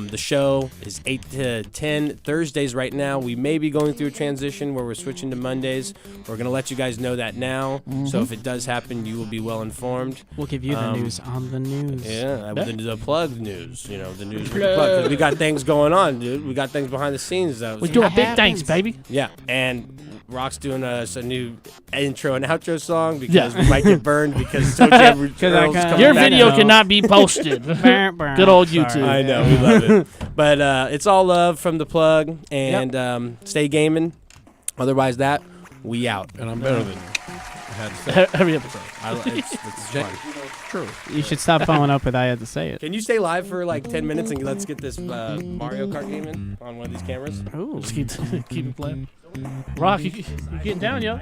The show is 8 to 10 Thursdays right now. We may be going through a transition where we're switching to Mondays. We're gonna let you guys know that now. So if it does happen, you will be well informed. We'll give you the news on the news. Yeah, the plug news. You know, the news with the plug. 'Cause we got things going on, dude. We got things behind the scenes. We're doing big things, baby. Yeah, and Rock's doing us a new intro and outro song because we might get burned because Toe Jam Girls coming Your back video now. cannot be posted. Good old YouTube. I know, we love it. But it's all love from the plug, and stay gaming. Otherwise, that we out. And I'm better than you. I had to say. Every episode. It's fun. True. You should stop following up with I had to say it. Can you stay live for like 10 minutes and let's get this Mario Kart game in on one of these cameras? Ooh. Just keep it playing. Rock, you getting down, yo?